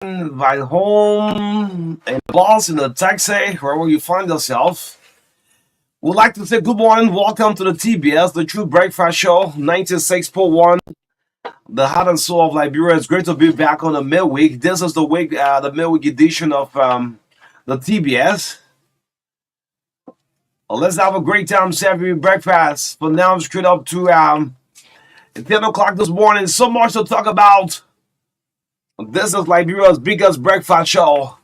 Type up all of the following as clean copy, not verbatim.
Right home, in the bus, in the taxi, wherever you find yourself. We'd like to say good morning. Welcome to the TBS, the True Breakfast Show, 96.1, the heart and soul of Liberia. It's great to be back on the midweek. This is the midweek edition of the TBS. Well, let's have a great time serving breakfast. For now, straight up to 10 o'clock this morning. So much to talk about. This is Liberia's biggest breakfast show.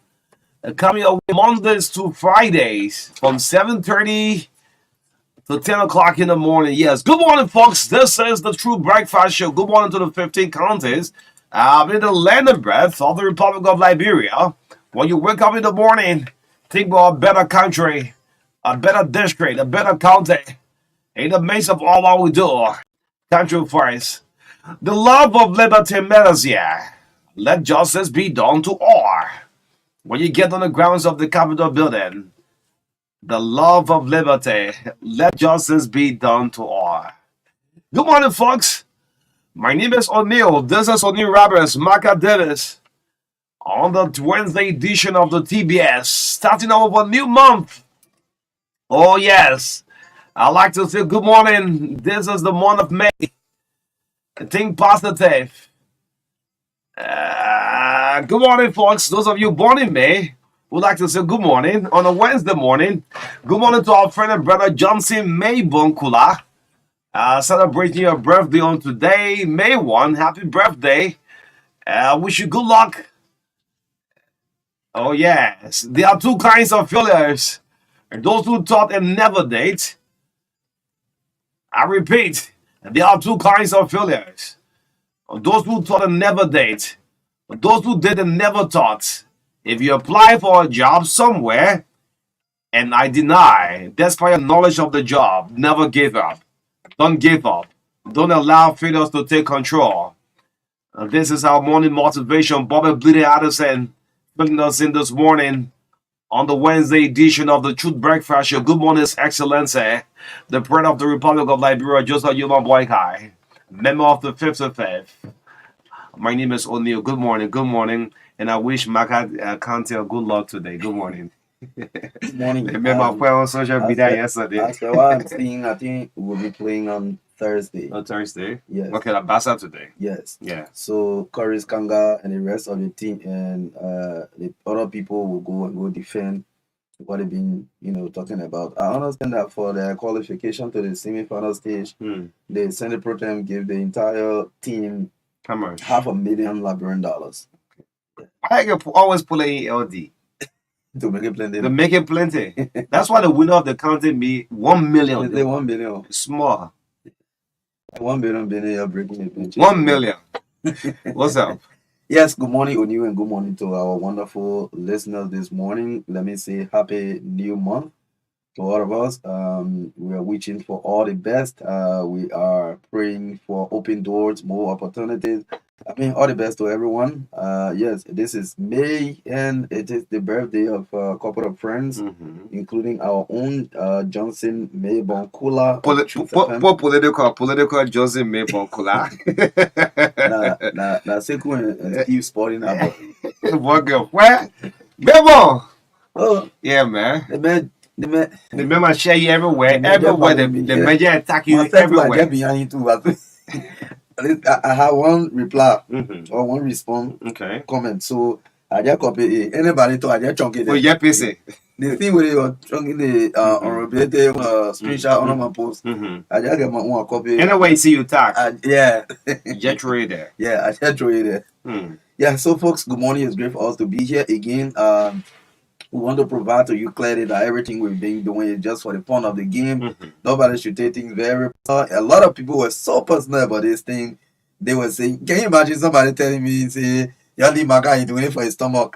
Coming up Mondays to Fridays from 7:30 to 10 o'clock in the morning. Yes, good morning, folks. This is the True Breakfast Show. Good morning to the 15 counties in the land and breadth of the Republic of Liberia. When you wake up in the morning, think about a better country, a better district, a better county. In the midst of all what we do, country first. The love of liberty matters here. Let justice be done to all. When you get on the grounds of the Capitol building, the love of liberty, let justice be done to all. Good morning, folks. My name is O'Neill. This is O'Neill Roberts, Marka Davis, on the Wednesday edition of the TBS, starting off a new month. Oh, yes. I'd like to say good morning. This is the month of May. Think positive. Good morning, folks. Those of you born in May, would like to say good morning on a Wednesday morning. Good morning to our friend and brother Johnson May Bonkula. Celebrating your birthday on today, May 1. Happy birthday. Wish you good luck. Oh, yes. There are two kinds of failures. Those who thought and never date. I repeat, there are two kinds of failures. Those who thought and never date. Those who did and never thought. If you apply for a job somewhere and I deny, despite your knowledge of the job, never give up. Don't give up. Don't allow failures to take control. This is our morning motivation. Bobby Bleedy Addison filling us in this morning on the Wednesday edition of the Truth Breakfast Show. Good morning, His Excellency, the President of the Republic of Liberia, Joseph Yuma Boykai, member of the 55th. My name is O'Neill. Good morning, and I wish Marka County a good luck today. Good morning. Good morning. Remember, we on social media yesterday. As for what I'm seeing, I think we'll be playing on Thursday. On Thursday? Yes. Okay, the Bassa today. Yes. Yeah. So Coris Kanga and the rest of the team and the other people will go defend what they've been, talking about. I understand that for their qualification to the semi-final stage, the Senate Pro Tem gave the entire team How much? $500,000 Liberian. I can always pull a LD. To make it plenty. To make it plenty. That's why the winner of the county be 1 million. They 1 billion. Small. 1 billion you're breaking it. 1 million. What's up? Yes, good morning, O'Neill, and good morning to our wonderful listeners this morning. Let me say happy new month to all of us. We are wishing for all the best. We are praying for open doors, more opportunities. I mean, all the best to everyone. Yes, this is May, and it is the birthday of a couple of friends, including our own Johnson May Bonkula. Political Johnson May Bonkula. Now, Seku and Steve Sporting about. What girl? Where? Bebo! Oh, yeah, man. The man share you everywhere. Everywhere. The media attack you everywhere. I have one reply or one response comment. So I just copy it. Anybody to I just chunk it. Oh, yeah, PC. The thing where you are chunking the unrelated screenshot on my post. I just get my one copy. Anyway, you see you tag. Yeah. Just throw it there. Yeah, I just throw it there. Yeah, so folks, good morning. It's great for us to be here again. We want to provide to you clarity that everything we've been doing is just for the fun of the game. Nobody should take things very personal. A lot of people were so personal about this thing. They were saying, can you imagine somebody telling me, say, Yali Marka, you're doing it for his stomach?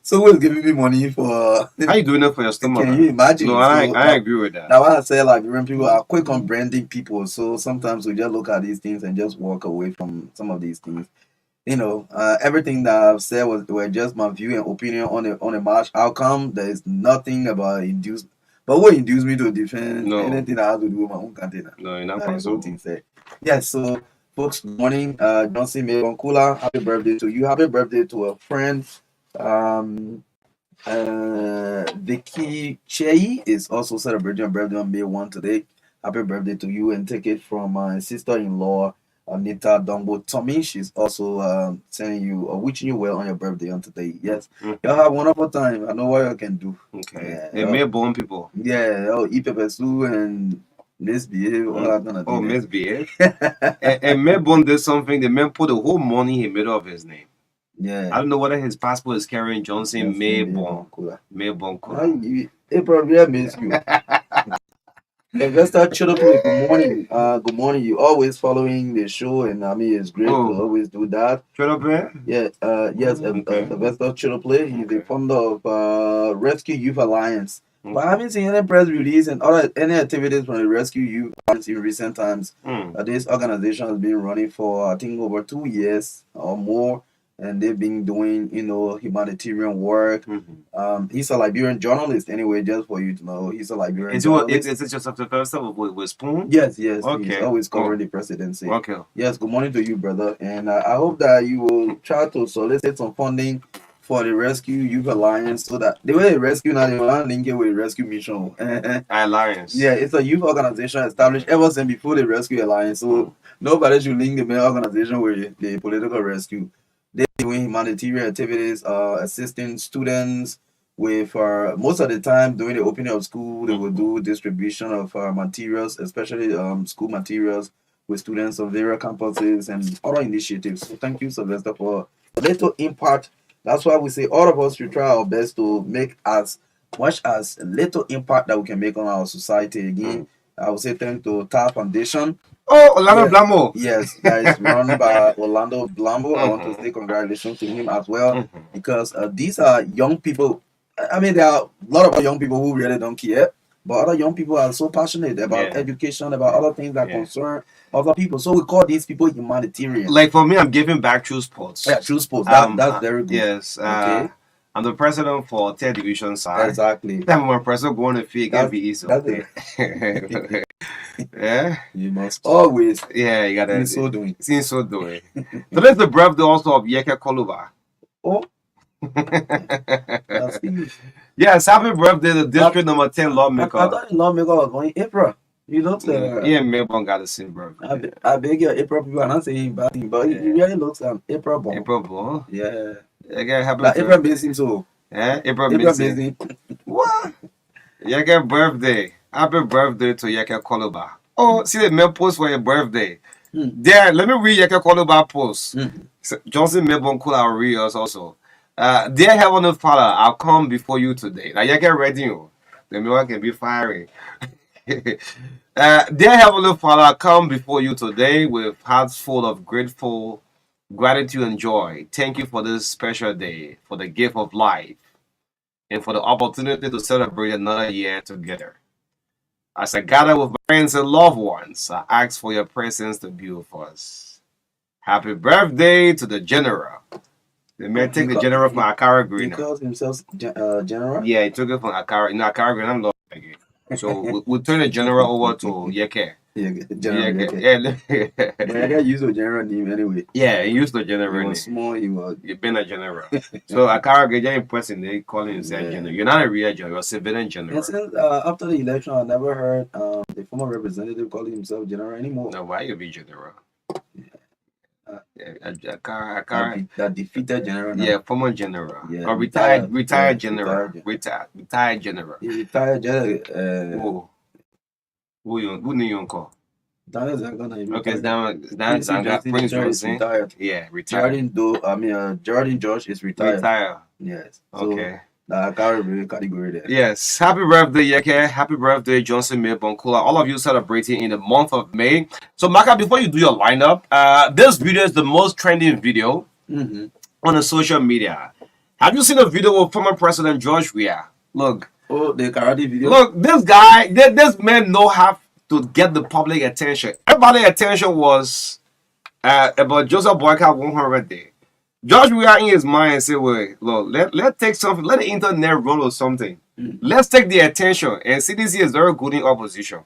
So who's giving me money for... How you doing it for your stomach? Can you imagine? No, I agree with that. Now, what I say, like, when people are quick on branding people, so sometimes we just look at these things and just walk away from some of these things. Everything that I've said were just my view and opinion on a match outcome. There is nothing about induced. But what induced me to defend anything that has to do with my own container? No, you're not possible. Yeah, so Folks, good morning. Johnson Mayonkula, happy birthday to you. Happy birthday to a friend. Um, Vicky Chei is also celebrating her birthday on May 1 today. Happy birthday to you, and take it from my sister-in-law, Anita Dombo Tommy. She's also sending you or wishing you well on your birthday on today. Yes. Y'all have a wonderful time. I know what you can do. Okay. Yeah. They may born people. Yeah, eat pepper soup and misbehave, all that kind of Oh, thing. misbehave. And Melbourne did something. The man put the whole money in the middle of his name. Yeah. I don't know whether his passport is carrying Johnson Mayborn. Mayborn Kula. It probably miss you. Investor Chidople, good morning. Good morning. You always following the show, and I mean it's great to always do that. Chidople? Yeah. Yes. Investor Chidople. He's the founder of Rescue Youth Alliance. But I haven't seen any press release and other any activities from the Rescue Youth Alliance in recent times. This organization has been running for I think over 2 years or more, and they've been doing humanitarian work. He's a Liberian journalist anyway, just for you to know. He's a Liberian journalist. Is it just after first time with Spoon? Yes. Okay. He's always covering the presidency. Okay. Yes, good morning to you, brother. And I hope that you will try to solicit some funding for the Rescue Youth Alliance, so that the way they rescue now, they will not link it with Rescue Mission. Alliance. Yeah, it's a youth organization established ever since before the Rescue Alliance. So nobody should link the main organization with the political rescue. They're doing humanitarian activities, assisting students with most of the time during the opening of school. They will do distribution of materials, especially school materials, with students of various campuses and other initiatives. So thank you, Sylvester, for a little impact. That's why we say all of us should try our best to make as much as a little impact that we can make on our society. Again, I would say thank to TAR Foundation. Oh, Orlando Blambo. Yes, that is run by Orlando Blambo. I want to say congratulations to him as well, because these are young people. I mean, there are a lot of young people who really don't care, but other young people are so passionate about education, about other things that concern other people. So we call these people humanitarian. Like for me, I'm giving back through sports. Yeah, through sports. That's very good. Yes. Okay. I'm the president for 10th division side. Exactly. Then when president going to field, it can be easy. That's it. Yeah. You must always. Yeah, you gotta. So doing. So doing. So that's the birthday also of Yeke Koluba. Oh. Yes, happy birthday to district number 10 lawmaker. I thought the lawmaker was going April. You look yeah, Melbourne got the same birthday. I beg your April people are not saying bad thing, but he really looks April born. April born? Yeah. Again, happy like April basing so. Yeah, April basing. What? Yeke birthday. Happy birthday to Yeke Koluba. Oh, see the mail post for your birthday. There, let me read Yeke Koluba post. Johnson Melbourne could have read us also. Dear Heavenly Father, I'll come before you today. Now you get ready, the mirror can be firing. Dear Heavenly Father, I come before you today with hearts full of grateful gratitude and joy. Thank you for this special day, for the gift of life, and for the opportunity to celebrate another year together. As I gather with my friends and loved ones, I ask for your presence to be with us. Happy birthday to the General. They may take the General from Akara Green. He calls himself General? Yeah, he took it from Akara. Akara Green, I'm not again. So we'll turn the General over to Yeke. General Yeke. But Yeke used the General name anyway. Yeah, he used the General name. He was small, he was. You've been a General. So Akara Green, you're impressing. They call himself General. You're not a real General, you're a civilian General. And since after the election, I never heard the former representative calling himself General anymore. No, why you be General? That defeated general. Yeah, former general. Yeah, or retired general. Retired general. He retired general. Who knew you call? Daniel Zanga. Okay, that's Zanga. Prince Johnson. Retired. Yeah, retired. Geraldine George is retired. Yes. Okay. I can't really category there. Yes. Happy birthday, Yeke. Happy birthday, Johnson May Bonkula. All of you celebrating in the month of May. So, Marka, before you do your lineup, this video is the most trending video on the social media. Have you seen a video of former President George Weah? Look. Oh, the karate video. Look, this guy, this man know how to get the public attention. Everybody's attention was about Joseph Boyka 100 day. George Weah in his mind say, "Wait, look, let's take something. Let the internet run or something. Let's take the attention." And CDC is very good in opposition.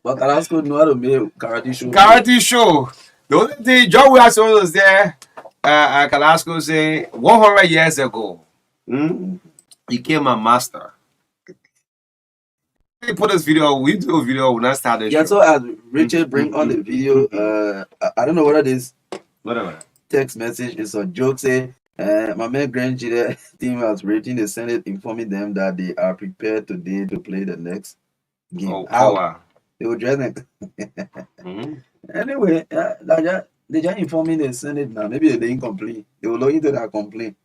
But Carrasco know how to make karate show. Karate show. The only thing John Wilson was there, Carrasco say 100 years ago, he became a master. We put this video, we do a video when I started. Yeah, so as Richard bring on the video, I don't know whether this whatever text message is a joke. Say, my man Grand team was rating the Senate, informing them that they are prepared today to play the next game. Wow. They were dressing. Anyway, they just informing the Senate now. Maybe they didn't complain. They will look into that complaint.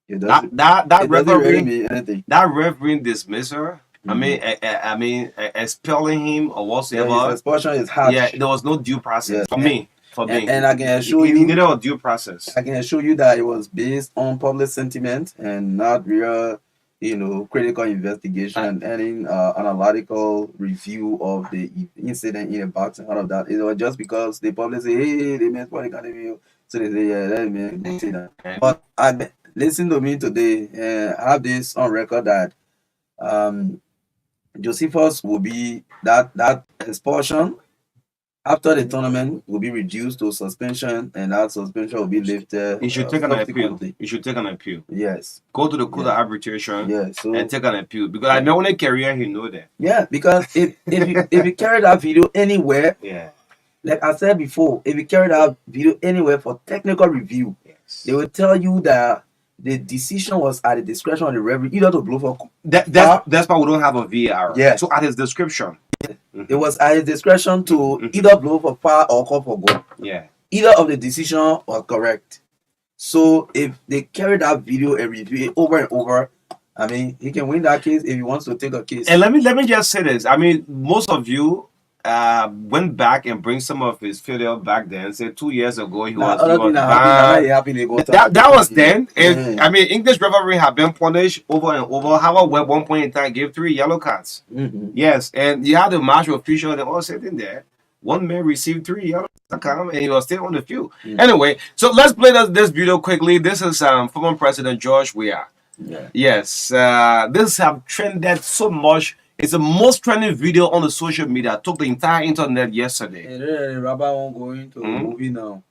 That referee, mean anything. That referee dismissed her. I mean, expelling him or whatsoever. Yeah, his expulsion is harsh. Yeah, there was no due process for me. And I can assure you, he needed a due process. I can assure you that it was based on public sentiment and not real, critical investigation and any analytical review of the incident in a box and all of that. It was just because the public say, hey, they made public interview, so they say, yeah, let me say that. But listen to me today and have this on record that Josephus will be that expulsion after the tournament will be reduced to suspension, and that suspension will be lifted. You should take an appeal. You should take an appeal. Yes. Go to the court of arbitration. Yeah. And take an appeal because I know in a career he know that. Yeah, because if you carry that video anywhere, like I said before, if you carry that video anywhere for technical review, they will tell you that the decision was at the discretion of the referee, either to blow for that's why we don't have a VAR. Yeah. So at his description. It was at his discretion to either blow for foul or call for goal. Yeah. Either of the decision was correct. So if they carry that video and review it over and over, I mean, he can win that case if he wants to take a case. And let me just say this. I mean, most of you went back and bring some of his failure back then. Say 2 years ago he was banned. That was then. And I mean, English referee have been punished over and over. Howard Webb 1 point in time gave 3 yellow cards. Yes, and you had the match official. They all sitting there. One man received 3 yellow cards, and he was still on the field. Anyway, so let's play this video quickly. This is former President George Weah. Yes, this have trended so much. It's the most trending video on the social media. Took the entire internet yesterday. And Rabbi won't go into a movie now.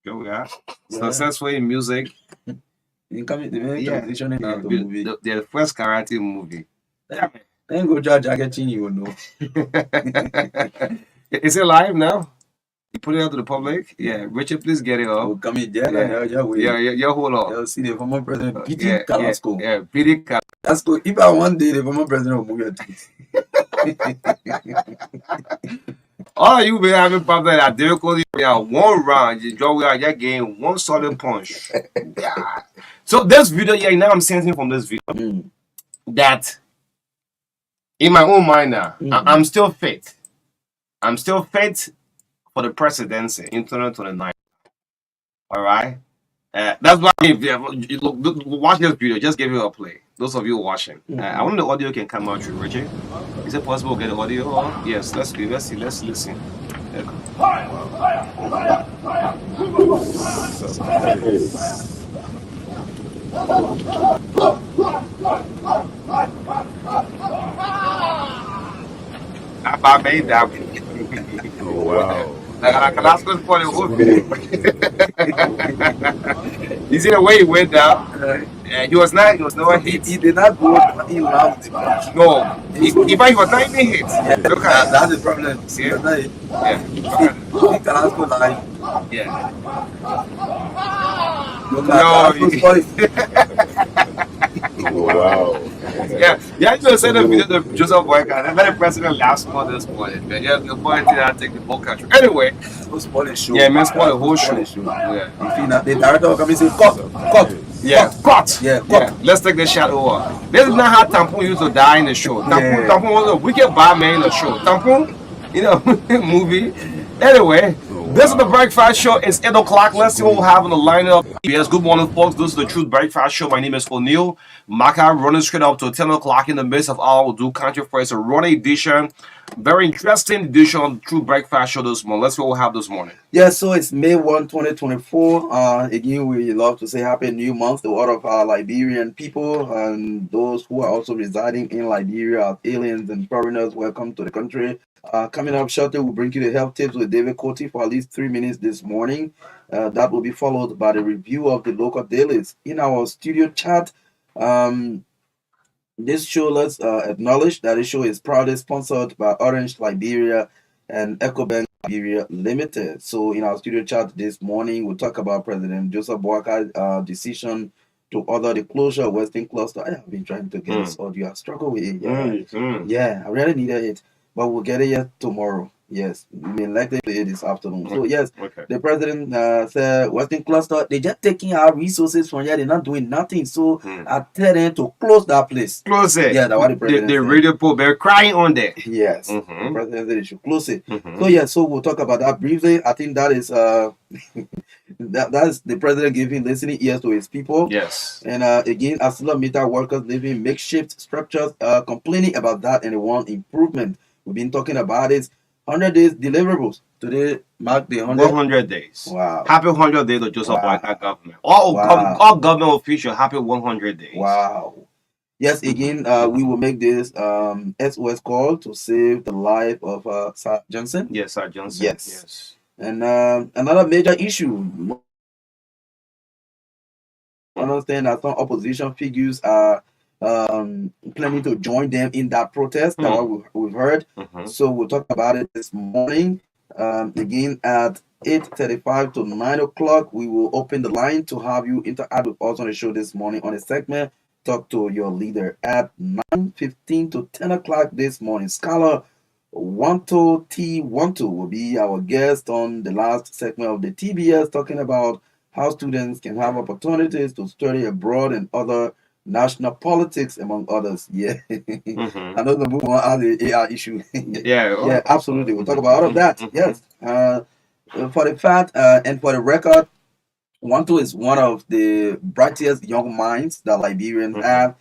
Here we are. Successful in music. Transitioning out the movie. The first karate movie. Then go judge Jagetin, you will know. Is it live now? You put it out to the public? Yeah. Richard, please get it up. Come in there. Yeah, hold on. You'll see the former president beating Carrasco. Yeah, beating Carrasco. That's good. If I one day the former president will move your all of you been having problems that difficulty. Yeah, 1 round, we are just getting 1 solid punch. Yeah. So this video, now I'm sensing from this video that in my own mind now, I'm still fit. I'm still fit for the presidency in 2029. All right. That's why watch this video. Just give it a play. Those of you watching, I wonder the audio can come out through Richard. Is it possible to get the audio? Yes. Let's see. Let's listen. I made that. Oh, wow. Carrasco's for the whole video. You see the way he went down? He was nowhere hit. He did not go in round the punch. No. He was not even hit. Look at that's the problem. See? Carrasco lying. Yeah. Look at Wow. Yeah, you just send a video to Joseph Boyka and let the president last for this point. Yeah, the point that take the whole country. Anyway, yeah, man, spoil the whole show. Yeah. The director will come and say, cut. Yeah, cut. Yeah. Let's take this shot over. This is not how Tampon used to die in the show. Tampon was a wicked bad man in the show. Tampon, movie. Anyway, this is the Breakfast Show. It's 8 o'clock. Let's see what we have on the lineup. Yes, good morning, folks. This is the Truth Breakfast Show. My name is O'Neil. Marka running straight up to 10 o'clock in the midst of all. We'll do country for it's a running edition Very interesting edition of True Breakfast Show this morning. Let's see what we have this morning. Yeah, so it's May 1, 2024. Again, we love to say Happy New Month to all of our Liberian people and those who are also residing in Liberia as aliens and foreigners. Welcome to the country. Coming up shortly, we'll bring you the health tips with David Coty for at least 3 minutes this morning. That will be followed by the review of the local dailies. In our studio chat, um, this show, let's acknowledge that this show is proudly sponsored by Orange Liberia and EcoBank Liberia Limited. So, in our studio chat this morning, we'll talk about President Joseph Boakar's decision to order the closure of Western Cluster. I have been trying to get this audio. I struggle with it. Yeah, I really needed it, but we'll get it yet tomorrow. Yes, we may likely play it this afternoon. So, yes, the president said Western Cluster, they're just taking our resources from here. They're not doing nothing. So, I tell them to close that place. Close it. Yeah, that's what the president The said. radio pool, they're crying on there. Yes, the president said they should close it. So, yeah, so we'll talk about that briefly. I think that is that's the president giving listening ears to his people. Yes. And again, ArcelorMittal workers living makeshift structures complaining about that and they want improvement. We've been talking about it. 100 days deliverables. Today mark the 100 days. Wow. Happy 100 days to Joseph Wow. Boakai government. All government officials, happy 100 days. Wow. Yes, again, we will make this SOS call to save the life of Sir Johnson. Yes, Sir Johnson. Yes. And another major issue. I understand that some opposition figures are planning to join them in that protest. That's what we've heard. So we'll talk about it this morning. Again at 8:35 to 9 o'clock, we will open the line to have you interact with us on the show this morning on a segment. Talk to your leader at 9:15 to 10 o'clock this morning. Scholar Wanto T12 will be our guest on the last segment of the TBS, talking about how students can have opportunities to study abroad and other national politics, among others. Yeah. I know the move on the AR issue. Yeah, absolutely. We'll talk about all of that. Yes. For the fact and for the record, Wanto is one of the brightest young minds that Liberians have,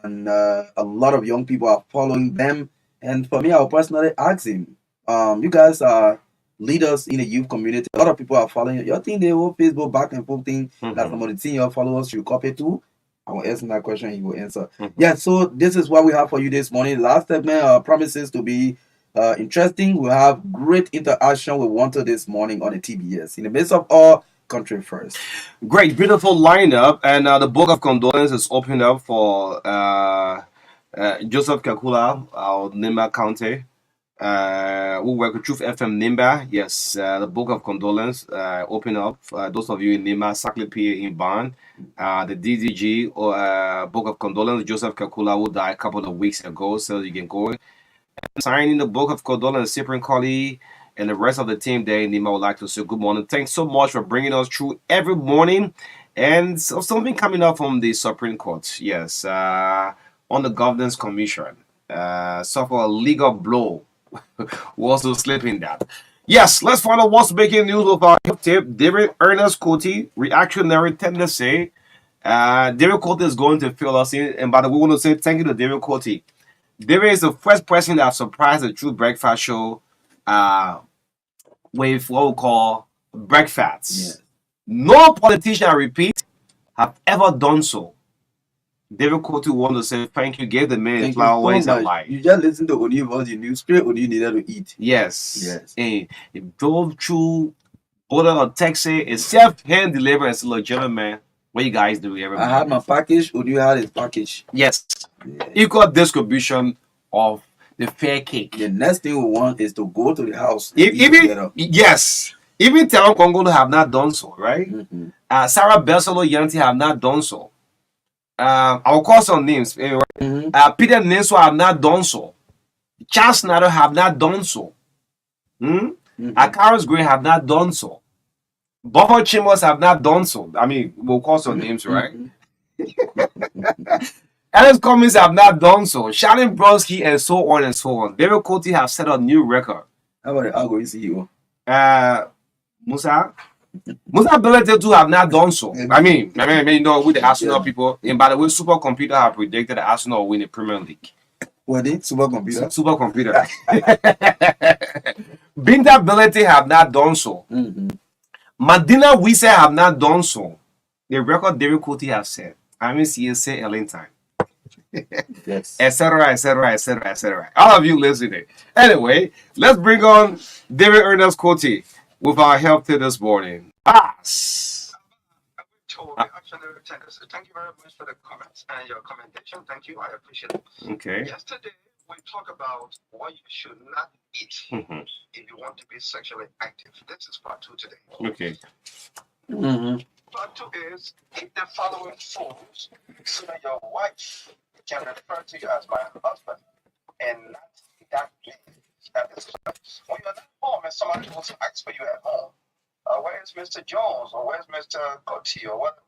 and a lot of young people are following them. And for me, I'll personally ask him, you guys are leaders in the youth community. A lot of people are following you. You think the whole Facebook back and forth thing that some of the senior followers should copy too? I will ask him that question, he will answer. Yeah, so this is what we have for you this morning. Last segment promises to be interesting. We'll have great interaction with Wanto this morning on the TBS. In the midst of all, country first. Great, beautiful lineup. And the book of condolence is opened up for Joseph Kakula, our Nimba County. We work with Truth FM Nimba. Yes, the book of condolence open up. Those of you in Nimba, Sakli P in Bond. The DDG book of condolence, Joseph Kakula, who died a couple of weeks ago, so you can go signing the book of condolence, Cyprian Colley, and the rest of the team there in Nimba would like to say good morning. Thanks so much for bringing us through every morning. And so something coming up from the Supreme Court. Yes, on the Governance Commission. Suffer a legal blow. We also slip in that. Yes, let's find out what's making news with our hip tip. David Ernest Coty, reactionary tendency. David Coty is going to fill us in. And by the way, we want to say thank you to David Coty. David is the first person that surprised the True Breakfast Show with what we call breakfasts. Yes. No politician, I repeat, have ever done so. David Coty wanted to say thank you, gave the man Thank flower you ways so and much. life. You just listen to Oni voice, you knew straight what you needed to eat. Yes. Yes. And he drove through border of Texas, a self-hand delivery, and said, look, gentlemen, what you guys do every I had my package, Oni had his package. Yes. Yeah. Equal distribution of the fair cake. The next thing we want is to go to the house. And eat Even together. yes, even Teron Congo have not done so, right? Sarah Bessolo Yanti have not done so. I will call some names. Peter Nenso have not done so. Charles Snyder have not done so. Akaris Gray have not done so. Buffer Chambers have not done so. I mean, we'll call some names, right? Alice Cummings have not done so. Shannon Brodsky and so on and so on. David Coty have set a new record. How about the Algorithm CEO? Musa Belete too have not done so. I mean, you know, with the Arsenal people, and by the way, supercomputer have predicted that Arsenal will win the Premier League. What the supercomputer? Supercomputer. Binta Ability have not done so. Mm-hmm. Madina Wise have not done so. The record David Kuti have said. I mean, CSA Ellen time. Yes. Etc. Etc. Etc. Etc. All of you listening. Anyway, let's bring on David Ernest Kuti with our help to this morning. Pass. Actually, thank you very much for the comments and your commendation. Thank you. I appreciate it. Okay. Yesterday, we talked about what you should not eat if you want to be sexually active. This is part two today. Okay. Mm-hmm. Part two is eat the following foods so that your wife can refer to you as my husband and not that name. That is when you're not home and somebody wants to ask for you at home. Where's Mr. Jones or where's Mr. Coty or what?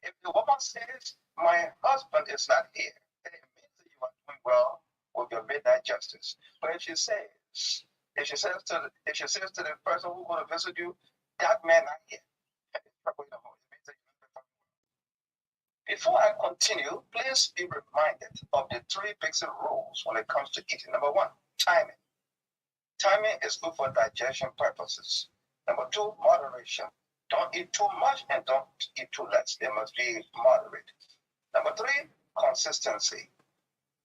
If the woman says, my husband is not here, then it means that you are doing well with your midnight justice. But if she says to the person who's going to visit you, that man not here, before I continue, please be reminded of the three basic rules when it comes to eating. Number one, timing. Timing is good for digestion purposes. Number two, moderation. Don't eat too much and don't eat too less. They must be moderate. Number three, consistency.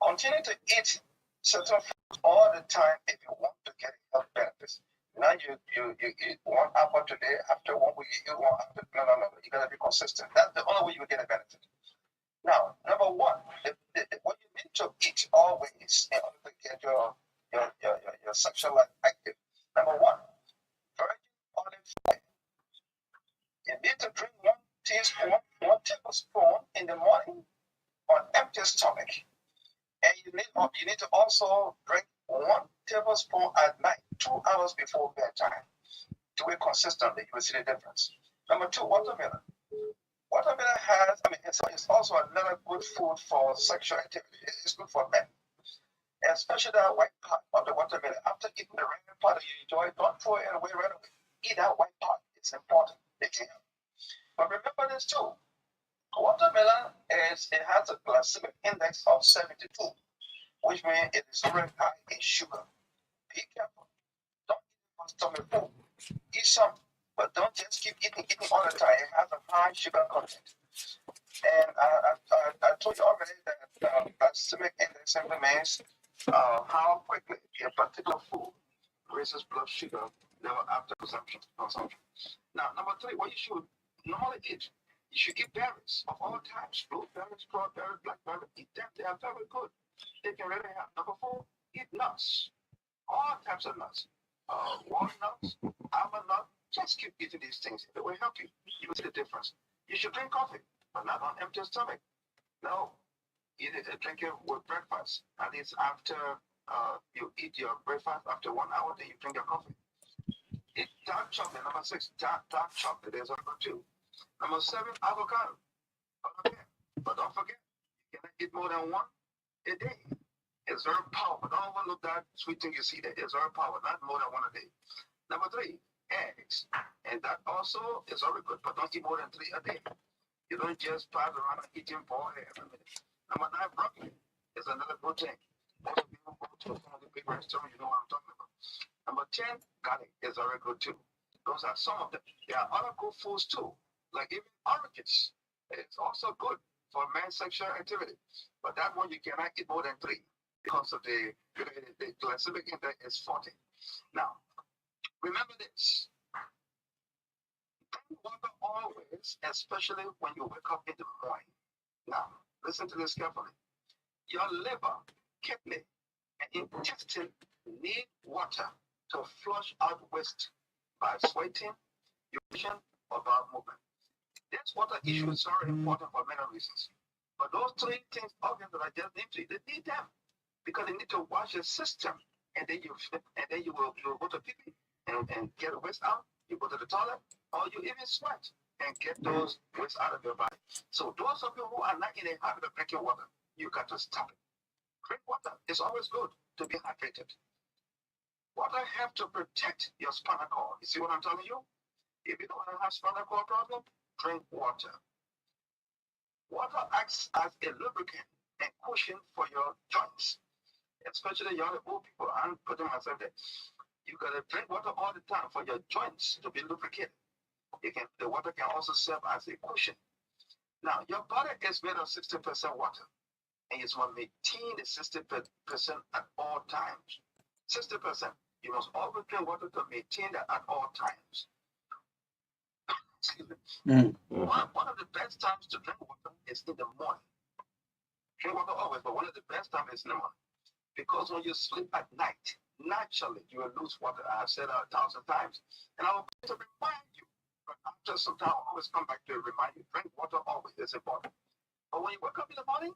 Continue to eat certain foods all the time if you want to get health benefits. Now you eat one apple today, after 1 week you eat one apple. No. You gotta be consistent. That's the only way you will get a benefit. Now, number one, what you need to eat always in order to get your sexual life active. Number one, virgin olive oil. You need to drink 1 tablespoon in the morning on empty stomach. And you need to also drink 1 tablespoon at night, 2 hours before bedtime. Do it consistently, you will see the difference. Number two, watermelon. Watermelon it's also another good food for sexual activity. It's good for men, especially that white part of the watermelon. After eating the red part that you enjoy, don't throw it away right away. Eat that white part. It's important. But remember this too. Watermelon has a glycemic index of 72, which means it is very high in sugar. Be careful. Don't eat for stomach full. Eat some, but don't just keep eating all the time. It has a high sugar content. And I told you already that glycemic index simply means how quickly a particular food raises blood sugar level after consumption. Now, number three, what you should normally eat, you should eat berries of all types, blueberries, strawberries, blackberries. Eat them; they are very good. They can really help. Number four, eat nuts, all types of nuts, walnuts, almond nuts. Just keep eating these things. It will help you. You will see the difference. You should drink coffee, but not on empty stomach. No, you need to drink it with breakfast. At least after you eat your breakfast, after 1 hour, then you drink your coffee. Eat dark chocolate. Number six, dark chocolate is number two. Number seven, avocado. Okay. But don't forget, you cannot eat more than one a day. It's very powerful. Don't overlook that sweet thing you see there. It's very powerful, not more than one a day. Number three, eggs. And that also is very good, but don't eat more than 3 a day. You don't just pass around eating 4 every minute. Number nine, broccoli is another good thing. Most people go to some of the big restaurants, you know what I'm talking about. Number 10, garlic is very good too. Those are some of them. There are other good foods too, like even oranges. It's also good for men's sexual activity. But that one you cannot eat more than 3 because of the glycemic index is 40. Now, remember this. Drink water always, especially when you wake up in the morning. Now, listen to this carefully. Your liver, kidney, and intestine need water to flush out waste by sweating, urination, or bowel movement. This water issue is very important for many reasons. But those three things, organs that I just named to you, they need them because they need to wash your system, and then you will go to pee and get the waste out. You go to the toilet, or you even sweat and get those waste out of your body. So those of you who are not in a habit of drinking water, you got to stop it. Drink water. It's always good to be hydrated. Water helps to protect your spinal cord. You see what I'm telling you? If you don't have spinal cord problem, drink water. Water acts as a lubricant and cushion for your joints. especially young old people. I'm putting myself there. You gotta drink water all the time for your joints to be lubricated. The water can also serve as a cushion. Now, your body is made of 60% water, and you must maintain the 60% at all times. 60%. You must always drink water to maintain that at all times. Excuse me. One of the best times to drink water is in the morning. Drink water always, but one of the best times is in the morning. Because when you sleep at night, naturally you will lose water. I've said that 1,000 times. And I will to remind you, but after some time, I'll always come back to remind you, drink water always. It's important. But when you wake up in the morning,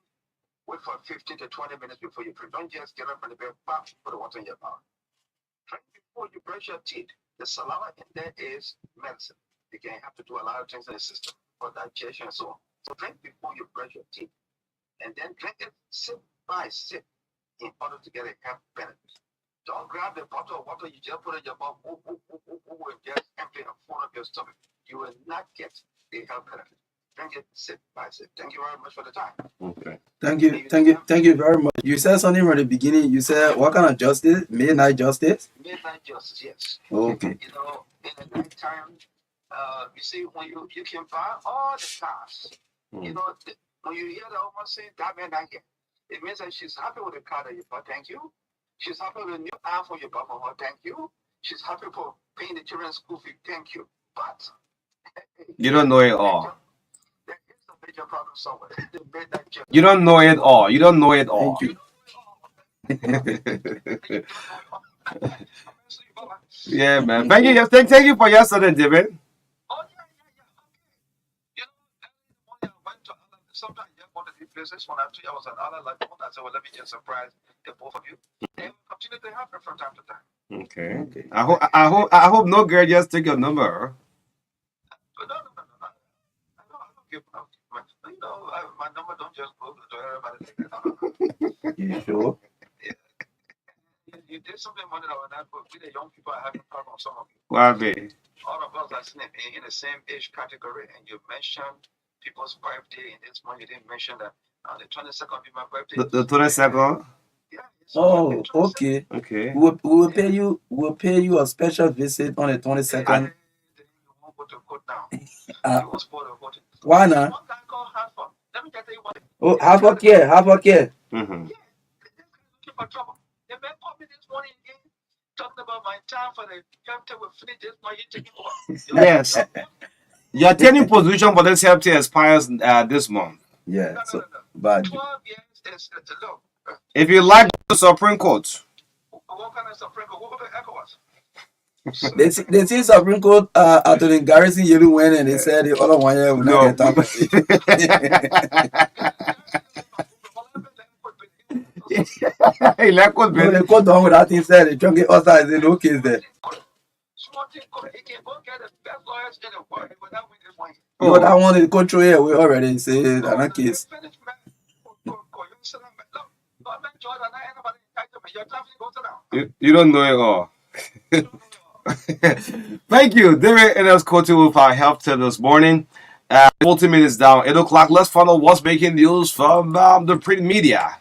wait for 15 to 20 minutes before you drink. Don't just get up from the bed, pop, put the water in your mouth. Drink before you brush your teeth. The saliva in there is medicine. You can have to do a lot of things in the system for digestion and so on. So drink before you brush your teeth. And then drink it sip by sip in order to get a health benefit. Don't grab the bottle of water you just put in your mouth, and just empty and full of your stomach. You will not get the health benefit. Drink it sip by sip. Thank you very much for the time. Okay. Thank you very much. You said something from the beginning. You said what kind of justice? Midnight justice? Midnight justice, yes. Okay. You know, in the nighttime, you see, when you can buy all the cars, you know, when you hear the woman say, that man not here, it means that she's happy with the car that you bought, thank you. She's happy with the new iPhone you bought for her, thank you. She's happy for paying the children's school fee, thank you. But you don't know it all. There is a major problem somewhere. The midnight justice. You don't know it all. You don't know it all. Thank you. Yeah, man. Thank you. Thank you for yesterday, David. Oh, yeah. Okay. You know, early in the morning I went to sometimes you go to these places when I told you I was at Allah like I said, well, let me just surprise the both of you. And continue to happen from time to time. Okay. I hope no girl just take your number. But no. I don't give up. You know, my number don't just go to everybody. You sure? You did something money that when we the young people are having problems. Some of you. Why be? All of us are in the same age category, and you mentioned people's birthday in this month. You didn't mention that on the 22nd be my birthday. The 22nd? Yeah. Oh, okay. Okay. We will pay you a special visit on the 22nd. Then you won't go to court now. You won't spoil the voting. Why not? One guy called Hartford. Let me just tell you what. Oh, Harvard care. Mm-hmm. Yeah, looking for trouble. The man called me this morning again, talking about my time for the capital will finish this month. You taking over. Yes. Your tenure position for this health care expires this month. Yeah. No. So, but 12 years is low. If you like the Supreme Court, What kind of Supreme Court? What about ECOWAS? they see Supreme Court Attorney Garrison Yelu went and they said the other one year will not get Elected No, they got down with that thing said the junkie also is in no case there. Small thing, he can go get the best lawyers in the world. He will not win this one. No, that one is control here. We already said that case. You don't know it all. Thank you. David and us quoted with our health tip this morning. 40 minutes down, 8 o'clock. Let's follow what's making news from the print media.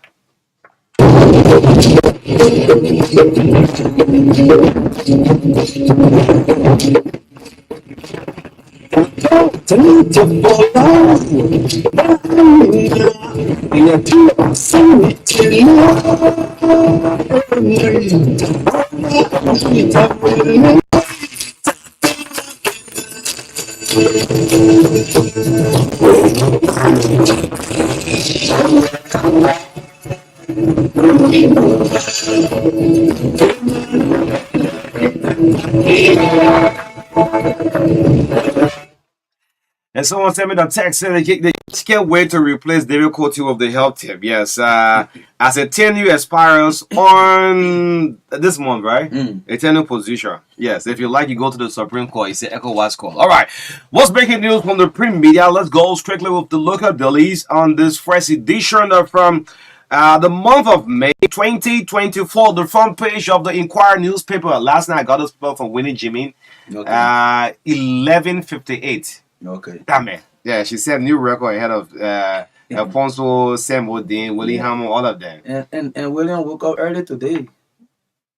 And someone sent me the text saying they can't wait to replace David Couture of the health tip. Yes, as a tenure expires on this month, right? A tenure position. Yes, if you like, you go to the Supreme Court. It's an ECOWAS call. All right, what's breaking news from the print media? Let's go strictly with the local dailies on this fresh edition from the month of May 2024. The front page of the Inquirer newspaper. Last night I got this paper from Winnie Jimmy. 11:58. Okay. Damn it. Yeah, she set new record ahead of Alfonso, Sam Odin, Willie Yeah. Hamill, all of them. And William woke up early today.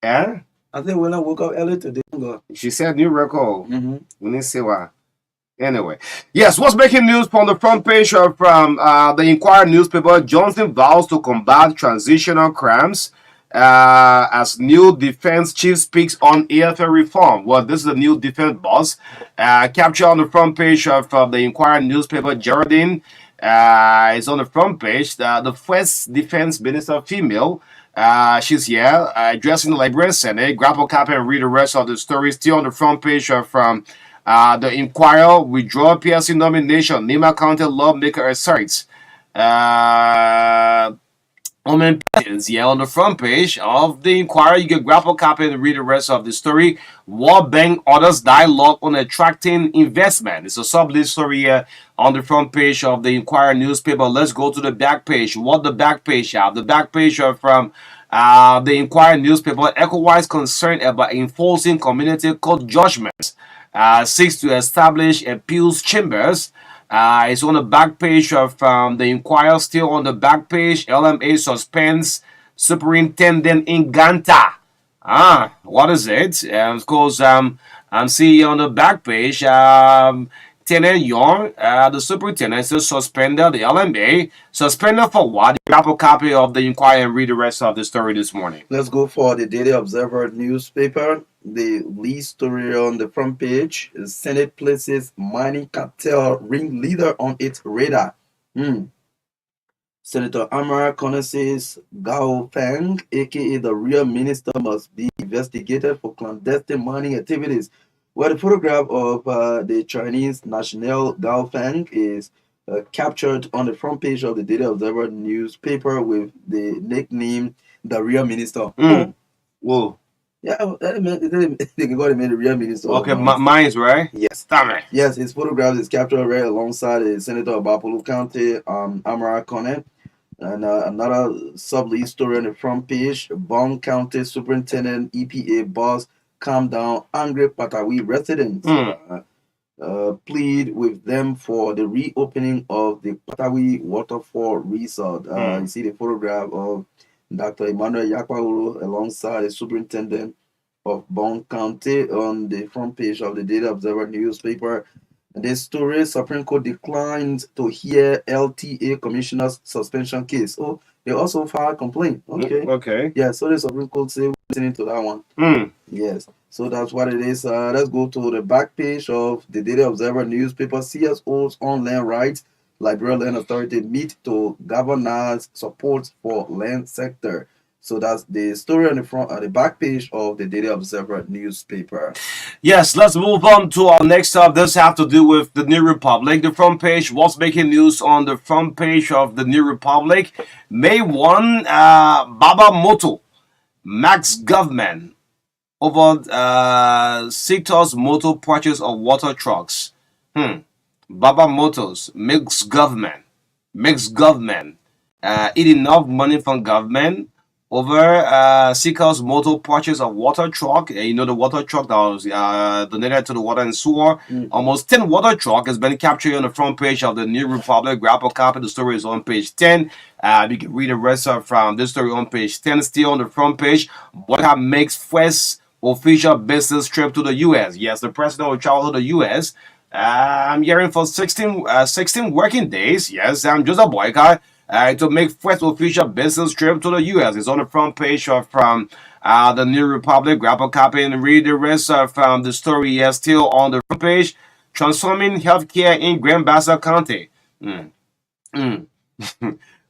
Yeah? I think William woke up early today. Go. She set new record. Mm-hmm. We need to see why. Anyway, yes, what's making news from the front page from the Inquirer newspaper? Johnson vows to combat transitional crimes as new defense chief speaks on AFL reform. Well, this is the new defense boss. Capture on the front page of the Inquirer newspaper. Geraldine is on the front page. The first defense minister female. She's here addressing the Liberian Senate. Grab a copy and read the rest of the story. Still on the front page from the Inquirer, withdraw PLC nomination. Nima County lawmaker asserts. Women Peasants, yeah, on the front page of the Inquirer, you can grab a copy and read the rest of the story. World Bank orders dialogue on attracting investment. It's a sub-lead story here on the front page of the Inquirer newspaper. Let's go to the back page. What the back page have? The back page are from the Inquirer newspaper. ECOWIS concerned about enforcing community court judgments. Seeks to establish appeals chambers. It's on the back page of the Inquirer. Still on the back page, LMA suspends superintendent in Ganta. What is it? Of course, I'm seeing on the back page, Tenant Young, the superintendent is suspended. The LMA suspended for what? Grab a copy of the Inquirer and read the rest of the story this morning. Let's go for the Daily Observer newspaper. The lead story on the front page is Senate places mining cartel ringleader on its radar. Senator Amara Connor says Gao Feng, aka the real minister, must be investigated for clandestine mining activities. Well, the photograph of the Chinese national Gao Feng is captured on the front page of the Daily Observer newspaper with the nickname the real minister. Whoa. Yeah, they can call him the real minister. Okay, mine's right. Yes. Damn it. Yes, his photograph is captured right alongside the Senator of Bapolu County, Amara Connor. And another sub-lead story on the front page, Bong County Superintendent EPA boss calm down angry Patawi residents. Plead with them for the reopening of the Patawi Waterfall Resort. You see the photograph of Dr. Emmanuel Yakwaulu alongside the superintendent of Bong County on the front page of the Daily Observer newspaper. This story, Supreme Court declined to hear LTA commissioner's suspension case. Oh, they also filed a complaint. Okay. Yeah, so the Supreme Court say we're listening to that one. Yes. So that's what it is. Let's go to the back page of the Daily Observer newspaper. CSOs on land rights. Liberal Land Authority meet to governors support for land sector. So that's the story on the front, the back page of the Daily Observer newspaper. Yes, let's move on to our next up. This has to do with the New Republic. The front page, what's making news on the front page of the New Republic? May 1, Baba Moto, Max Government, over sector's motor purchase of water trucks. Baba Motors, mixed government, eat enough money from government over Seacoast motor purchase of water truck. You know, the water truck that was donated to the water and sewer. Almost 10 water truck has been captured on the front page of the New Republic. Grab a copy. The story is on page 10. You can read the rest from this story on page 10. Still on the front page, Boyka makes first official business trip to the U.S. Yes, the president will travel to the U.S. I'm hearing for 16 working days. Yes, I'm just a Boyka. To make first official business trip to the U.S. It's on the front page of from the New Republic. Grab a copy and read the rest from the story here. Still on the front page, transforming healthcare in Grand Bassa County.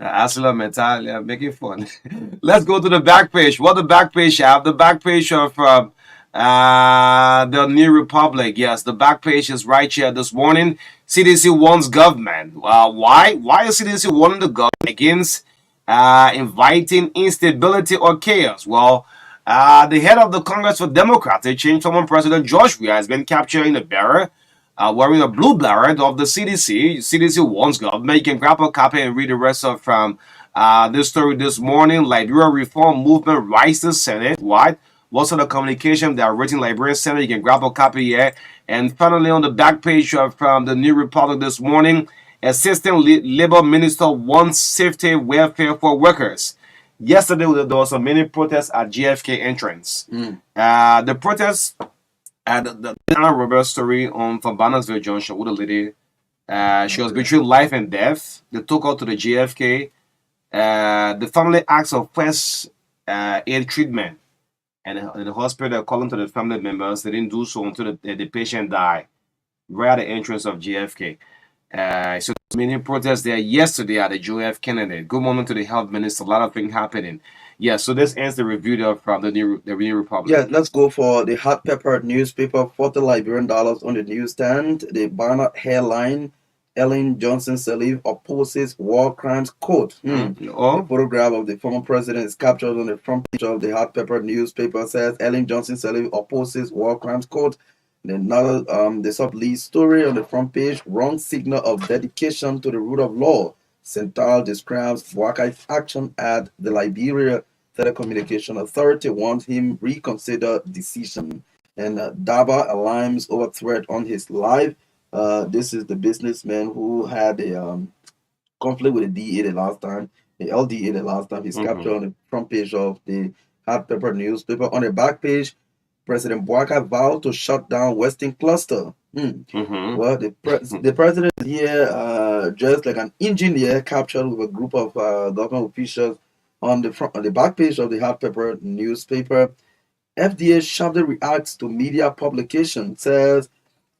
Asila Mental, making fun. Let's go to the back page. What the back page have? The back page of the New Republic. Yes, the back page is right here this morning. CDC warns government. Why? Why is CDC warning the government against inviting instability or chaos? Well, the head of the Congress for Democratic Change, former President George Weah, has been captured in a barrel wearing a blue beret of the CDC. CDC warns government. You can grab a copy and read the rest of from this story this morning. Liberia reform movement rises Senate. What? What's the communication that are written Liberian Senate? You can grab a copy here And finally, on the back page of the New Republic this morning, Assistant Labor Minister wants safety welfare for workers. Yesterday, there was a mini protest at JFK entrance. The protest at the Anna Roberts story from Bannersville Junction with a lady. She was between life and death. They took her to the JFK. The family asked for first aid treatment, and in the hospital, calling to the family members. They didn't do so until the patient died right at the entrance of JFK. So many protests there yesterday at the Joe F. Kennedy. Good morning to the health minister. A lot of things happening. Yeah, so this ends the review of from the New Republic. Yeah, let's go for the hot pepper newspaper, 40 Liberian dollars on the newsstand. The banner headline, Ellen Johnson Sirleaf opposes war crimes quote. The photograph of the former president is captured on the front page of the hot pepper newspaper. Says Ellen Johnson Sirleaf opposes war crimes quote. Then another the sub-lead story on the front page, wrong signal of dedication to the rule of law. Central describes Bwaka's action at the Liberia Telecommunication Authority, wants him reconsider decision. And Daba alarms over threat on his life. This is the businessman who had a conflict with the DA the last time, the LDA the last time. He's captured on the front page of the hot pepper newspaper. On the back page, President Bwaka vowed to shut down Western Cluster. Well, the president is here just like an engineer captured with a group of government officials on the back page of the hot pepper newspaper. FDA sharply reacts to media publication, says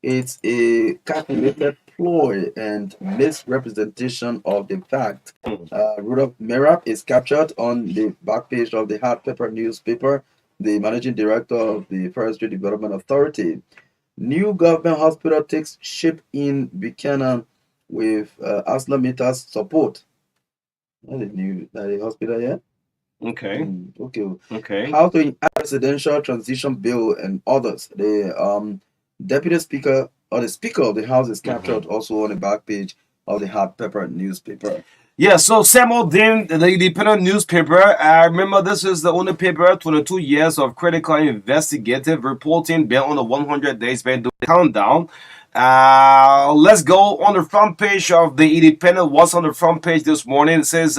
it's a calculated ploy and misrepresentation of the fact. Rudolph Merab is captured on the back page of the hot pepper newspaper, the managing director of the Forestry Development Authority. New government hospital takes shape in Buchanan with Aslamita's support. That is new. That is hospital, yeah? Okay. Okay. How to enact presidential transition bill and others. The deputy speaker or the speaker of the house is captured also on the back page of the hot pepper newspaper. Yeah, so Samuel Dean, the independent newspaper. I remember this is the only paper, 22 years of critical investigative reporting, been on the 100 days, been doing countdown. Let's go on the front page of the Independent. What's on the front page this morning? It says,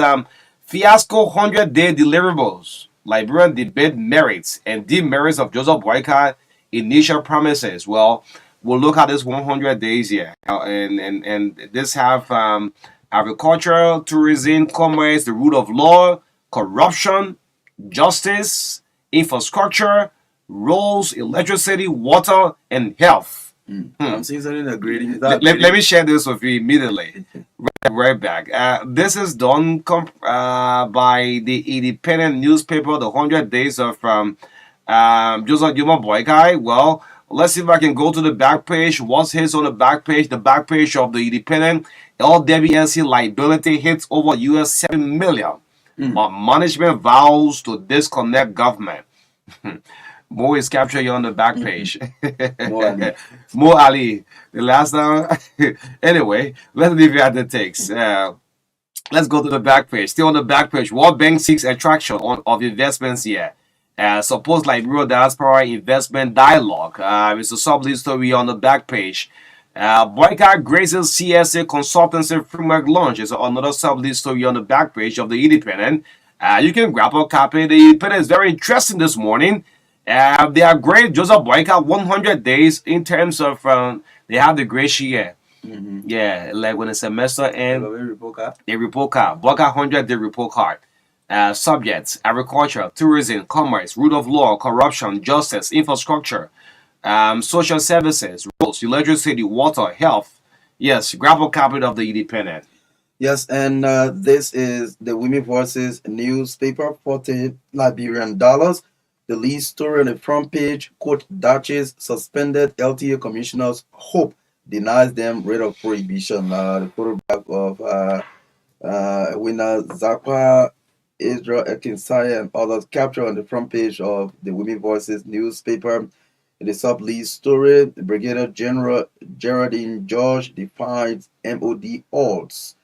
fiasco 100-day deliverables. Liberian debate merits and demerits of Joseph Boycott initial promises. Well, we'll look at this 100 days here. And this have agriculture, tourism, commerce, the rule of law, corruption, justice, infrastructure, roads, electricity, water, and health. I'm seeing something agreeing. Let me share this with you immediately. Right back. This is done by the independent newspaper, the 100 days of Joseph Yuma Boykai. Well, let's see if I can go to the back page. What's his on the back page? The back page of the independent. LWNC liability hits over US 7 million. Management vows to disconnect government. Mo is captured here on the back page. Mo Ali. The last time. Anyway, let's leave it at the takes. Let's go to the back page. Still on the back page. World Bank seeks attraction of investments here. Supposed Liberia Diaspora Investment Dialogue. It's a sub-lead story on the back page. Boycott graces CSA Consultancy Framework launch is another sub-lead story on the back page of the Independent. You can grab a copy. The Independent is very interesting this morning. They are great. Joseph Boycott 100 days in terms of they have the great year. Yeah, like when the semester ends, a report card. Boycott 100-day report card. Subjects: agriculture, tourism, commerce, rule of law, corruption, justice, infrastructure, social services, roads, electricity, water, health. Yes, grab a copy of the Independent. Yes, and this is the Women Voices newspaper, 40 Liberian dollars. The lead story on the front page, quote, Duchess suspended LTA commissioners, hope denies them rate of prohibition. The photograph of winner Zakwa, Israel Ekinsaya, and others captured on the front page of the Women Voices newspaper. In the sub-lead story, the Brigadier General Geraldine George defines MOD odds,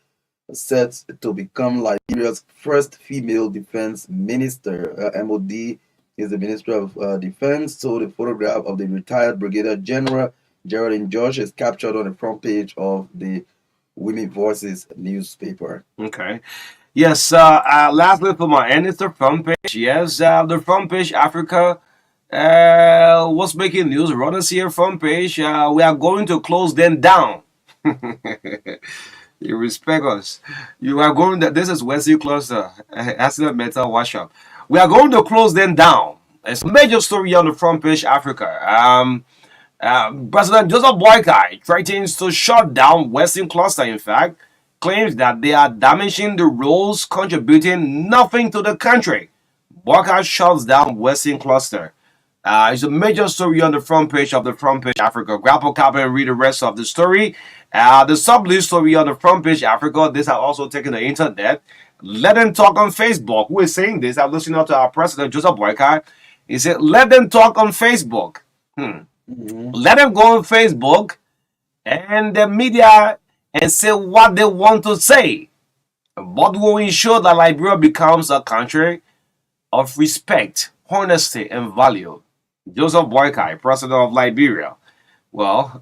set to become Liberia's first female defense minister. MOD is the Minister of Defense. So the photograph of the retired Brigadier General Geraldine George is captured on the front page of the Women Voices newspaper. Okay. Yes, lastly for my end, it's the front page. Yes, the front page, Africa. What's making news? Runners here, front page. We are going to close them down. You respect us. You are going to, this is Wesley Cluster, Accident Metal Workshop. We are going to close them down. It's a major story on the front page, Africa. President Joseph Boykai threatens to shut down Western Cluster, in fact, claims that they are damaging the roads, contributing nothing to the country. Boykai shuts down Western Cluster. It's a major story on the front page of the front page Africa. Grab a copy and read the rest of the story. The sub-lead story on the front page Africa. This has also taken the internet. Let them talk on Facebook. Who is saying this? I'm listening to our president, Joseph Boykai. He said, let them talk on Facebook. Let them go on Facebook and the media and say what they want to say. But will ensure that Liberia becomes a country of respect, honesty, and value. Joseph Boykai, president of Liberia. Well,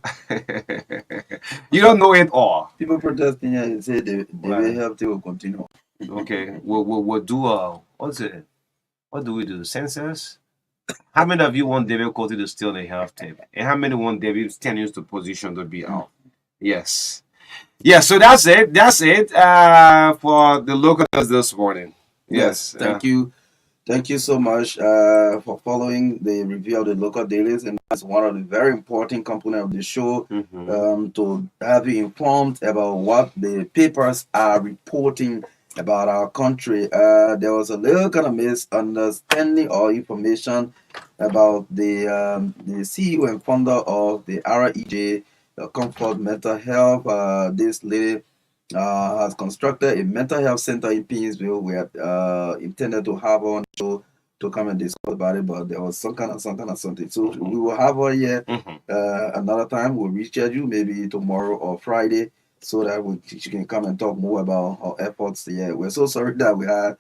you don't know it all. People protesting here and say they will help, they will continue. Okay, we'll do what's it? What do we do? Census? How many of you want David Coty to steal the health tape? And how many want David Stenius to position to be out? Yes. Yeah, so that's it. That's it for the local news this morning. Yes. Thank you. Thank you so much for following the review of the local dailies, and that's one of the very important components of the show, to have you informed about what the papers are reporting about our country. There was a little kind of misunderstanding or information about the CEO and founder of the REJ, Comfort Mental Health. This lady has constructed a mental health center in Painesville. We had intended to have her on the show to come and discuss about it, but there was some kind of something. So we will have her here another time. We'll reschedule maybe tomorrow or Friday so that she can come and talk more about her efforts. Yeah, we're so sorry that we had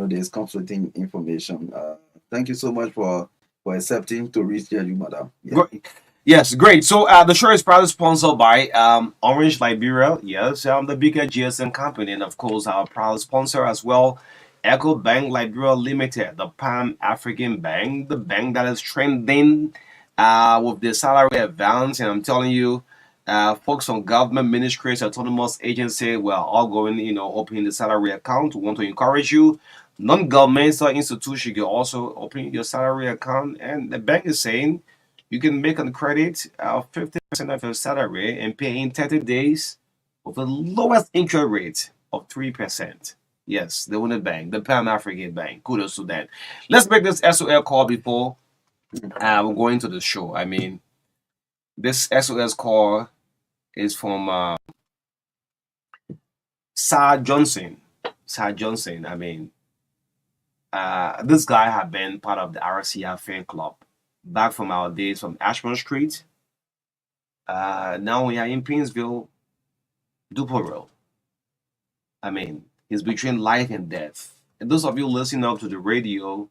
this conflicting information. Thank you so much for accepting to reschedule, madam. Yeah. Yes, great. So the show is proudly sponsored by Orange Liberia. Yes, the bigger GSM company, and of course our proud sponsor as well, Echo Bank Liberia Limited, the Pan African Bank, the bank that is trending with the salary advance. And I'm telling you, folks on government ministries, autonomous agency, we're all going, opening the salary account. We want to encourage you. Non-governmental institution, you can also open your salary account, and the bank is saying you can make on credit 50% of your salary and pay in 30 days with the lowest interest rate of 3%. Yes, the Winner Bank, the Pan African Bank. Kudos to that. Let's make this SOL call before we're going to the show. I mean, this SOS call is from Sir Johnson. Sir Johnson, I mean, this guy had been part of the RCR fan club back from our days from Ashmont Street. Now we are in Painesville, Duporel. I mean, he's between life and death. And those of you listening up to the radio,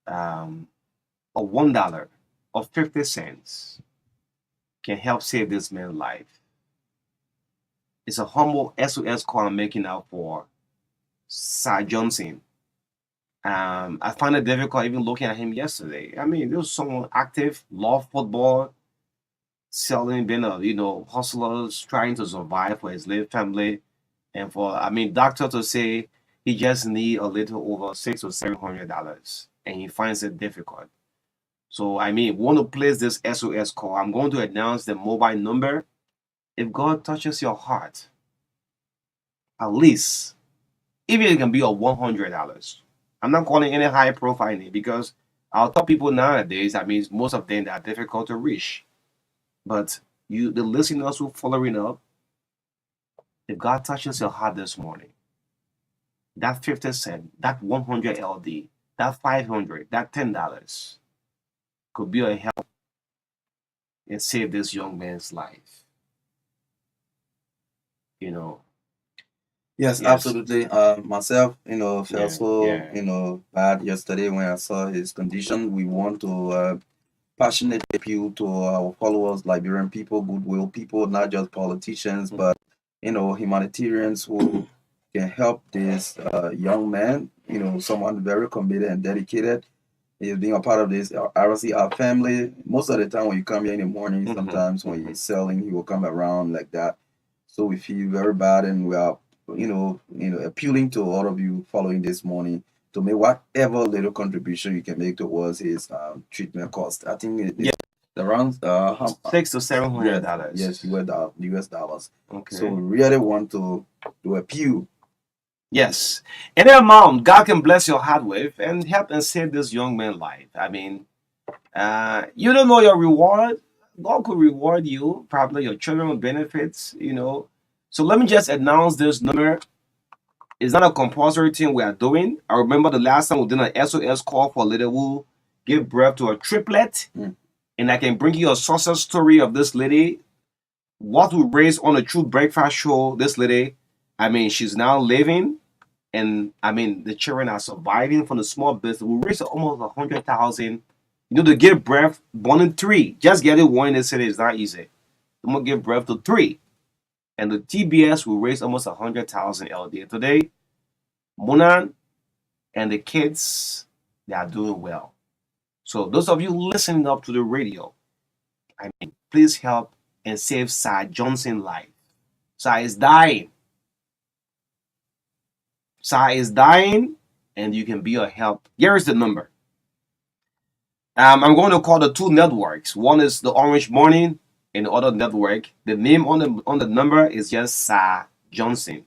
a $1 or 50 cents can help save this man's life. It's a humble SOS call I'm making out for Sir Johnson. I found it difficult even looking at him yesterday. I mean, there was someone active, love football, selling, being a hustlers, trying to survive for his little family, and doctor to say he just need a little over $600 or $700, and he finds it difficult. So want to place this SOS call. I'm going to announce the mobile number. If God touches your heart, at least, even it can be a $100. I'm not calling any high profile name because I'll tell people nowadays, most of them are difficult to reach. But the listeners who are following up, if God touches your heart this morning, that 50 cent, that 100 LD, that 500, that $10 could be a help and save this young man's life. Yes, absolutely. Myself, felt so, bad yesterday when I saw his condition. We want to passionate appeal to our followers, Liberian people, goodwill people, not just politicians, but humanitarians who can help this young man. Someone very committed and dedicated. He's being a part of this RC our family. Most of the time, when you come here in the morning, sometimes when he's selling, he will come around like that. So we feel very bad, and we are, appealing to all of you following this morning to make whatever little contribution you can make towards his treatment cost. I think Yeah. around $600 to $700. yes, US dollars. Okay. So we really want to appeal. Yes. And then, mom, God can bless your heart with and help and save this young man's life. I mean, you don't know your reward. God could reward you. Probably your children will benefit. So let me just announce this number. It's not a compulsory thing we are doing. I remember the last time we did an SOS call for a lady who gave birth to a triplet. And I can bring you a success story of this lady. What we raised on the True Breakfast Show, this lady, I mean, she's now living. And I mean, the children are surviving from the small business. We raised almost 100,000. To give birth, born in 3. Just getting one in the city is not easy. I'm gonna give birth to 3. And the TBS will raise almost 100,000 LD. Today, Munan and the kids, they are doing well. So those of you listening up to the radio, I mean, please help and save Sir Johnson's life. Sir is dying. Sir is dying, and you can be a help. Here is the number. I'm going to call the 2 networks. One is the Orange Morning, and the other network. The name on the number is just Sir Johnson.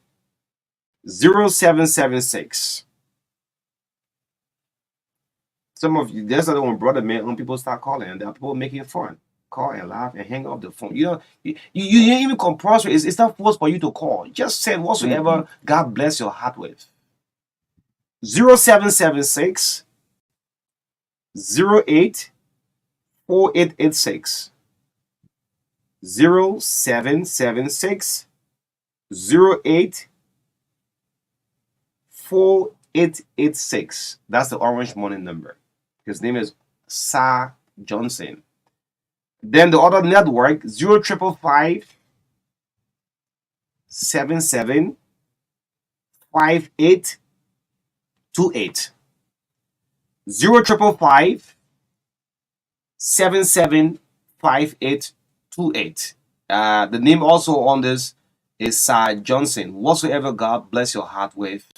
0776. Some of you, there's another one, brother, man. When people start calling, and there are people making fun. Call and laugh and hang up the phone. You ain't even compulsory. It's not forced for you to call. Just send whatsoever God bless your heart with. 0776 08 4886. 0776 08 4886. That's the Orange Morning number. His name is Sir Johnson. Then the other network, 0555 77 5828. 0555 77 5828. The name also on this is Sir Johnson. Whatsoever God bless your heart with,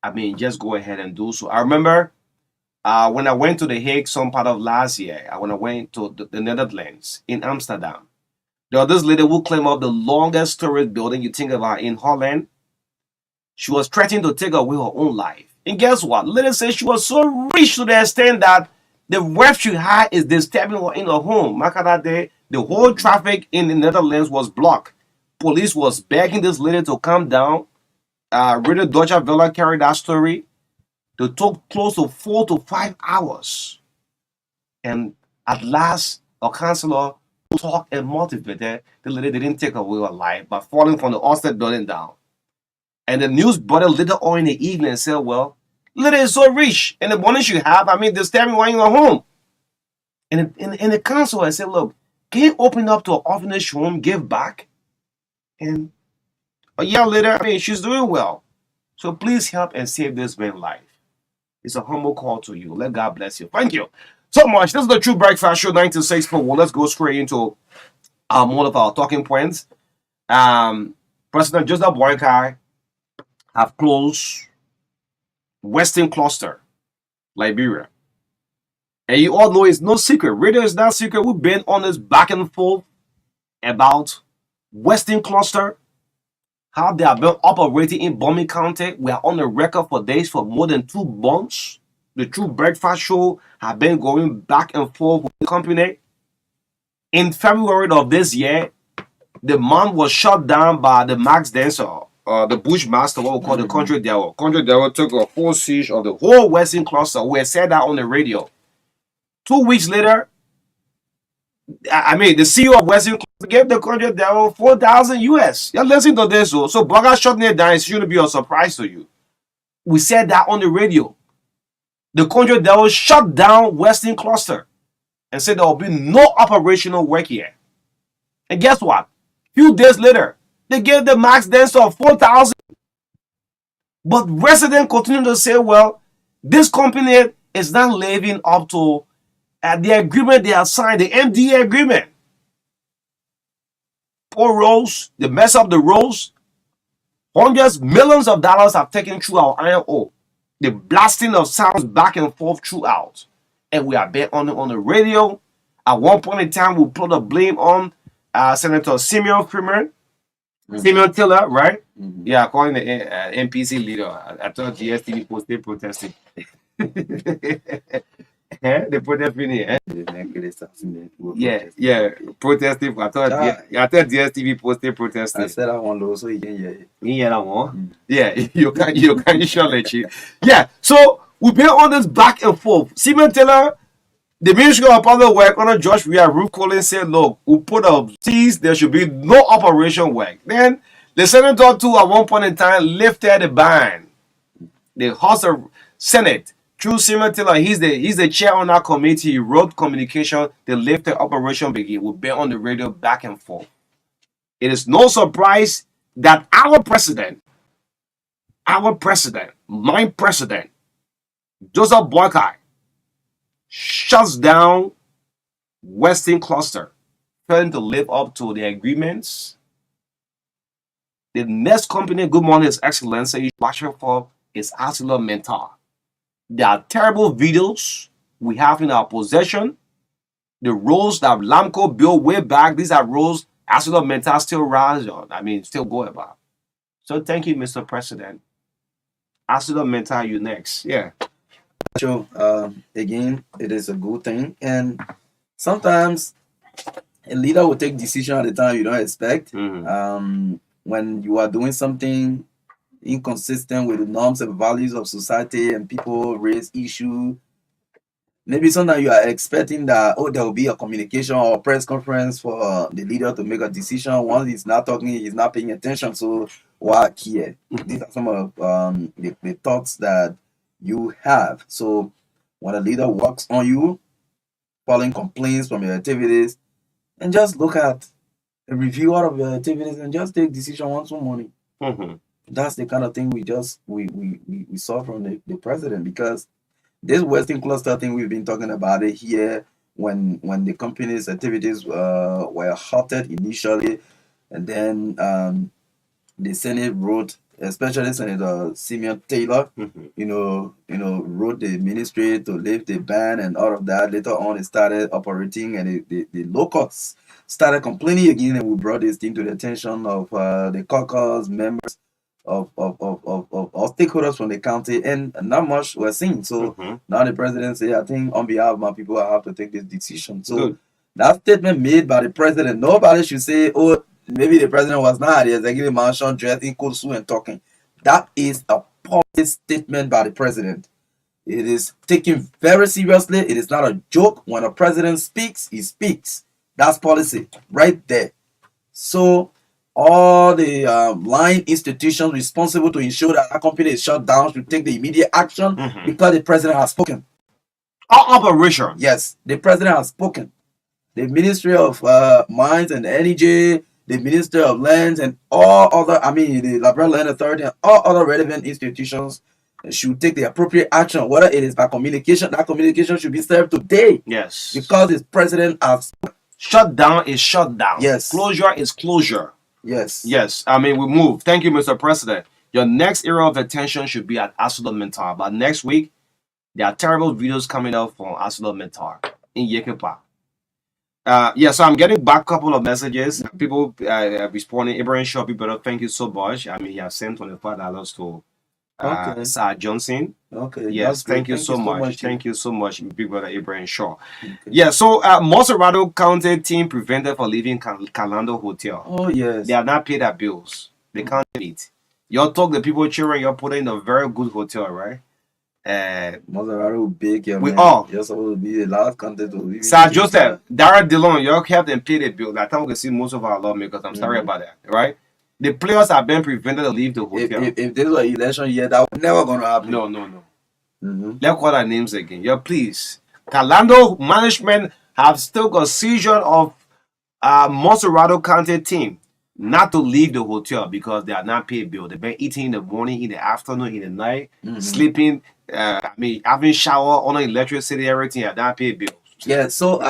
I mean, just go ahead and do so. I remember when I went to The Hague some part of last year, when I went to the Netherlands in Amsterdam, there was this lady who claimed up the longest storage building you think about in Holland. She was threatening to take away her own life. And guess what? Lady said she was so rich to the extent that the wealth she had is disturbing her in her home. Marka that day, the whole traffic in the Netherlands was blocked. Police was begging this lady to calm down. Radio Deutsche Welle carried that story. They took close to 4 to 5 hours. And at last, a counselor talked and motivated. The lady didn't take away her life by falling from the Orsted building down. And the news brought later on in the evening and said, well, lady is so rich. And the money she have, I mean, disturbing while you're home. And the counselor said, look, can you open up to an orphanage home, give back? And a year later, I mean, she's doing well. So please help and save this man's life. It's a humble call to you. Let God bless you. Thank you so much. This is the True Breakfast Show 92641. Well, let's go straight into one of our talking points. President Joseph Boyka have closed Western Cluster, Liberia. And you all know it's no secret. Radio is not secret. We've been on this back and forth about Western Cluster, how they have been operating in Bombing County. We are on the record for days for more than 2 months. The True Breakfast Show have been going back and forth with the company. In February of this year, the man was shut down by the Max Dancer, the Bushmaster, what we call the Country Devil. Country Devil took a full siege of the whole Western Cluster. We said that on the radio. 2 weeks later, I mean, the CEO of Western Cluster gave the Country Devil 4,000 US. You're listening to this, so Burger shutting it down. It shouldn't be a surprise to you. We said that on the radio. The Country Devil shut down Western Cluster. and said there will be no operational work here. And guess what? Few days later, they gave the max dance of 4,000. But residents continue to say, well, this company is not living up to the agreement they have signed, the MDA agreement. Poor roads, they mess up the roads. Hundreds, millions of dollars have taken through our iron ore. The blasting of sounds back and forth throughout. And we are back on the radio. At one point in time, we put the blame on Senator Simeon Freeman, Simeon Taylor, right? Yeah, calling the NPC leader. I thought GSTV posted protesting. They protesting here. Yeah, protesting. I thought DSTV posted protesting. I said I want low so he can hear it. You hear that one? Yeah, you can surely cheat. Yeah, so we've been on this back and forth. Simeon Taylor, the Ministry of Public Work under George Ruth Collins said, look, we put up cease, there should be no operation work. Then the senator too at one point in time lifted the ban. The House of Senate, through Simeon Taylor, he's the chair on that committee, he wrote communication, they lifted operation begin. We've been on the radio back and forth. It is no surprise that our president, my president, Joseph Boakai, shuts down Western Cluster, failing to live up to the agreements. The next company, good morning, His Excellency, he's watching for is ArcelorMittal. There are terrible videos we have in our possession. The roads that Lamco built way back, these are roads ArcelorMittal still runs on. Still go about. So thank you, Mr. President. ArcelorMittal, you next. Yeah. So again, it is a good thing, and sometimes a leader will take decision at the time you don't expect. When you are doing something inconsistent with the norms and values of society, and people raise issue, maybe sometimes you are expecting that there will be a communication or a press conference for the leader to make a decision. Once he's not talking, he's not paying attention. So what here? These are some of the thoughts that you have. So when a leader works on you, following complaints from your activities, and just look at a review out of your activities and just take decision once more morning. That's the kind of thing we saw from the president, because this Western Cluster thing, we've been talking about it here when the company's activities were halted initially, and then the Senate wrote, especially Senator Simeon Taylor, wrote the ministry to lift the ban and all of that. Later on, it started operating, and the locals started complaining again, and we brought this thing to the attention of the caucus members of stakeholders from the county, and not much were seen. So now the president said, I think on behalf of my people, I have to take this decision. So that statement made by the president, nobody should say, oh, maybe the president was not at the executive mansion dressed in cold suit and talking. That is a policy statement by the president. It is taken very seriously. It is not a joke. When a president speaks, he speaks. That's policy right there. So all the line institutions responsible to ensure that a company is shut down should take the immediate action because the president has spoken. Our operation. Yes, the president has spoken. The Ministry of Mines and Energy, the Ministry of Lands, and all other, the Labrador Land Authority and all other relevant institutions should take the appropriate action, whether it is by communication. That communication should be served today. Yes. Because the president has spoken. Shut down is shut down. Yes. Closure is closure. Yes. Yes. We move. Thank you, Mr. President. Your next area of attention should be at ArcelorMittal. But next week, there are terrible videos coming out from ArcelorMittal in Yekepa. So I'm getting back a couple of messages. People responding. Abraham Shaw, people, thank you so much. He has sent $25 to Sir Johnson. Okay. Yes, thank you so much. Thank you so much, big brother Abraham Shaw. Okay. Yeah, so Monserrado County team prevented for leaving Calando Hotel. Oh, yes. They have not paid their bills. They can't eat. Y'all talk the people children, you're putting in a very good hotel, right? Monserrado big, yeah, we man. all. You're supposed to be the last country to leave. Sir Joseph, Dara Dillon, y'all helped them pay the bill. That's how we can see most of our lawmakers. I'm sorry about that, right? The players have been prevented to leave the hotel. If this was an election year, that was never going to happen. No. Let's call our names again. Yeah, please. Calando management have still got seizure of Monserrado County team not to leave the hotel because they are not paid bill. They've been eating in the morning, in the afternoon, in the night, sleeping, having shower on electricity, everything, are not paid bills. Yeah, so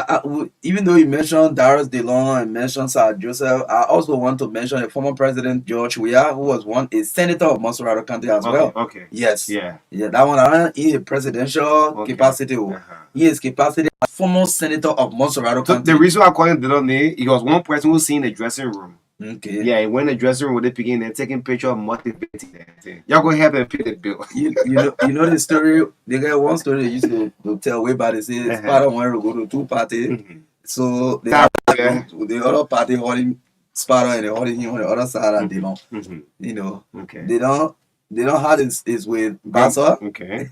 even though you mentioned Darius DeLong and mentioned Sir Joseph, I also want to mention the former president George Weah, who was a senator of Monserrado County as well. Okay. Yes. Yeah. That one, in a presidential capacity. He is capacity as former senator of Monserrado So County. the reason why I call him DeLong, he was one person who seen the dressing room. Okay. Yeah, he went in the dressing room with the picking and taking picture of motivating that. Y'all go help and pay the bill. you know the story. They got one story they used to tell way back. They say Sparta wanted to go to two parties, so the other party holding Sparta and they holding him on the other side, and they don't. You know, they don't have this with Bassa. Okay.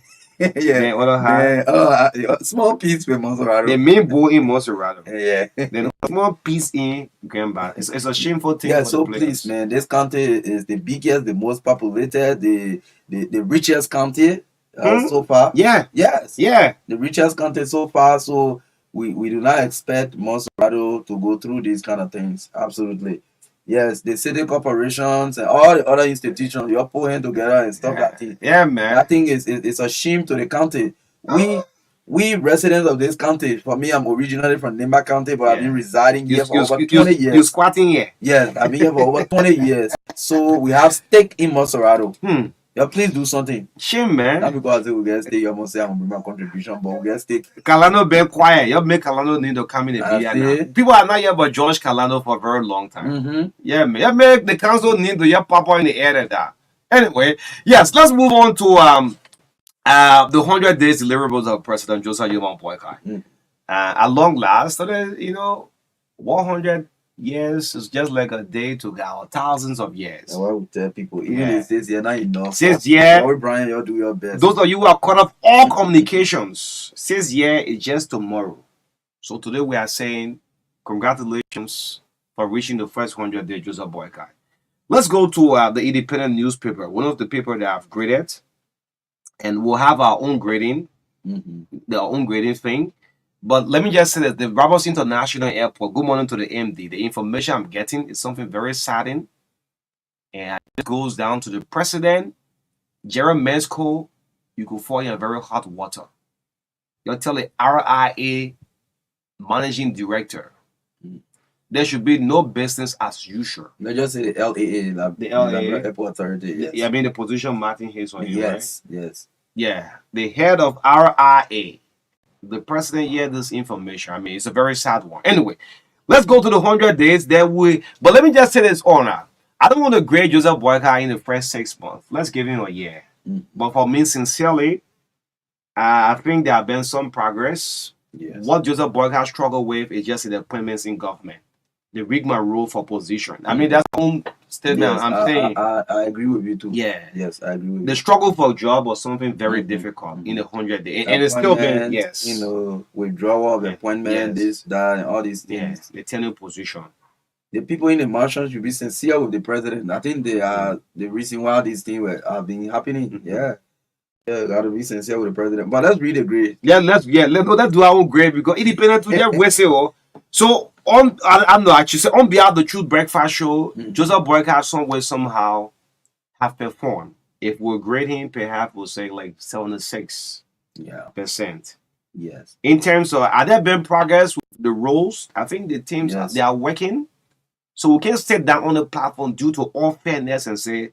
Small piece with Monserrado. The main bull in Monserrado. Yeah. Then small piece in Gamba. It's a shameful thing. Yeah, so please, man, this county is the biggest, the most populated, the richest county so far. Yeah. Yes. Yeah. The richest county so far. So we do not expect Monserrado to go through these kind of things. Absolutely. Yes, the city corporations and all the other institutions, you all pull hands together and stuff like that. Yeah, man. I think it's a shame to the county. We residents of this county, for me, I'm originally from Nimba County, but I've been residing here for over 20 years. You're squatting here? Yes, I've been here for over 20 years. So we have stake in Monserrado. Yeah, please do something. Shame, man. Not because I say we get stake, you must say I'm going to bring my contribution, but we get stake. Kalano been quiet. You make Kalano need to come in and be. People are not here but George Kalano for a very long time. Yeah, man. You make the council need to your papa in the area there. Anyway, yes, let's move on to the 100 days deliverables of President Joseph Yoman Boycott. At long last, 100 years is just like a day to go, thousands of years. That's why we tell people, even if 6 years, not enough. 6 years. Sorry, Brian, you do your best. Those of you who are caught up all communications, 6 years is just tomorrow. So today we are saying congratulations for reaching the first 100 days Joseph Boycott. Let's go to the Independent newspaper, one of the papers that I've graded. And we'll have our own grading, the own grading thing. But let me just say that the Barbados International Airport, good morning to the MD. The information I'm getting is something very saddening. And it goes down to the president, Jeremy Mesko. You could fall in very hot water. You'll tell the RIA managing director, there should be no business as usual. Let's just say the LAA, the LAA Airport Authority. Yes. Yeah, I mean the position Martin Hayes on you, yes, right? Yes. Yeah, the head of RIA. The president heard this information. I mean, it's a very sad one. Anyway, let's go to the 100 days that but let me just say this honor. I don't want to grade Joseph Boycott in the first 6 months. Let's give him a year. But for me, sincerely, I think there have been some progress. Yes. What Joseph Boycott struggled with is just the appointments in government. The rigmarole for position. I mean, that's the own statement I'm saying. I agree with you too. Yeah. Yes, I agree with you. The struggle for a job was something very difficult in the 100 days. And it's still been, yes. Withdrawal of appointment, this, that, and all these things. Yes, the tenure position. The people in the marshal should be sincere with the president. I think they are the reason why these things have been happening. Yeah, gotta be sincere with the president. But let's read the grade. Let's do our own grade because independent to them we say so on behalf of the Truth Breakfast Show, Joseph Boycott somewhere somehow have performed. If we grade him, perhaps we'll say like 76%. Yes. In terms of are there been progress with the roles? I think the teams they are working. So we can't sit down on the platform due to all fairness and say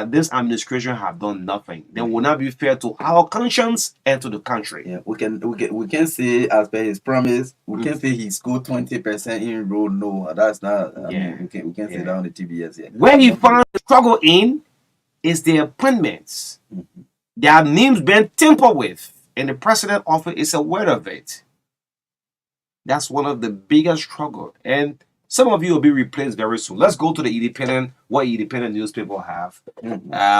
this administration have done nothing. Then will not be fair to our conscience and to the country. Yeah, we can say as per his promise, we can say he scored 20% in row. No, that's not. I mean, we can say that on the TBS. Yeah. Where he found the struggle in is the appointments. Their names been tampered with, and the president office is aware of it. That's one of the biggest struggle, and some of you will be replaced very soon. Let's go to the independent, what independent newspaper have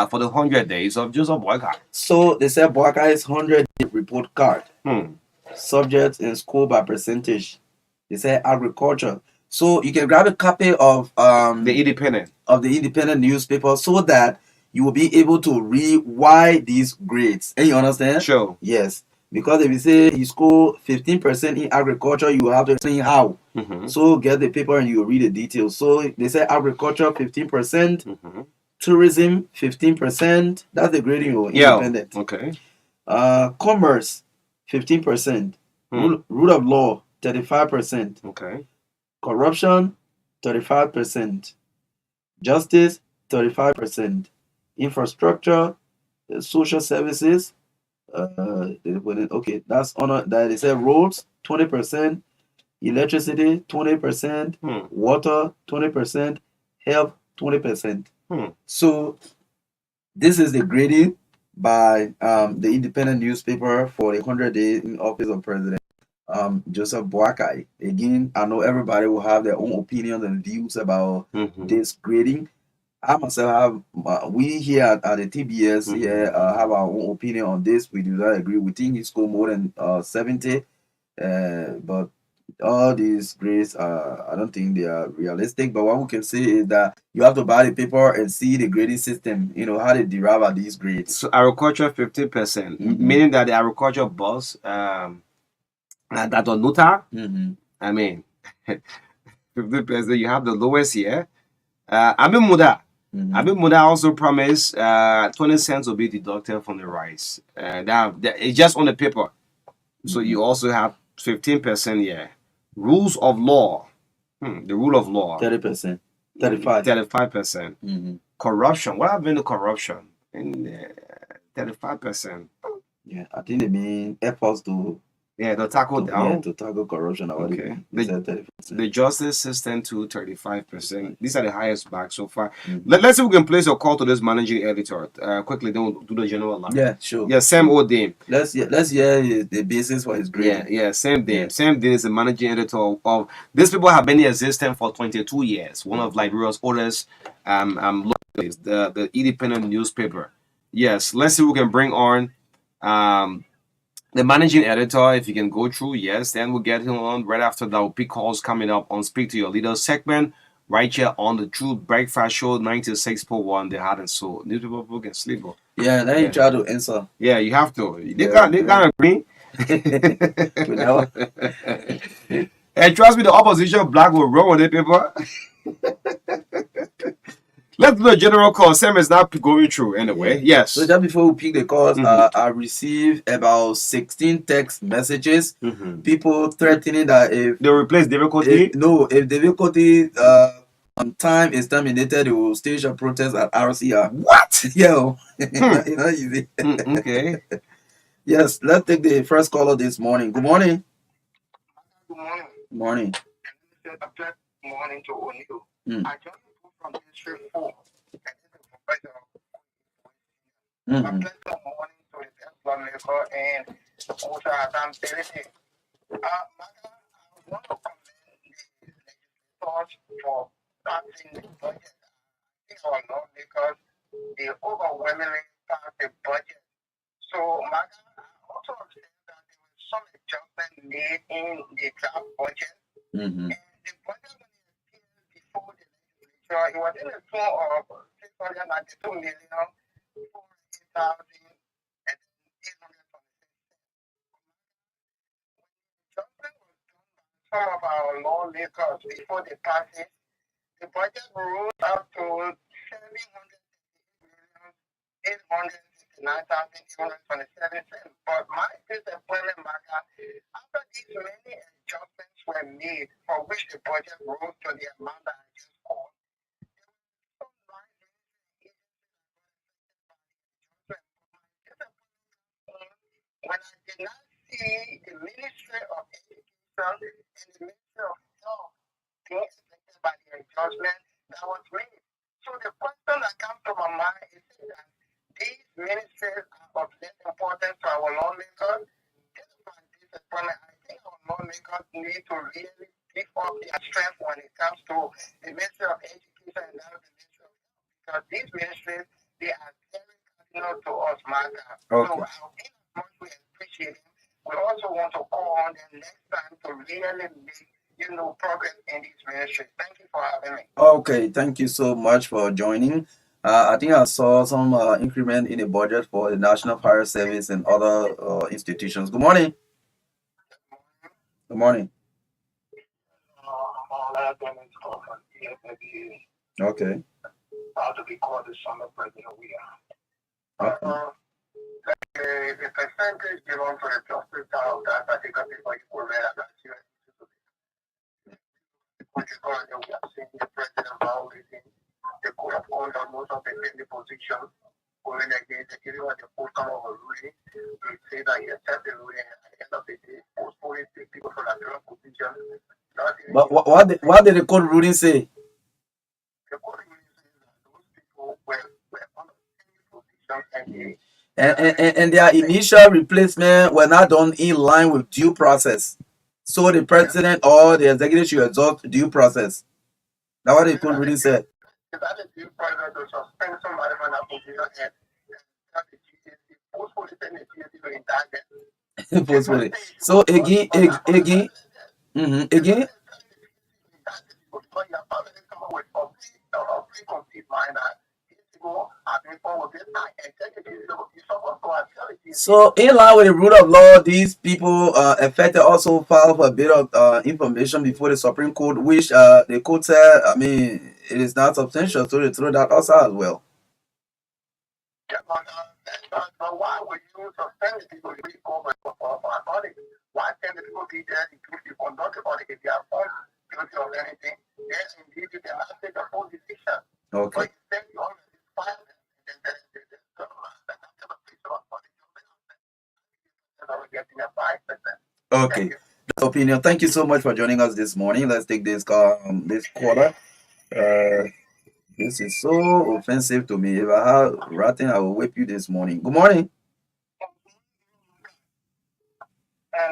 for the 100 days of Joseph Boycott. So they said Boycott's 100-day report card. Subject and score by percentage. They said agriculture. So you can grab a copy of the independent newspaper so that you will be able to read why these grades. And you understand? Sure. Yes. Because if you say you score 15% in agriculture, you have to explain how. Mm-hmm. So get the paper and you read the details. So they say agriculture 15%, Mm-hmm. tourism 15%. That's the grading or Yeah. independent. Okay. Commerce 15%. Rule of law 35%. Okay. Corruption 35%. Justice 35%. Infrastructure, social services. Okay, that's honor that they say roads 20%, electricity 20%, water 20%, health 20%. So this is the grading by the independent newspaper for the 100 days in office of President Joseph Boakai. Again, I know everybody will have their own opinions and views about this grading. I myself have, we here at the TBS here have our own opinion on this. We do not agree. We think he scored more than 70, but all these grades, I don't think they are realistic. But what we can say is that you have to buy the paper and see the grading system, how they derive at these grades. So agriculture 15%, meaning that the agriculture boss, that on Nuta, I mean, 15%, you have the lowest here. Abi Muda. Abi Muda also promised 20 cents will be deducted from the rice. That it's just on the paper. So you also have 15% here. Rules of law. The rule of law. 30%. 35%. Corruption. What happened to corruption? 35%. Yeah, I think they mean efforts to tackle down. Yeah, to tackle corruption. Okay. The justice system to 35%. These are the highest back so far. Let's see if we can place a call to this managing editor. Quickly, don't do the general line. Yeah, sure. Yeah, Sam O'Dame. Let's hear the basis for his grade. Yeah, Sam Dame. Sam Dame is the managing editor of these people have been in existence for 22 years. One of Liberia's oldest the independent newspaper. Yes, let's see if we can bring on the managing editor, if you can go through, yes, then we'll get him on right after that. We'll pick calls coming up on Speak to Your Leader segment right here on the True Breakfast Show 96.1, The Heart and Soul. Newspaper people can sleep. Yeah, then you try to answer. Yeah, you have to. They can't agree. And trust me, the opposition black will run with it, people. Let's do a general call. Sam is not going through anyway. Yes. So just before we pick the calls, I received about 16 text messages. People threatening that if they replace difficulty. If difficulty on time is terminated, they will stage a protest at RCR. What? Yo, not easy. Okay. Yes, let's take the first caller this morning. Good morning. Good morning. Morning. Good morning to O'Neill. I just moved from District 4. A pleasant morning to the best lawmaker and also Adam Perry. Marka, I want to commend the legislators for passing the budget. I think our lawmakers, they overwhelmingly passed the budget. So, Marka, I also understand that there was some adjustment made in the draft budget. And the budget, when it appeared before the legislature, it was in the form of 692 million, 4,000 and 826. Adjustment was done by some of our lawmakers before the passage. The budget rose up to 759,869,827. But my disappointment, Marka, after these many adjustments were made for which the budget rose to the amount that I just called, when I did not see the Ministry of Education and the Ministry of Health being affected by the adjustment that was made. So the question that comes to my mind is that these ministries are of less importance to our lawmakers. This is my disappointment. I think our lawmakers need to really give up their strength when it comes to the Ministry of Education and now the Ministry of Health. Because these ministries, they are very cardinal to us, Marka. Okay. So much we appreciate it. We also want to call on them next time to really make progress in this ministry. Thank you for having me. Okay, thank you so much for joining. I think I saw some increment in the budget for the National Fire Service and other institutions. Good morning. Good morning. Okay. How to be called the son of President we are. Okay. The percentage belongs to the justice of that particular people you were read at which is currently we are seeing the president violating the code of conduct, most of the position going against the area of the outcome of a ruling. He said that he accepted the ruling at the end of the day, postponing people from that current position. But what did the court ruling say? The court ruling says that those people were on the position And their initial replacement were not done in line with due process. So the president or the executive should exhaust due process. That's what the court ruling said. If that is due process to suspend somebody from that position and postpone the GSC to indict them. Postpone it. So again, again. So in line with the rule of law, these people affected also filed for a bit of information before the Supreme Court, which the court said, I mean, it is not substantial, so they throw that also as well. Yeah, but why would you suspend the people if you go for audit? Why can't the people be there if you conduct the audit if they are found guilty of anything? Yes, indeed, you cannot take a full decision. Okay. But instead, you already filed it. Okay, that's opinion. Thank you so much for joining us this morning. Let's take this this quarter. This is so offensive to me. If I have ratting, I will whip you this morning. Good morning. My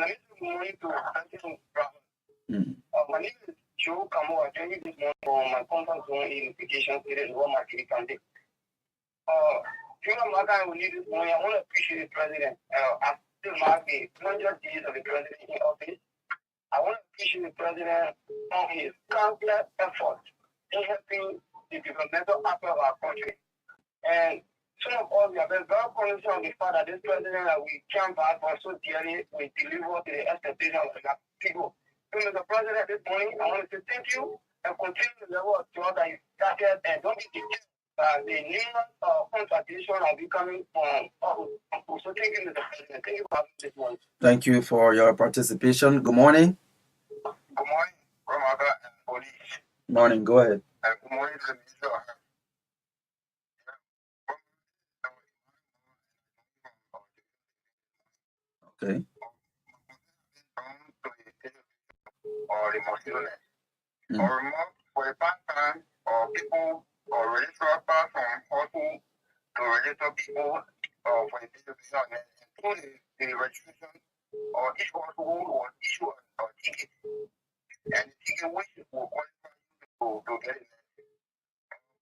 name is Joe Kamo. I joined you this morning for my comfort zone identification series. What my kid can do. Marka, I will need this morning. I want to appreciate the president. I still mark the 100 days of the president in office. I want to appreciate the president on his countless efforts in helping the developmental aspect of our country. And some of us, we are very conscious of the fact that this president that we can't pass for so dearly will deliver to the expectation of the people. So, Mr. President, this morning, I want to say thank you and continue the level of job that you started and don't be deterred. The numerous contradictions are becoming so thank you, Mr. President. Thank you for having this morning. Thank you for your participation. Good morning. Good morning, Marka and police. Morning, go ahead. Good morning to the minister. Okay. Or the mosquito-net. Or for the past time, or people or register person also to register people for the distribution and through the registration or each household will issue a ticket. And the ticket which will qualify you to get it.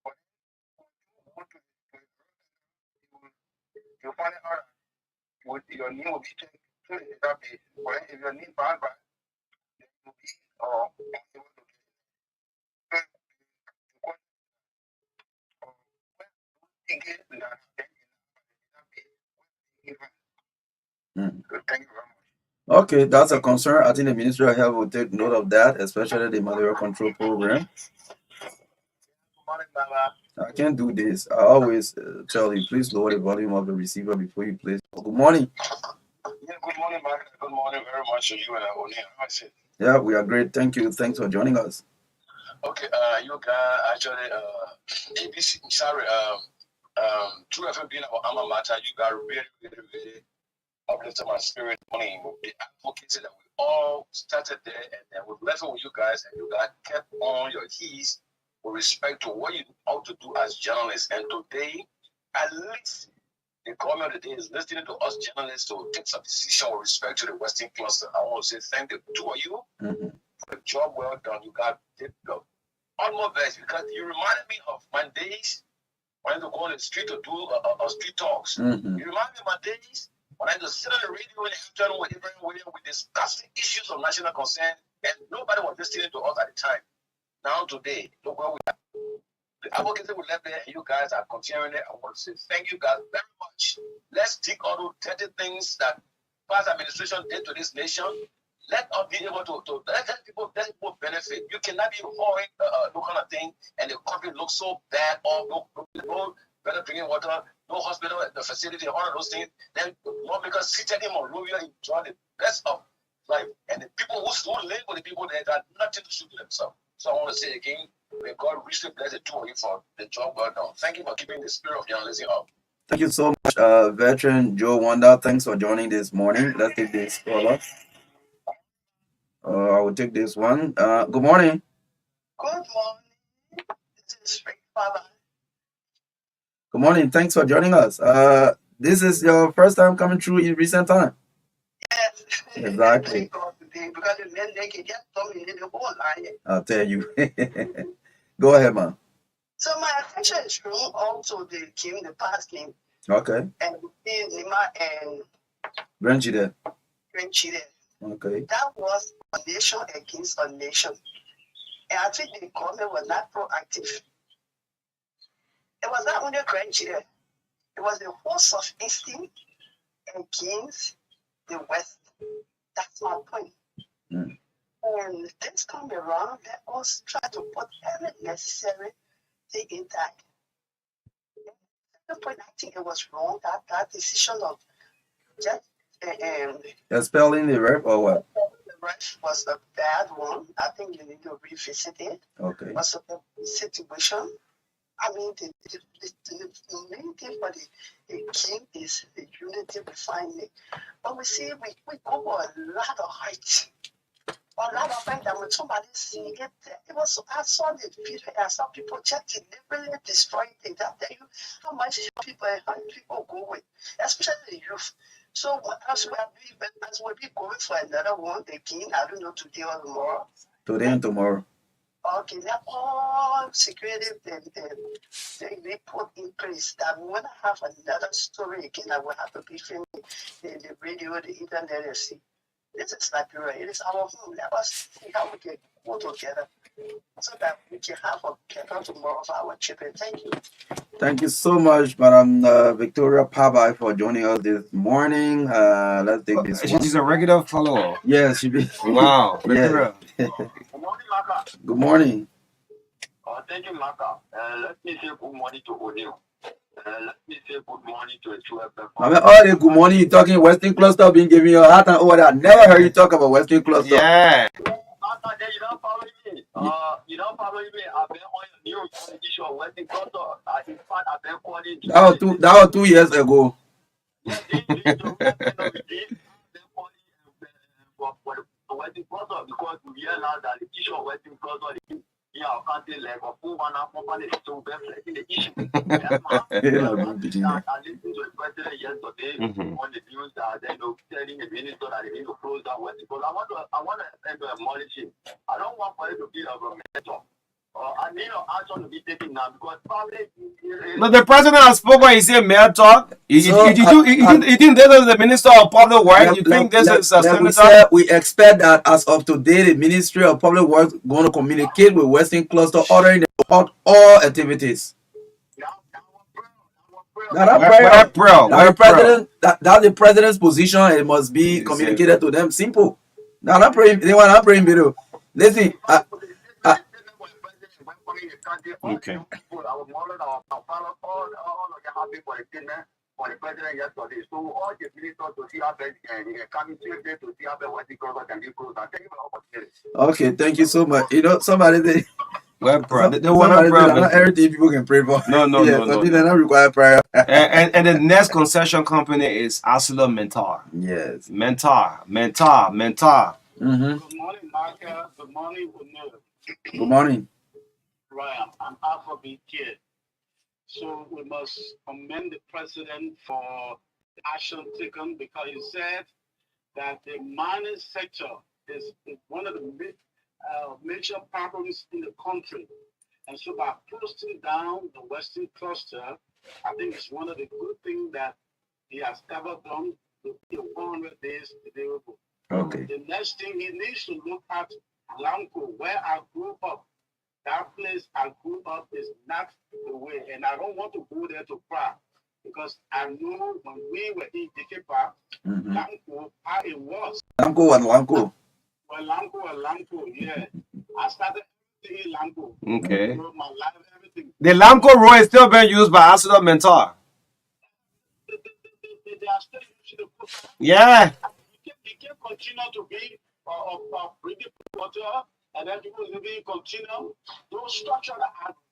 But you find it out with your name will be checked through the database. But if your name bad, then you will be able to get it. Thank you very much. Okay, that's a concern. I think the Ministry of Health will take note of that, especially the malaria control program. I can't do this. I always tell you, please lower the volume of the receiver before you place. Good morning. Yeah, good morning, Mark. Good morning very much to you and O'Neill. How is it? Yeah, we are great. Thank you. Thanks for joining us. Okay, you guys actually, ABC, sorry, True FM being our alma mater, you got really uplifted my spirit morning. The advocacy that we all started there and then we left it with you guys and you guys kept on your keys with respect to what you ought to do as journalists. And today, at least the government of the day is listening to us journalists to take some decision with respect to the Western cluster. I want to say thank the two of you for the job well done. You guys did the utmost best because you reminded me of my days when I used to go on the street to do street talks. You remind me of my days when I used to sit on the radio in the afternoon with Abraham Williams with discussing issues of national concern and nobody was listening to us at the time. Now today, look where we are. The advocacy will left there, and you guys are continuing it. I want to say thank you guys very much. Let's dig all those 30 things that past administration did to this nation. Let us be able to let people benefit. You cannot be holding no kind of thing, and the country looks so bad, or no better drinking water, no hospital, the facility, all of those things. Then lawmakers seated him on Monrovia enjoy the best of life, and the people who live with the people there got nothing to do with themselves. So I want to say again, may God richly bless the two of you for the job well done. Thank you for keeping the spirit of journalism up. Thank you so much, veteran Joe Wanda. Thanks for joining this morning. Let's take this caller. I will take this one. Good morning. Good morning. This is Straight Father. Good morning. Thanks for joining us. This is your first time coming through in recent time. Yes. Exactly. Thank God today, because the men they can just dominate the whole line. I'll tell you. Go ahead, man. So my attention is drawn also the king, the past king, Okay. and Nima and Grandchildren. grandchildren. Okay. That was a nation against a nation. And I think the government was not proactive. It was not only grandchildren. It was the host of instinct against the West. That's my point. Mm. And this time around, let us try to put every necessary thing in that. At the point, I think it was wrong, that decision of just Expelling the rep or what? the ref was a bad one. I think you need to revisit it. Okay. It was a situation. I mean, the main thing for the king is the unity refinement. But we see we go for a lot of heights. A lot of times that when somebody see it, it was I saw the video, I saw people just deliberately destroying things. I tell you how much people go with, especially the youth. So as we'll be going for another one again, I don't know today or tomorrow. Today and tomorrow. Okay, now all security they put in place that when I have another story again, I will have to be filming the radio, the internet, and see. This is Liberia. It is our home. Let us see how we can go together so that we can have a better tomorrow for our children. Thank you. Thank you so much, Madam Victoria Pabai, for joining us this morning. Let's take this one. She's a regular follower. Yes, she be. Wow, Yes. Victoria. Good morning, Marka. Good morning. Thank you, Marka. Let me say good morning to O'Neill. Let me say good morning to I mean, all the good morning you talking Western Cluster been giving you a hard time over there. I never heard you talk about Western Cluster. Yeah. Marka, then you don't follow me. You don't follow me. I've been on your new edition of Western Cluster. In fact, I've been calling. That was 2 years ago. Yeah, they I've been calling for the Western Cluster because we realize that the issue of Western Cluster is I can't tell like a full one up company to reflecting the issue. I listened to the president yesterday on the news that they telling the minister that they need to close down West because I want to acknowledge him. I don't want for it to be a mentor. I need action to be taken now because probably. But the president has spoken. He said, "Mayor talk." You think this is the minister of public works? You think this is a senator? We expect that as of today, the Ministry of Public Works going to communicate with Western Cluster, ordering them out all activities. That's the president's position. It must be communicated to them. Simple. Now, not praying. They want not praying video. Listen. Okay. For the president yesterday. So all the ministers to see how coming Tuesday to see how what the government can be closed. Thank you for the opportunity. Okay, thank you so much. You know, somebody they not everything people can pray for. No. Something that not require prayer. and the next concession company is ArcelorMittal. Yes. Mentor. Mm-hmm. Good morning, Marka. Good morning, O'Neill. Good morning. Ryan, I'm Afrobeat kid. So we must commend the president for the action taken because he said that the mining sector is one of the major problems in the country. And so by closing down the Western cluster, I think it's one of the good things that he has ever done to the 100 days available. Okay. The next thing he needs to look at Lamco, where I grew up. That place I grew up is not the way, and I don't want to go there to cry because I know when we were in Ikepa, Lanko, how it was. Lanko what Lanko? Lanko, yeah. I started everything in Lanko. Okay. My life, everything. The Lamco road is still being used by Accident Mentor. They are still using the program. Yeah. It can continue to be bringing water, and then people will be continue. Those structures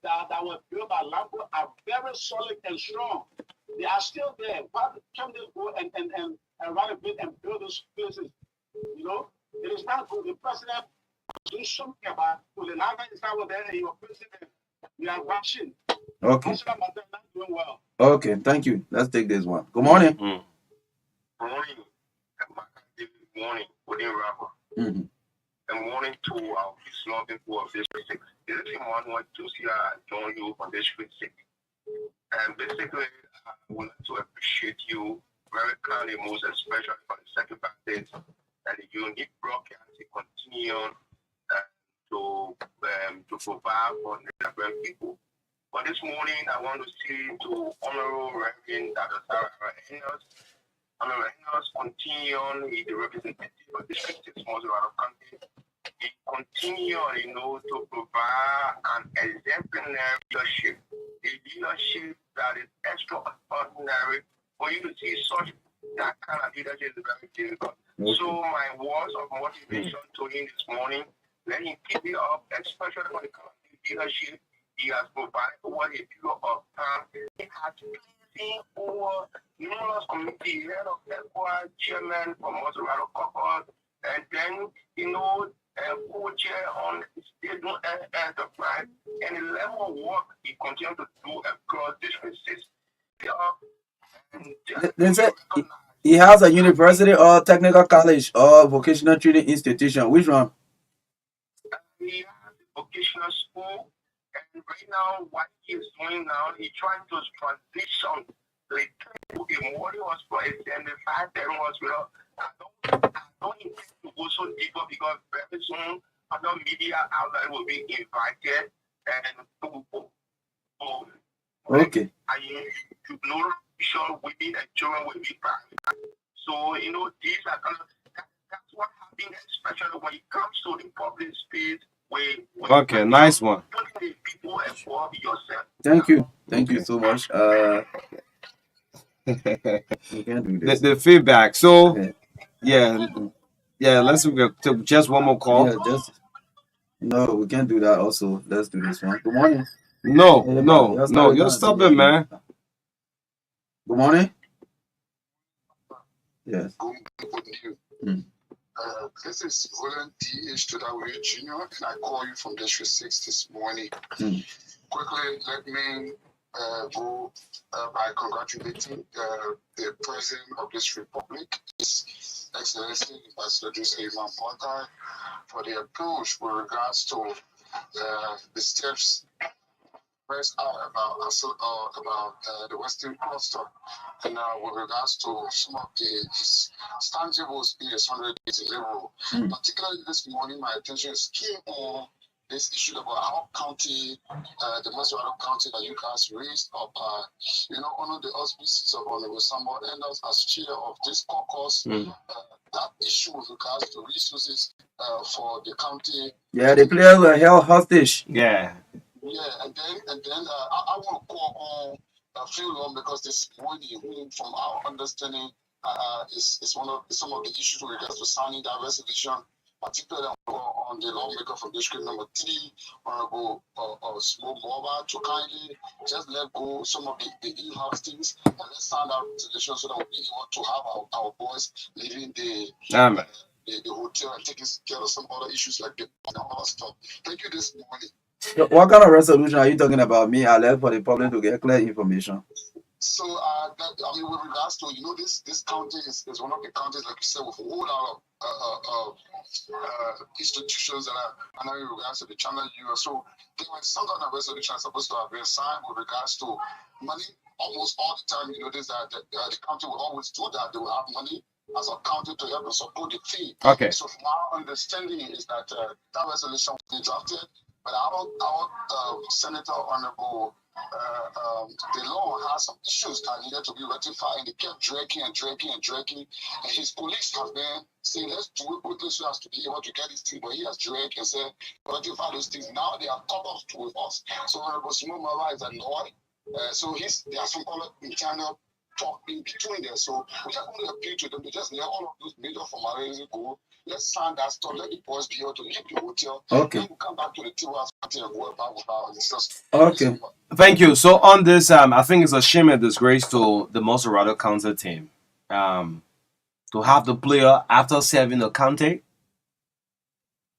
that were built by Lamco are very solid and strong. They are still there. Why can they go and run a bit and build those places? You know, it is not good. The president do something about it. The last time I was there, he was president. We are watching. Okay. Not doing well. Okay, thank you. Let's take this one. Good morning. Good morning. Good morning. Good rapper. Good morning to our peace loving people of District 6. This is one want to see join you on District 6. And basically, I would like to appreciate you very kindly, most especially for the second birthday and the unique broadcast to continue to provide for the Nigerian people. But this morning, I want to say to Honorable Reverend Dr. Sarah Reynolds, Honorable Reynolds continue the representative of District 6 Mozarado County. He continue, to provide an exemplary leadership, a leadership that is extraordinary. For you to see such that kind of leadership is very difficult. So my words of motivation to him this morning, let him keep it up, especially for the kind of leadership he has provided over a period of time. He has seen over numerous committee, head of Equa, chairman from Mozarado Caucus, and then, co-chair on state enterprise, and the level of work he continues to do across District 6. They said he has a university or technical college or vocational training institution. Which one? He has a vocational school, and right now, what he is doing now, he's trying to transition like to a modern hospital, a 75-bedroom hospital. I don't intend to go so deeper because very soon other media outlets will be invited and Okay. You know, sure women and children will be private. So, these are kind of that's what happens, especially when it comes to the public space. Okay, nice one. Putting the people above yourself. Thank you. Thank you so much. We can do this. The feedback. So, Okay. yeah. Let's take just one more call. Yeah, no, we can't do that. Also, let's do this one. Good morning. No. You're stubborn, man. Good morning. Yes. This is Roland D.H. Tudawe Jr., and I call you from District 6 this morning. Quickly, let me go by congratulating the President of this Republic, His Excellency Ambassador Joseph Marka, for the approach with regards to the steps pressed out about the Western cluster, and with regards to some of his tangibles in his 100 days deliverable. Particularly this morning, my attention is keen on this issue about how county, the Maserati County that you guys raised up, under the auspices of Honorable Samuel Enders as chair of this caucus, that issue with regards to resources for the county. Yeah, the players were held hostage. Yeah. Yeah, and then I want to call on Phil on because this morning, from our understanding, is some of the issues with regards to signing that resolution, particularly on the lawmaker from district number 3, Honorable Small Mobile, to kindly just let go some of the in-house things and let's sign that resolution so that we'll be able to have our boys leaving the hotel and taking care of some other issues like the other stuff. Thank you this morning. What kind of resolution are you talking about? Me, I left for the public to get clear information. So, with regards to, this county is one of the counties, like you said, with a whole lot of institutions that are under regards to the Channel U. So, there was some kind of resolution supposed to have been signed with regards to money. Almost all the time, you notice that the county will always do that. They will have money as a county to help and support the fee. Okay. So, from our understanding is that that resolution will be drafted but our Senator Honorable the law has some issues that needed to be rectified, and they kept dragging and dragging and dragging. And his colleagues have been saying, let's do it quickly so as to be able to get this thing. But he has dragged and said, rectify those things. Now they are caught up with us. So Honorable Simon Mara is annoyed. So there are some other internal talk in between there. So we just want to appeal to them to just let all of those major formalities go. Let's sign that stuff. Let the boys be able to leave the hotel. Okay. Then we'll come back to the table and go about with our discussion. Okay. Thank you. So on this, I think it's a shame and disgrace to the Monserrato County team. To have the player after serving the county,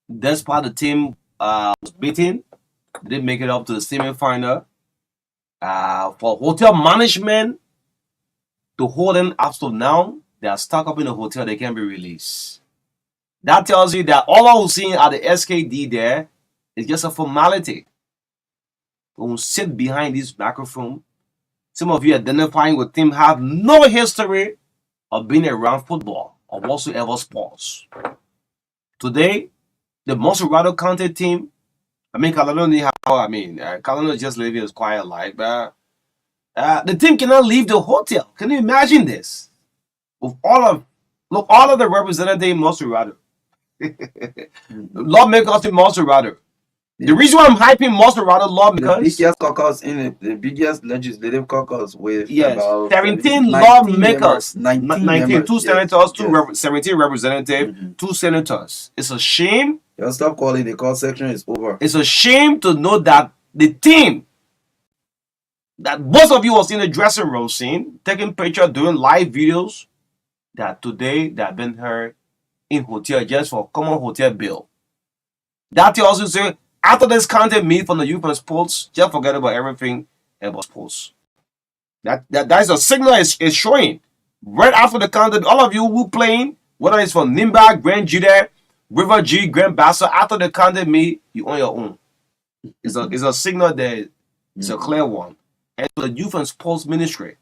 despite the team was beaten, they didn't make it up to the semi-final. For hotel management to hold them up to now, they are stuck up in the hotel, they can't be released. That tells you that all I was seeing at the SKD there is just a formality. Don't sit behind this microphone. Some of you identifying with team have no history of being around football or whatsoever sports. Today, the Monserrato County team, Calano just living his quiet life, but the team cannot leave the hotel. Can you imagine this? With all of the representatives in Monserrato. Lawmakers in Monserrato. The reason why I'm hyping Monserrato lawmakers, the biggest caucus in the biggest legislative caucus with about 17 19 lawmakers, members, 19, two senators, yes. 17 representatives, 2 senators. It's a shame. Just stop calling. The call section is over. It's a shame to know that the team that most of you was in the dressing room scene, taking pictures, doing live videos, that today they have been heard in hotel just for common hotel bill. That you also say after this content meet from the youth and sports, just forget about everything about sports. That is a signal is showing. Right after the content, all of you who playing, whether it's from Nimba, Grand Judah, River G, Grand Bassa, after the content meet, you on your own. It's a signal that it's a clear one. And the youth and sports ministry,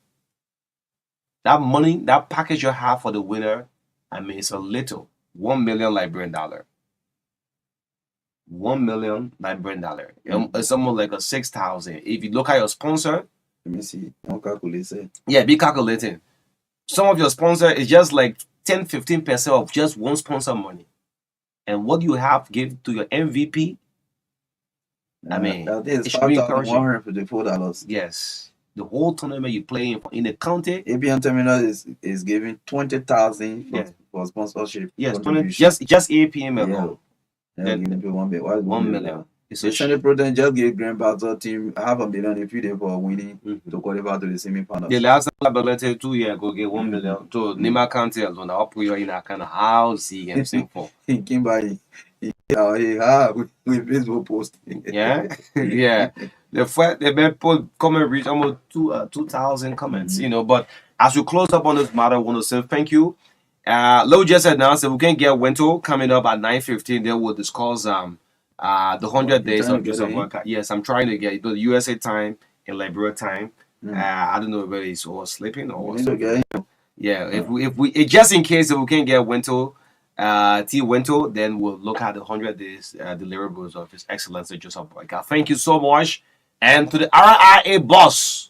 that money, that package you have for the winner, it's a little. $1 million Liberian dollar. $1 million Liberian dollar. It's almost like a 6,000. If you look at your sponsor, Let me see. Don't calculate it. yeah, be calculating. Some of your sponsor is just like 10-15% of just one sponsor money. And what you have to give to your MVP, I think it's it should be encouraging. $5,154. Yes. The whole tournament you play in the county. ABM Terminal is giving 20,000 for sponsorship. Yes, contribution. just APM alone. Then $1 million. It's The a Senate President just gave Grand Battle team $500,000 if they for winning to qualify to the semi-final. The last ability 2 years ago get $1 million. So Nima County alone, I'll put you in a kind of house he for. He came by with Facebook post. Yeah, yeah. They been put comment reach almost 2,000 comments, But as we close up on this matter, I want to say thank you. Lo just announced that we can get Winto coming up at 9:15. Then we'll discuss the 100 days of Joseph Marka. Yes, I'm trying to get it, the USA time and Liberia time. I don't know whether he's all sleeping or what's. Yeah, if we just in case if we can get Winto, T Winto, then we'll look at the 100 days deliverables of His Excellency Joseph Marka. Thank you so much, and to the RIA boss,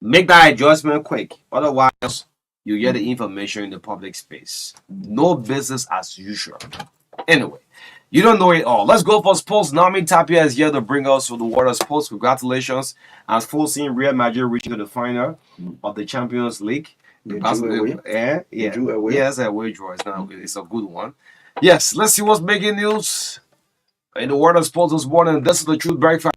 make that adjustment quick. Otherwise, you get the information in the public space. No business as usual. Anyway, you don't know it all. Let's go for sports. Naomi Tapia is here to bring us to the world of sports. Congratulations. As full seeing Real Madrid reaching to the final of the Champions League. Yes, a away draw. It's a good one. Yes, let's see what's making news in the world of sports this morning. This is the Truth Breakfast.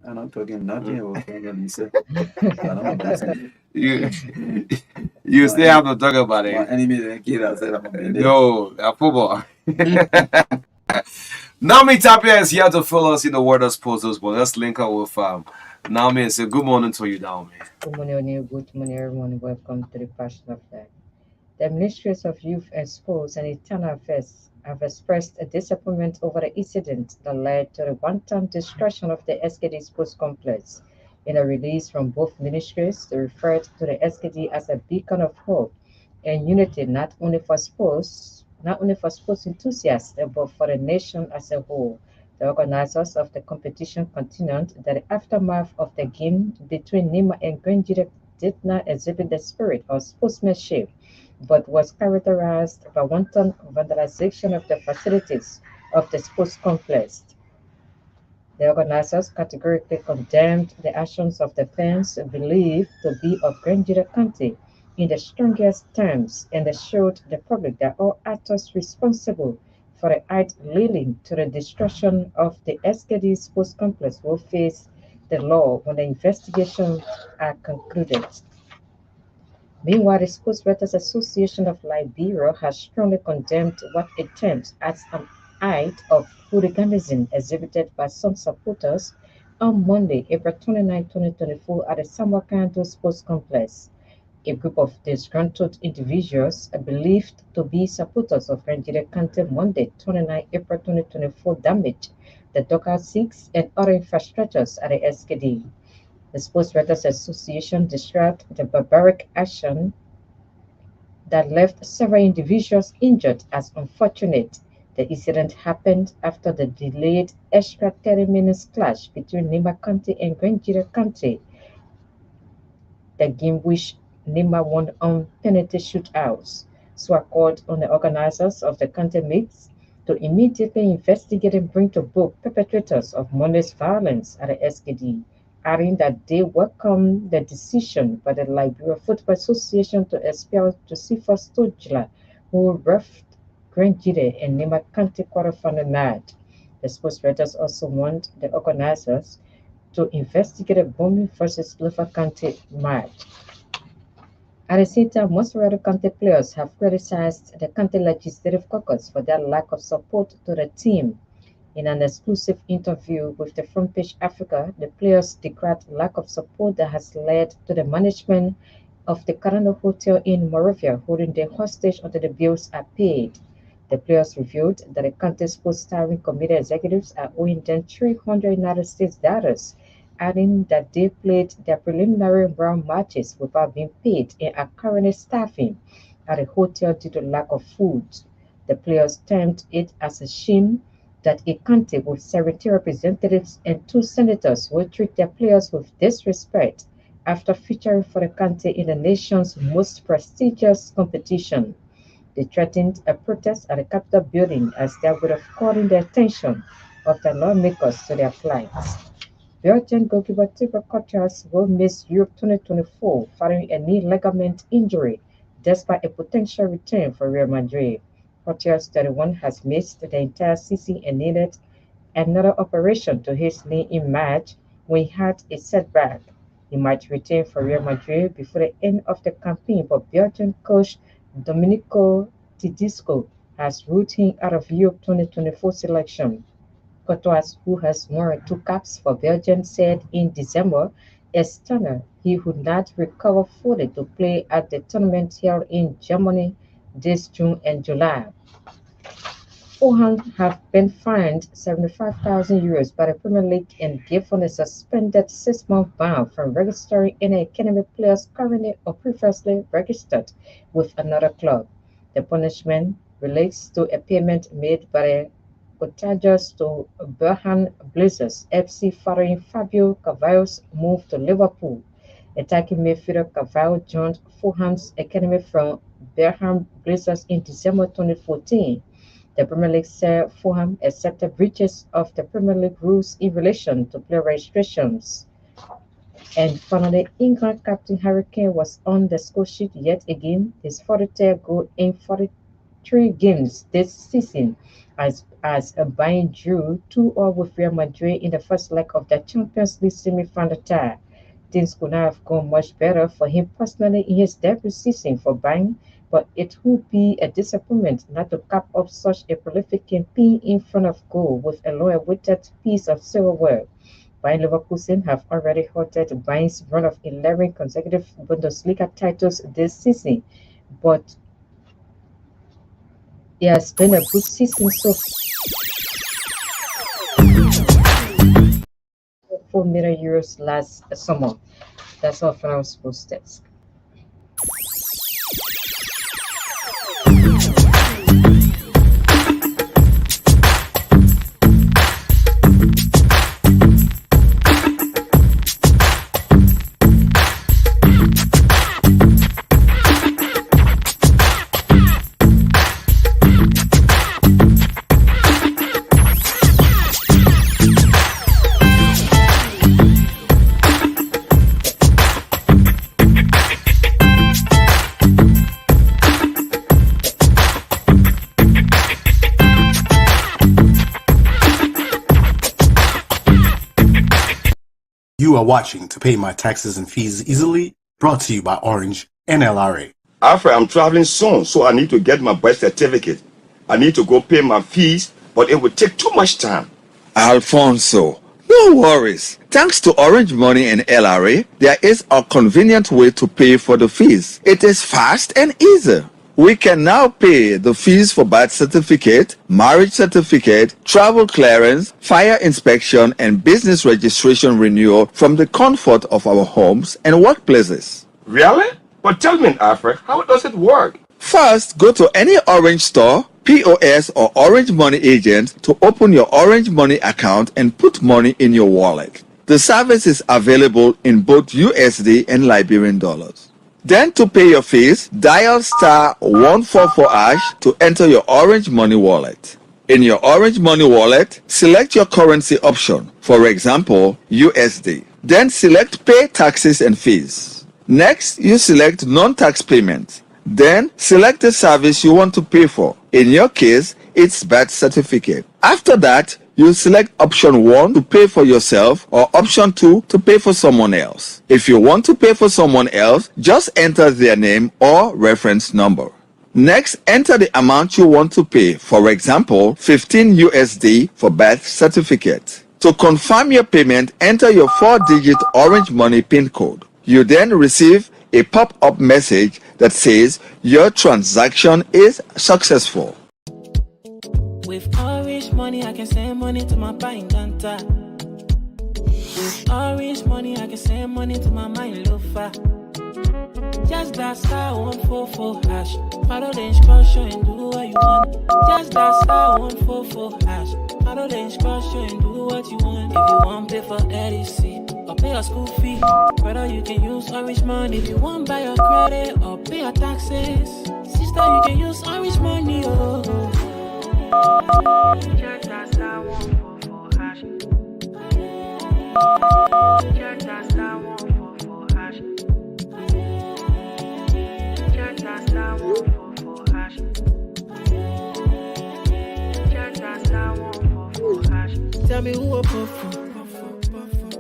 I'm not talking nothing about Lisa. You still have to talk about My it. enemy didn't kill us. No, football. Naomi Tapia is here to fill us in the world of sports this morning. Let's link up with Naomi and say good morning to you, Naomi. Good morning, good morning, everyone. Welcome to the Passion of Life. The Ministries of Youth and Sports and Internal Affairs have expressed a disappointment over the incident that led to the one-time destruction of the SKD Sports Complex. In a release from both ministries, they referred to the SKD as a beacon of hope and unity not only for sports not only for sports enthusiasts but for the nation as a whole. The organizers of the competition continued that the aftermath of the game between Nima and Grenadier did not exhibit the spirit of sportsmanship, but was characterized by wanton vandalization of the facilities of the sports complex. The organizers categorically condemned the actions of the fans believed to be of Grandira County in the strongest terms and assured the public that all actors responsible for the act leading to the destruction of the SKD sports complex will face the law when the investigations are concluded. Meanwhile, the Sports Writers Association of Liberia has strongly condemned what it terms as an act of hooliganism exhibited by some supporters on Monday, April 29, 2024, at the Samarkand Sports Complex. A group of disgruntled individuals believed to be supporters of Nigeria Kante Monday, 29 April 2024, damaged the Docker 6 and other infrastructures at the SKD. The Sports Writers Association described the barbaric action that left several individuals injured as unfortunate. The incident happened after the delayed extra 30 minutes clash between Nima County and Grenadier County, the game which Nima won on penalty shootouts. So called on the organizers of the county meets to immediately investigate and bring to book perpetrators of Monday's violence at the SKD, adding that they welcome the decision by the Liberia Football Association to expel Josephus Stojla, who refed Grand Jide and Nima County quarterfinal match. The sports writers also warned the organizers to investigate a bombing versus Luther County match. At the same time, most Colorado County players have criticized the county legislative caucus for their lack of support to the team. In an exclusive interview with the Front Page Africa, the players decried lack of support that has led to the management of the Carano Hotel in Moravia holding them hostage until the bills are paid. The players revealed that the county sports steering committee executives are owing them 300 United States dollars, adding that they played their preliminary round matches without being paid and are currently starving at the hotel due to lack of food. The players termed it as a shame that a county with 70 representatives and two senators will treat their players with disrespect after featuring for the county in the nation's most prestigious competition. They threatened a protest at the Capitol building as their way of calling the attention of the lawmakers to their plight. Belgian goalkeeper Thibaut Courtois will miss Europe 2024 following a knee ligament injury despite a potential return for Real Madrid. Courtois, 31, has missed the entire season and needed another operation to his knee in March when he had a setback. He might return for Real Madrid before the end of the campaign, but Belgian coach Domenico Tedesco has ruled him out of Europe 2024 selection. Courtois, who has worn two caps for Belgium, said in December, a stunner, he would not recover fully to play at the tournament held in Germany this June and July. Fulham have been fined €75,000 by the Premier League and given a suspended 6-month ban from registering any academy players currently or previously registered with another club. The punishment relates to a payment made by the Cottagers to Burhan Blazers FC following Fabio Carvalho's move to Liverpool. Attacking midfielder Carvalho joined Fulham's academy from Burhan Blazers in December 2014. The Premier League said Fulham accepted breaches of the Premier League rules in relation to player registrations. And finally, England captain Harry Kane was on the score sheet yet again, his 43rd goal in 43 games this season, as Bayern drew 2-2 with Real Madrid in the first leg of the Champions League semi-final tie. Things could not have gone much better for him personally in his debut season for Bayern, but it would be a disappointment not to cap off such a prolific campaign in front of goal with a long-awaited piece of silverware. Bayern Leverkusen have already halted Bayern's run of 11 consecutive Bundesliga titles this season, but it has been a good season so far. €4 million last summer. That's all for our sports desk. are watching to pay my taxes and fees easily. Brought to you by Orange and LRA. Alfred, I'm traveling soon, so I need to get my birth certificate. I need to go pay my fees, but it would take too much time. Alfonso, no worries. Thanks to Orange Money and LRA, there is a convenient way to pay for the fees. It is fast and easy. We can now pay the fees for birth certificate, marriage certificate, travel clearance, fire inspection, and business registration renewal from the comfort of our homes and workplaces. Really? But tell me, Alfred, how does it work? First, go to any Orange store, POS, or Orange Money agent to open your Orange Money account and put money in your wallet. The service is available in both USD and Liberian dollars. Then to pay your fees, dial *144# to enter your Orange Money wallet. In your Orange Money wallet, select your currency option, for example, USD. Then select Pay Taxes and Fees. Next, you select Non-Tax Payment. Then select the service you want to pay for. In your case, it's birth certificate. After that, you select option 1 to pay for yourself or option 2 to pay for someone else. If you want to pay for someone else, just enter their name or reference number. Next, enter the amount you want to pay, for example, 15 USD for birth certificate. To confirm your payment, enter your 4-digit Orange Money PIN code. You then receive a pop-up message that says your transaction is successful. With Orange Money, I can send money to my bank counter. With Orange Money, I can send money to my mind loafer. Just that *144#. Follow the instruction and do what you want. Just that *144#. Follow the instruction and do what you want. If you want pay for EDC or pay your school fee, brother, you can use Orange Money. If you want buy your credit or pay your taxes, sister, you can use Orange Money. Oh. Check that *144#. Check that *144#. Check that *144#. Check that *144#. Tell me who a puff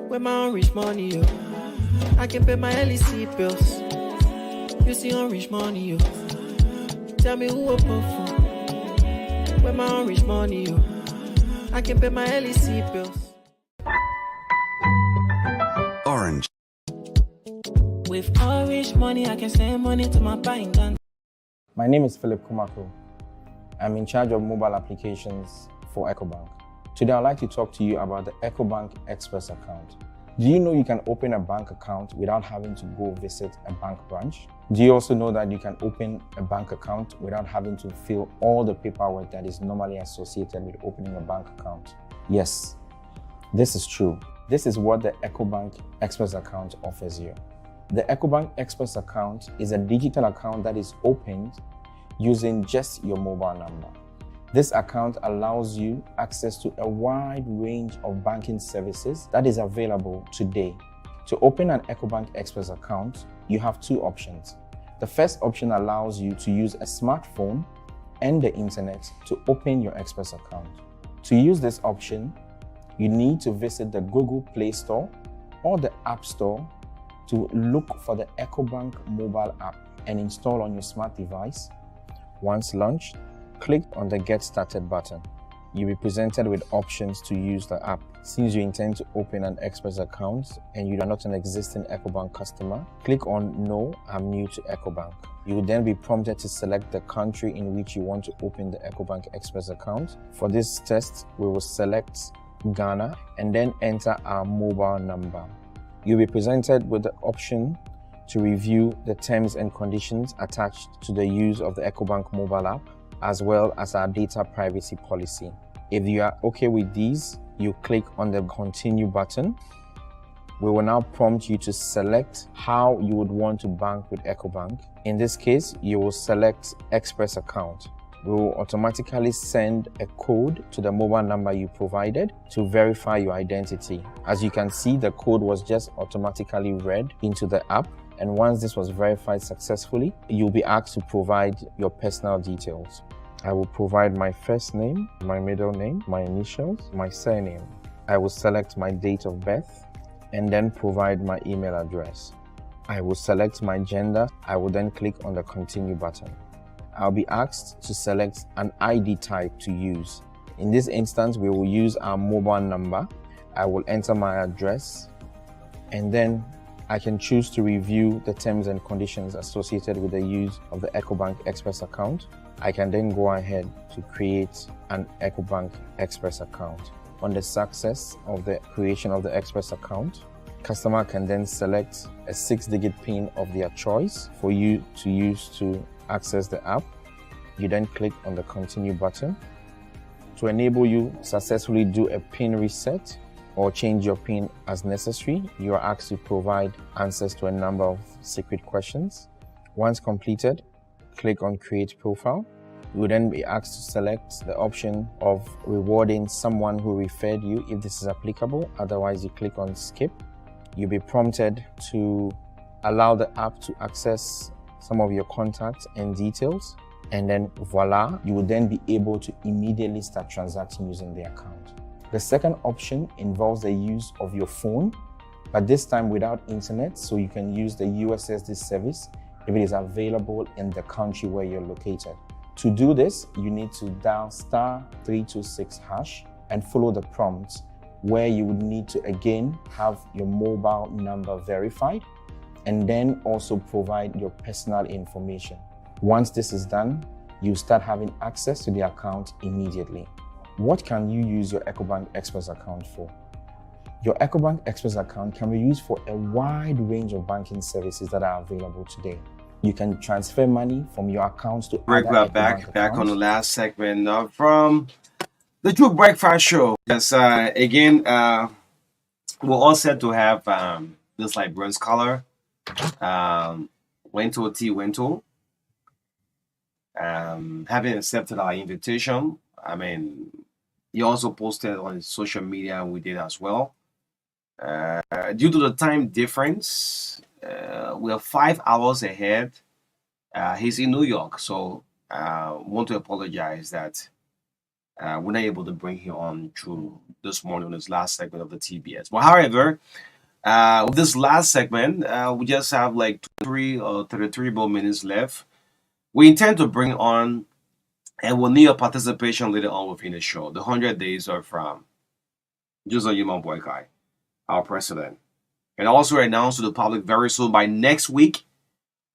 where my Orange Money, yo. I can pay my LEC bills. You see Orange Money, yo. Tell me who a puff where my Orange Money, yo. I can pay my LEC bills. Orange. With Orange Money, I can send money to my bank account. My name is Philip Kumako. I'm in charge of mobile applications for EcoBank. Today, I'd like to talk to you about the EcoBank Express account. Do you know you can open a bank account without having to go visit a bank branch? Do you also know that you can open a bank account without having to fill all the paperwork that is normally associated with opening a bank account? Yes, this is true. This is what the EcoBank Express account offers you. The EcoBank Express account is a digital account that is opened using just your mobile number. This account allows you access to a wide range of banking services that is available today. To open an EcoBank Express account, you have two options. The first option allows you to use a smartphone and the internet to open your Express account. To use this option, you need to visit the Google Play Store or the App Store to look for the EcoBank mobile app and install on your smart device. Once launched, click on the Get Started button. You'll be presented with options to use the app. Since you intend to open an Express account and you are not an existing EcoBank customer, click on No, I'm new to EcoBank. You will then be prompted to select the country in which you want to open the EcoBank Express account. For this test, we will select Ghana and then enter our mobile number. You'll be presented with the option to review the terms and conditions attached to the use of the EcoBank mobile app, as well as our data privacy policy. If you are okay with these, you click on the Continue button. We will now prompt you to select how you would want to bank with EcoBank. In this case, you will select Express account. We will automatically send a code to the mobile number you provided to verify your identity. As you can see, the code was just automatically read into the app. And once this was verified successfully, you'll be asked to provide your personal details. I will provide my first name, my middle name, my initials, my surname. I will select my date of birth, and then provide my email address. I will select my gender. I will then click on the continue button. I'll be asked to select an ID type to use. In this instance, we will use our mobile number. I will enter my address, and then I can choose to review the terms and conditions associated with the use of the EcoBank Express account. I can then go ahead to create an EcoBank Express account. On the success of the creation of the Express account, customer can then select a 6-digit PIN of their choice for you to use to access the app. You then click on the continue button. To enable you successfully do a PIN reset or change your PIN as necessary, you are asked to provide answers to a number of secret questions. Once completed, click on create profile. You will then be asked to select the option of rewarding someone who referred you if this is applicable. Otherwise, you click on skip. You'll be prompted to allow the app to access some of your contacts and details. And then voila, you will then be able to immediately start transacting using the account. The second option involves the use of your phone, but this time without internet, so you can use the USSD service if it is available in the country where you're located. To do this, you need to dial *326# and follow the prompts, where you would need to again have your mobile number verified and then also provide your personal information. Once this is done, you start having access to the account immediately. What can you use your EcoBank Express account for? Your EcoBank Express account can be used for a wide range of banking services that are available today. You can transfer money from your accounts to Break other that back EcoBank on the accounts. last segment from the True Breakfast Show. Yes, again, we're all set to have this like bronze color. Wento T Wento. Having accepted our invitation. I mean, he also posted on his social media, and we did as well. Due to the time difference, we are 5 hours ahead. He's in New York, so want to apologize that we're not able to bring him on through this morning on this last segment of the TBS. But however, with this last segment, we just have like 3 or 33 more minutes left. We intend to bring on, and we'll need your participation later on within the show, the 100 days of Joseph Human Boykai, our president. And also announce to the public very soon by next week,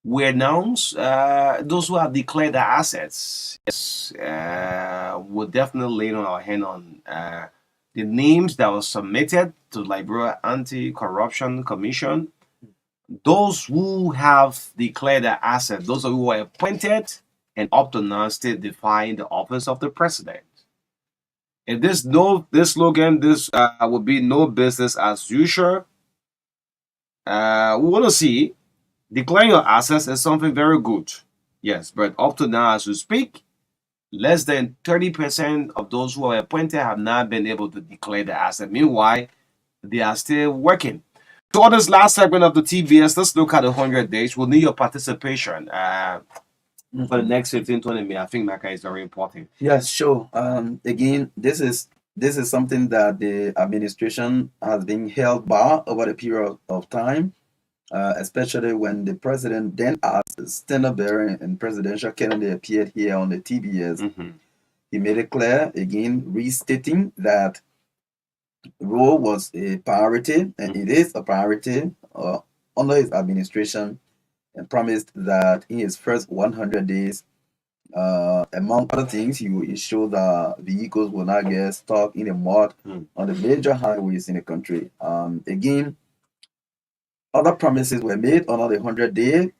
we announce those who have declared their assets. Yes, we'll definitely lay on our hand on the names that were submitted to the Liberia Anti-Corruption Commission. Those who have declared their assets, those who were appointed and up to now still defying the office of the president. If this slogan, this would be no business as usual. We want to see declaring your assets is something very good. Yes, but up to now, as we speak, less than 30% of those who are appointed have not been able to declare their asset. Meanwhile, they are still working. So on this last segment of the TBS, let's look at the 100 days. We'll need your participation for the next 15-20 minutes. I think Marka is very important. Yes, sure. Again, this is something that the administration has been held back over the period of time, especially when the president then asked Standard Bearer and Presidential Kennedy appeared here on the TBS. He made it clear, again, restating that role was a priority, and it is a priority under his administration, and promised that in his first 100 days, among other things, he will ensure that vehicles will not get stuck in the mud on the major highways in the country. Again, other promises were made under the 100-day,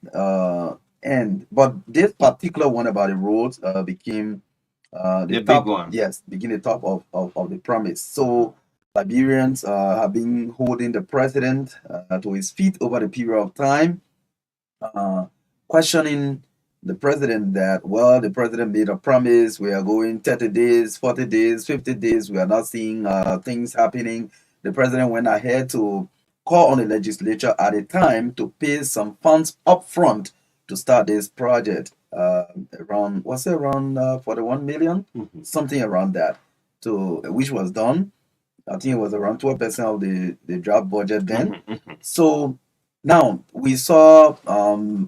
but this particular one about the roads became the top big one. Yes, became the top of the promise. So Liberians have been holding the president to his feet over the period of time, questioning the president that, well, the president made a promise, we are going 30 days, 40 days, 50 days, we are not seeing things happening. The president went ahead to call on the legislature at the time to pay some funds up front to start this project, around 41 million? Something around that, which was done. I think it was around 12% of the draft budget then. Mm-hmm. So now we saw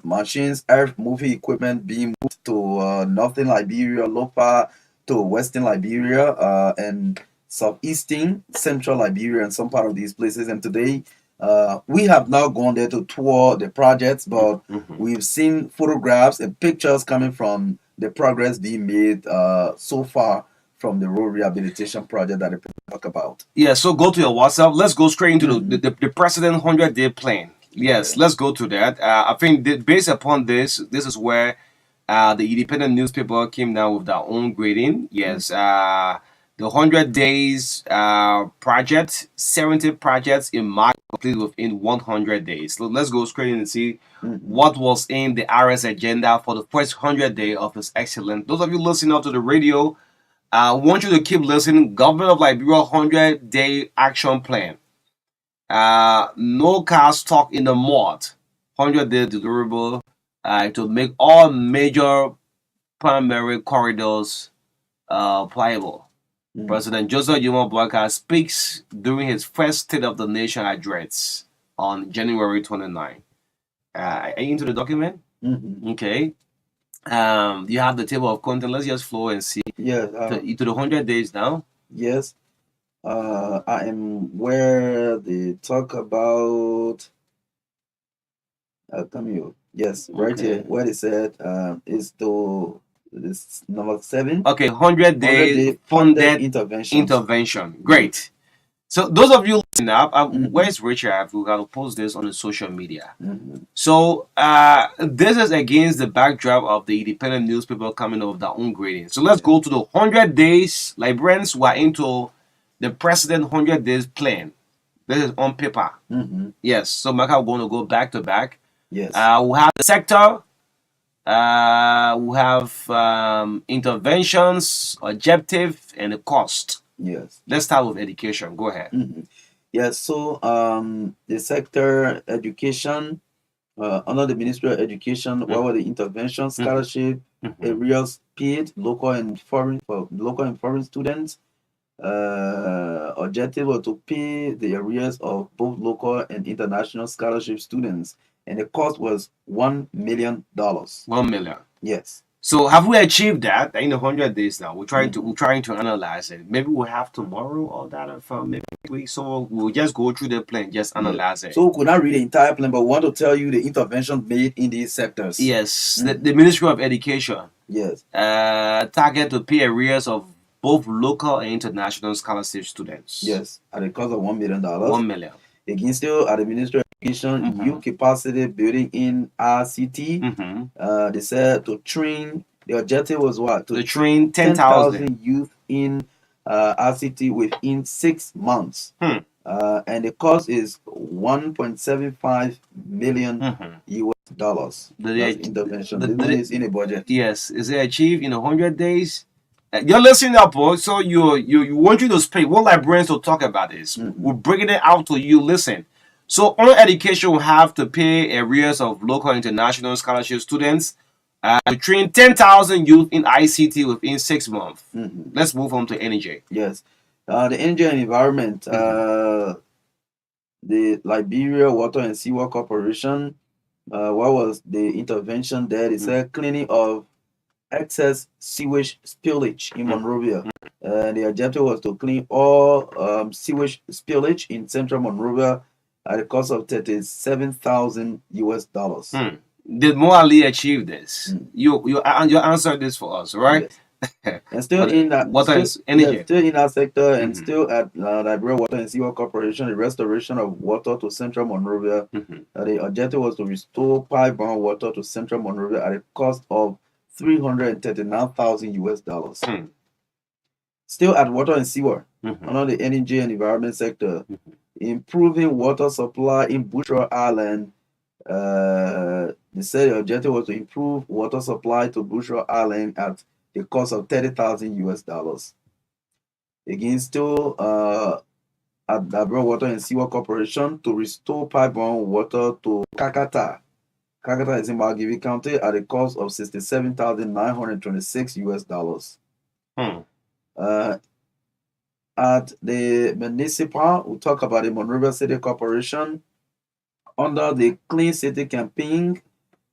machines, earth moving equipment being moved to northern Liberia, Lopa, to western Liberia, and southeastern central Liberia, and some part of these places. And today, we have now gone there to tour the projects, but Mm-hmm. we've seen photographs and pictures coming from the progress being made so far from the road rehabilitation project that I talk about. Yeah, so go to your WhatsApp. Let's go straight into Mhm. the President 100-day plan. Yes, Okay. let's go to that. I think based upon this, this is where the independent newspaper came down with their own grading. Yes, the 100 days project, 70 projects in March completed within 100 days. So let's go straight in and see Mhm. what was in the RS agenda for the first 100 day of His Excellence. Those of you listening up to the radio, I want you to keep listening. Government of Liberia 100-day action plan. No car stock in the mud. 100-day deliverable to make all major primary corridors pliable. Mhm. President Joseph Yuma Boyka speaks during his first State of the Nation address on January 29. Are you into the document? Mhm. Okay. You have the table of content. Let's just flow and see Yes. to the 100 days now. Yes. I am where they talk about. Come here. Yes, right here. Okay. Where they said is to this number 7. Okay, 100 day 100-day funded funded interventions. intervention. Great. So those of you listening up, Mhm. where's Richard? We gotta post this on the social media. Mhm. So this is against the backdrop of the independent newspaper coming up with their own grading. So let's go to the 100 days. Librarians who are into the President 100 days plan. This is on paper. Mhm. Yes. So Marka, we're going to go back to back. Yes. We have the sector. We have interventions, objective, and the cost. Yes. Let's start with education. Go ahead. Mhm. Yes. So the sector education under the Ministry of Education, what were the intervention scholarship areas paid local and foreign for local and foreign students? Objective was to pay the arrears of both local and international scholarship students, and the cost was $1 million. 1 million. Yes. So have we achieved that in the 100 days now? We're trying to analyze it. Maybe we'll have tomorrow or that from maybe week. So we'll just go through the plan, just analyze it. So we could not read the entire plan, but we want to tell you the interventions made in these sectors. Yes, the Ministry of Education. Yes. Target to pay arrears of both local and international scholarship students. Yes, at the cost of $1 million. 1 million. Again, still at the Ministry of Education, youth capacity building in RCT. They said to train. The objective was what? To train 10,000 youth in RCT within 6 months. And the cost is $1.75 million US dollars. That's intervention. The money is in a budget. Yes, is it achieved in 100 days? You're listening up, boy. So you want you to speak. What librarians to talk about this? We're bringing it out to you. Listen. So on education, we have to pay arrears of local and international scholarship students. To train 10,000 youth in ICT within 6 months. Let's move on to energy. Yes, the energy and environment. The Liberia Water and Sewer Corporation. What was the intervention there? They said cleaning of excess sewage spillage in Monrovia. The objective was to clean all sewage spillage in central Monrovia at a cost of $37,000 US. Did Moali achieve this? You answered this for us, right? Yes. And still in that water and energy. still in that sector, and still at Liberia Water and Sewer Corporation, the restoration of water to central Monrovia. The objective was to restore pipe-borne water to central Monrovia at a cost of $339,000 US. Still at water and sewer, under the energy and environment sector, improving water supply in Bushra Island. They said the objective was to improve water supply to Bushra Island at the cost of $30,000 US. Again, still at Liberia Water and Sewer Corporation to restore pipe-borne water to Kakata. Kakata is in Malgivi County at a cost of $67,926 US. At the municipal, we talk about the Monrovia City Corporation. Under the Clean City campaign,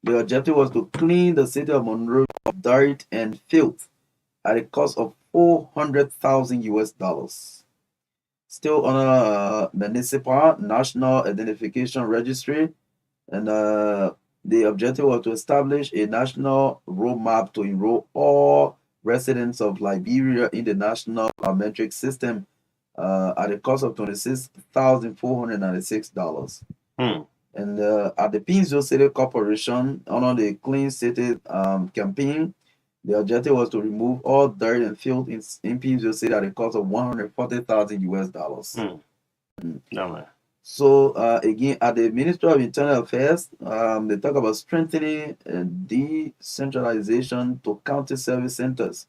the objective was to clean the city of Monrovia of dirt and filth at a cost of $400,000. Still under municipal National Identification Registry, and the objective was to establish a national roadmap to enroll all residents of Liberia in the national biometric system at a cost of $26,496. And at the Pinzo City Corporation, under the Clean City campaign, the objective was to remove all dirt and filth in Pinzo City at a cost of $140,000. Yeah, man. So again, at the Ministry of Internal Affairs, they talk about strengthening decentralization to county service centers.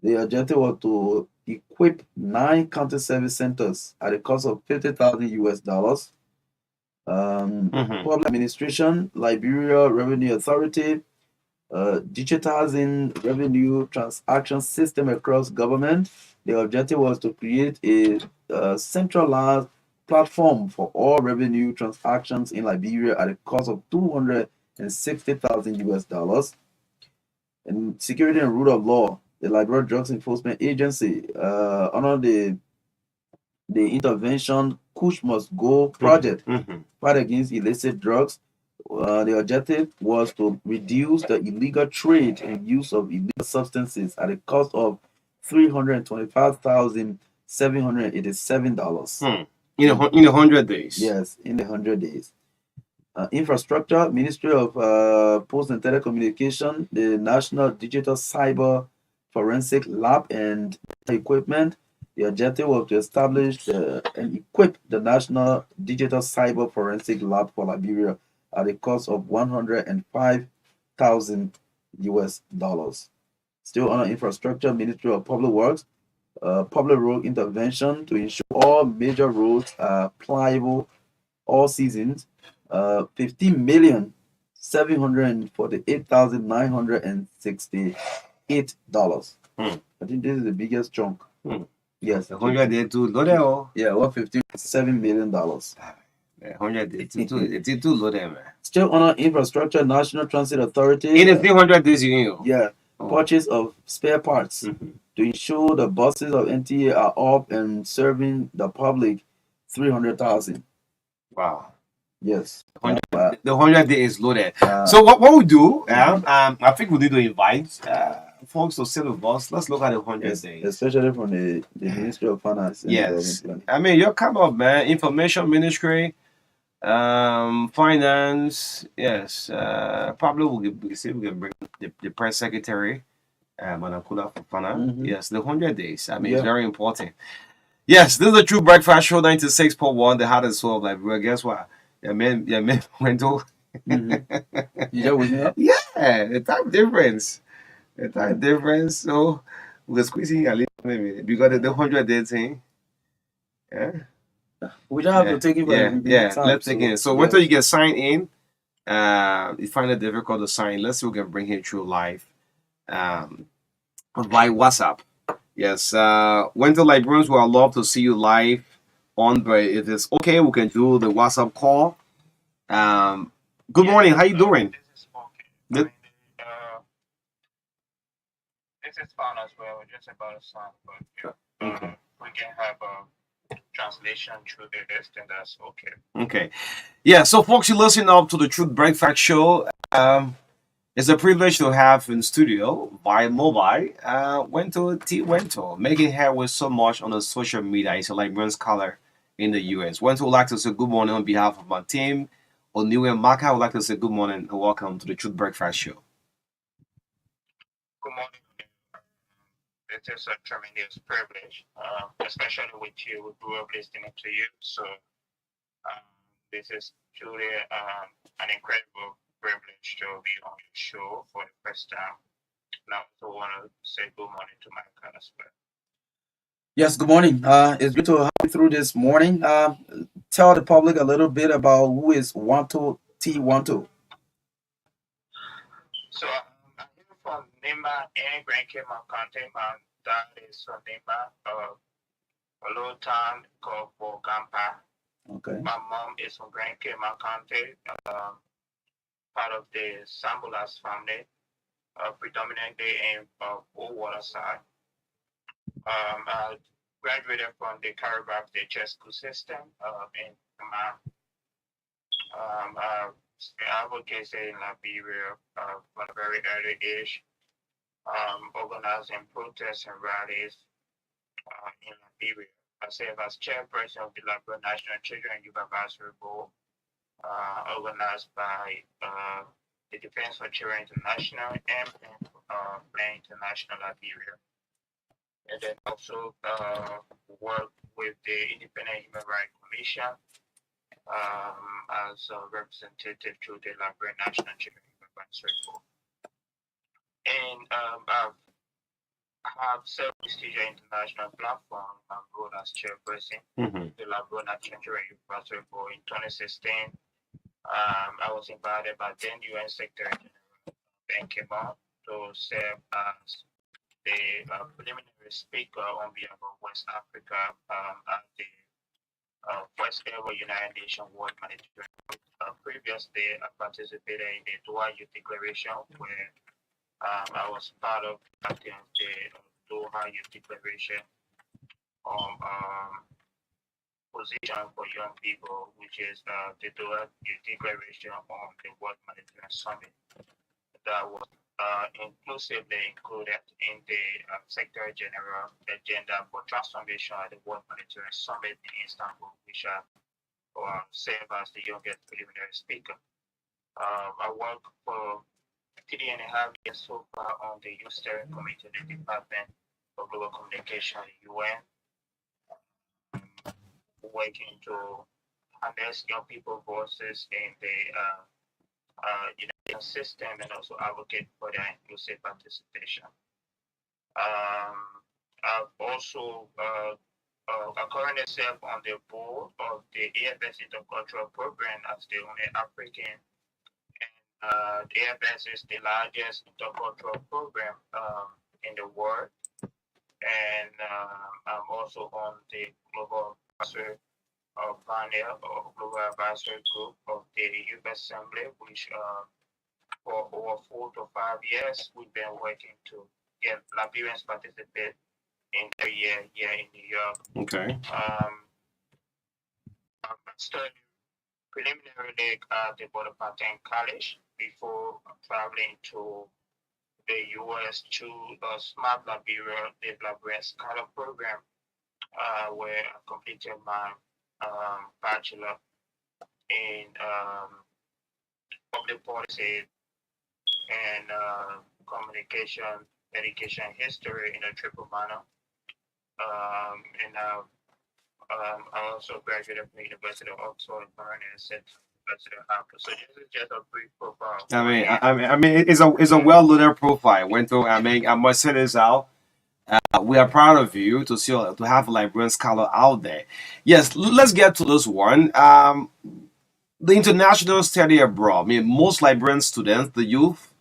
The objective was to equip 9 county service centers at a cost of $50,000. Public administration, Liberia Revenue Authority, digitizing revenue transaction system across government. The objective was to create a centralized platform for all revenue transactions in Liberia at a cost of $260,000. And security and rule of law, the Liberia Drugs Enforcement Agency, under the intervention Kush Must Go project, fight against illicit drugs. The objective was to reduce the illegal trade and use of illegal substances at a cost of $325,787. In 100 days. Yes, in the 100 days. Infrastructure, Ministry of Post and Telecommunication, the National Digital Cyber Forensic Lab and Equipment. The objective was to establish and equip the National Digital Cyber Forensic Lab for Liberia at a cost of $105,000. Still under infrastructure, Ministry of Public Works, public road intervention to ensure all major roads are pliable all seasons. $15,748,968. I think this is the biggest chunk. Yes, 100 days to load. Yeah, what $57 million. 100 days to load, man. Still on infrastructure, National Transit Authority. In the 300 days, you know. Yeah, purchase of spare parts to ensure the buses of NTA are up and serving the public. 300,000. Wow. Yes. The 100 days loaded. So what we do? I think we need to invite folks to sit with us. Let's look at the 100 days, especially from the Ministry of Finance. Yes, I mean you're kind of man, information ministry, finance. Yes, probably we can bring the press secretary, Manakula for finance. Yes, the 100 days. I mean it's very important. Yes, this is the True Breakfast Show 96.1, the hottest soul of Liberia. Guess what? Yeah, man went to. Yeah, the time difference. The time difference. So we're squeezing a little bit because the 100 days thing. Yeah. We don't have to take it time, let's take it. So until you get signed in, you find it difficult to sign. Let's see if we can bring him through live. By WhatsApp. Yes. Winter Librarians will love to see you live on, but if it's okay, we can do the WhatsApp call. Good morning. How you doing? This is okay. This is fine as well. Just about a song, but we can have a translation through this, and that's okay. Okay. Yeah. So, folks, you listen up to the Truth Breakfast Show. It's a privilege to have in studio via mobile. Wento, making headway so much on the social media. He's a Liberian scholar in the U.S. Wento would like to say good morning on behalf of my team. Oniwe and Marka, I would like to say good morning and welcome to the Truth Breakfast Show. Good morning. It is a tremendous privilege, especially with you. We grew up listening to you. So this is truly an incredible privilege to be on your show for the first time. And I also want to say good morning to Marka as well. Yes, good morning. It's good to have you through this morning. Tell the public a little bit about who is Wanto T. So I'm here from Nima and Grand Cape County. My dad is from Nima. a little town called Gampa. Okay. My mom is from Grand Cayman County, part of the Sambulas family, predominantly in Old Water side. I graduated from the Caribbean Teacher School System in Command. I advocated in Liberia from a very early age, organizing protests and rallies in Liberia. I serve as chairperson of the Liberia National Children and Youth Advisory Board, organized by the Defense for Children International and Plan International Liberia. And then also work with the Independent Human Rights Commission as a representative to the Liberia National Children and Youth Advisory Board. And I've have several prestigious international platforms. I'm role as chairperson the Liberia National Children and Youth Advisory Board in 2016. I was invited by then UN Secretary General Ben Kimon to serve as the preliminary speaker on behalf of West Africa at the first ever United Nations World Monetary Fund. Previously, I participated in the Doha Youth Declaration, where I was part of the Doha Youth Declaration on position for young people, which is the Doha Youth Declaration on the World Monetary Summit. That was inclusively included in the Secretary General agenda for transformation at the World Monetary Summit in Istanbul, which I serve as the youngest preliminary speaker. I work for 3.5 years so far on the Youth Steering Committee of the Department of Global Communication at the UN, working to harness young people's voices in the United system and also advocate for their inclusive participation. I've also I currently serve on the board of the AFS Intercultural Program as the only African. And the AFS is the largest intercultural program in the world. And I'm also on the global advisory panel or global advisory group of the Youth Assembly, which for over 4 to 5 years we've been working to get Liberians participate in the year here in New York. Okay. I studied preliminarily at the Bonaparte College before traveling to the US to Smart Liberia, the Liberian Scholar Program, where I completed my bachelor in public policy and communication, education, history in a triple minor. And I also graduated from the University of Oxford and Foreign and sent to the University of Harvard. So this is just a brief profile. I mean, it's a well-loaded profile. Went through. I mean, I must say this out. We are proud of you to see to have a Liberian scholar out there. Yes, let's get to this one. The international study abroad. I mean, most Liberian students, the youth,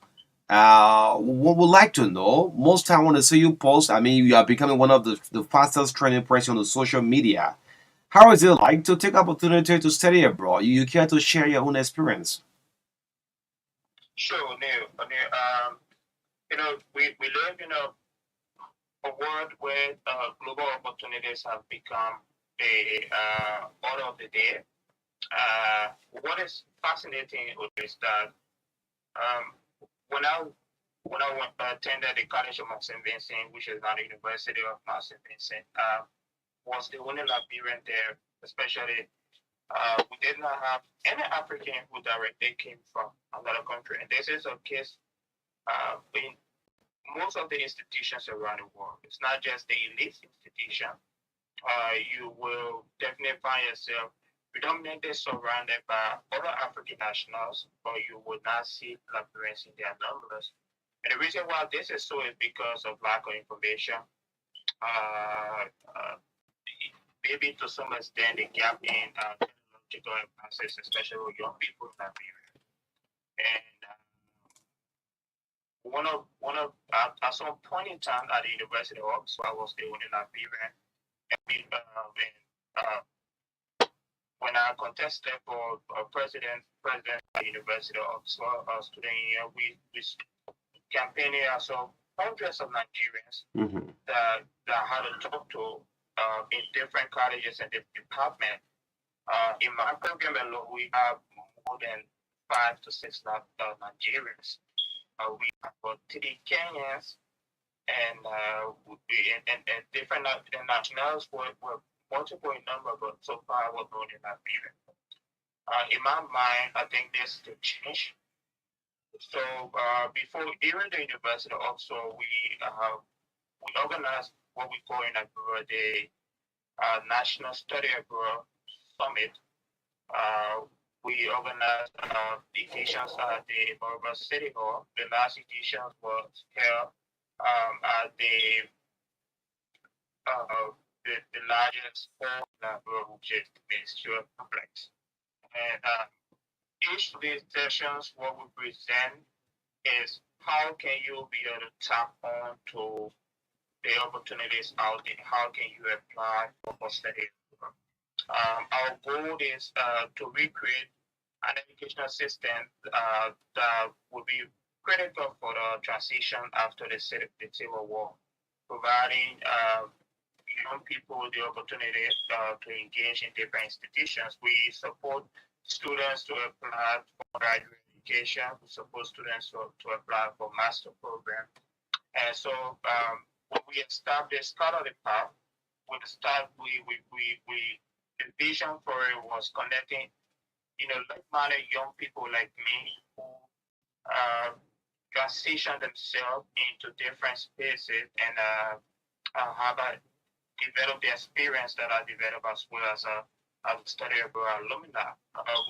would like to know. Most time when they see you post, I mean, you are becoming one of the fastest trending person on the social media. How is it like to take opportunity to study abroad? You care to share your own experience? Sure, Neil. We live in a world where global opportunities have become the order of the day. What is fascinating is that when I attended the College of Mount St. Vincent, which is now the University of Mount St. Vincent, was the only Liberian there, especially we did not have any African who directly came from another country. And this is a case in most of the institutions around the world. It's not just the elite institution. You will definitely find yourself predominantly surrounded by other African nationals, or you would not see Liberians in their numbers. And the reason why this is so is because of lack of information. Maybe to some extent the gap in technological advances, especially with young people in Liberia. And at some point in time at the University of Oxford, I was the only Liberian. And we when I contested for president at University of Oxford Student Union, we campaign here. So hundreds of Nigerians that had to talk to in different colleges and departments. In my program alone, we have more than 5 to 6 Nigerians. We have about 3 Kenyans and different nationals were multiple in number, but so far we're known in Nigeria. In my mind, I think this to change. So before even the University also we organized what we call in Nigeria the National Study Abroad Summit. We organized editions at the Marka City Hall. The last edition was held at the largest hall in Nigeria, which is the Ministerial Complex. And each of these sessions, what we present is how can you be able to tap on to the opportunities out there? How can you apply for study? Our goal is to recreate an educational system that will be critical for the transition after the Civil War, providing young people the opportunity to engage in different institutions. We support students to apply for graduate education. We support students to apply for master program. And so when we established Scholarly Path, the vision for it was connecting, like-minded young people like me who transition themselves into different spaces and have developed the experience that I developed as well as a study abroad alumni.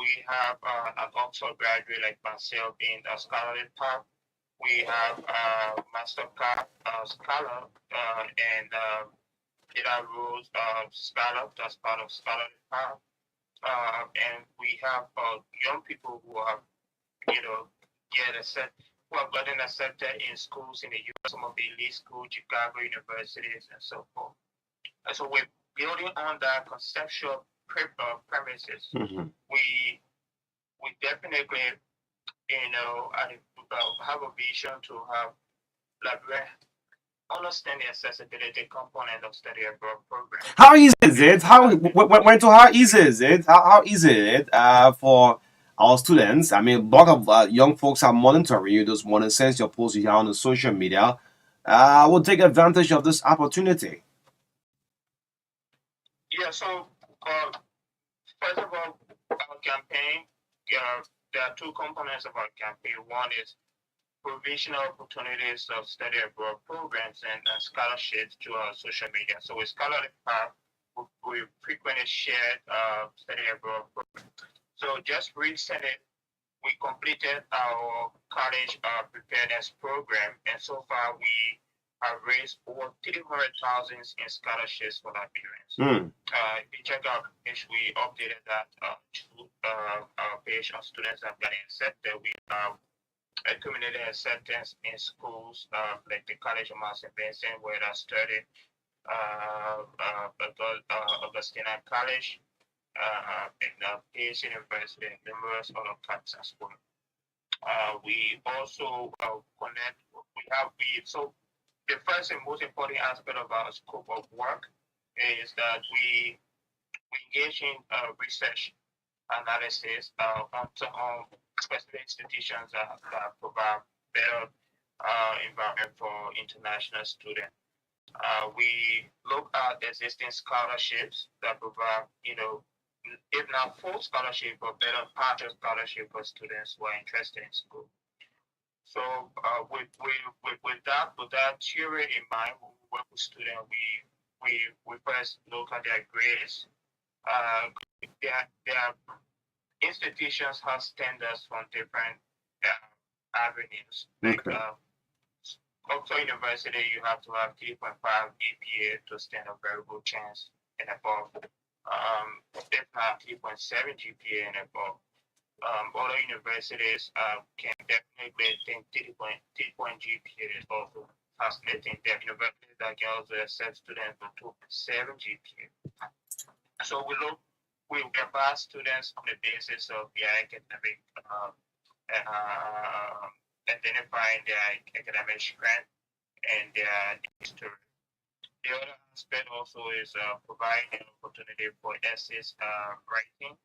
We have an Oxford graduate like myself in the Scholarly Path. We have MasterCard Scholar and Data Rules Scholar, that's part of Scholarly Path. And we have young people who have, who have gotten accepted in schools in the US, some of the elite schools, Chicago universities, and so forth. And so we're building on that conceptual premises. We definitely, have a vision to have understand the accessibility component of study abroad program. How easy is it? How easy is it? How easy is it for our students? I mean, a lot of young folks are monitoring you this morning since your post here on the social media. Will take advantage of this opportunity. Yeah. So first of all, our campaign. There are 2 components of our campaign. One is provisional opportunities of study abroad programs and scholarships to our social media. So with Scholarly Path, we frequently share study abroad programs. So just recently, we completed our college preparedness program, and so far we have raised over 300,000 in scholarships for Liberians. If you check out our page, we updated that to our page of students that have gotten accepted. We have accumulated acceptance in schools like the College of Master Vincent, where I studied, Augustina College, and Pace University, and numerous other camps as well. We also connect. So the first and most important aspect of our scope of work is that we engage in research analysis on specific institutions that provide better environment for international students. We look at existing scholarships that provide, if not full scholarship, but better partial scholarship for students who are interested in school. So with that theory in mind, when we work with students, we first look at their grades. Their institutions have standards from different avenues. Like Oxford University, you have to have 3.5 GPA to stand a very good chance and above. If not 3.7 GPA and above. Other universities can definitely think 3 point GPA is also fascinating. There are universities that can also accept students with 2.7 GPA. So we advise students on the basis of their academic, identifying their academic strength and their history. The other aspect also is providing an opportunity for essays writing.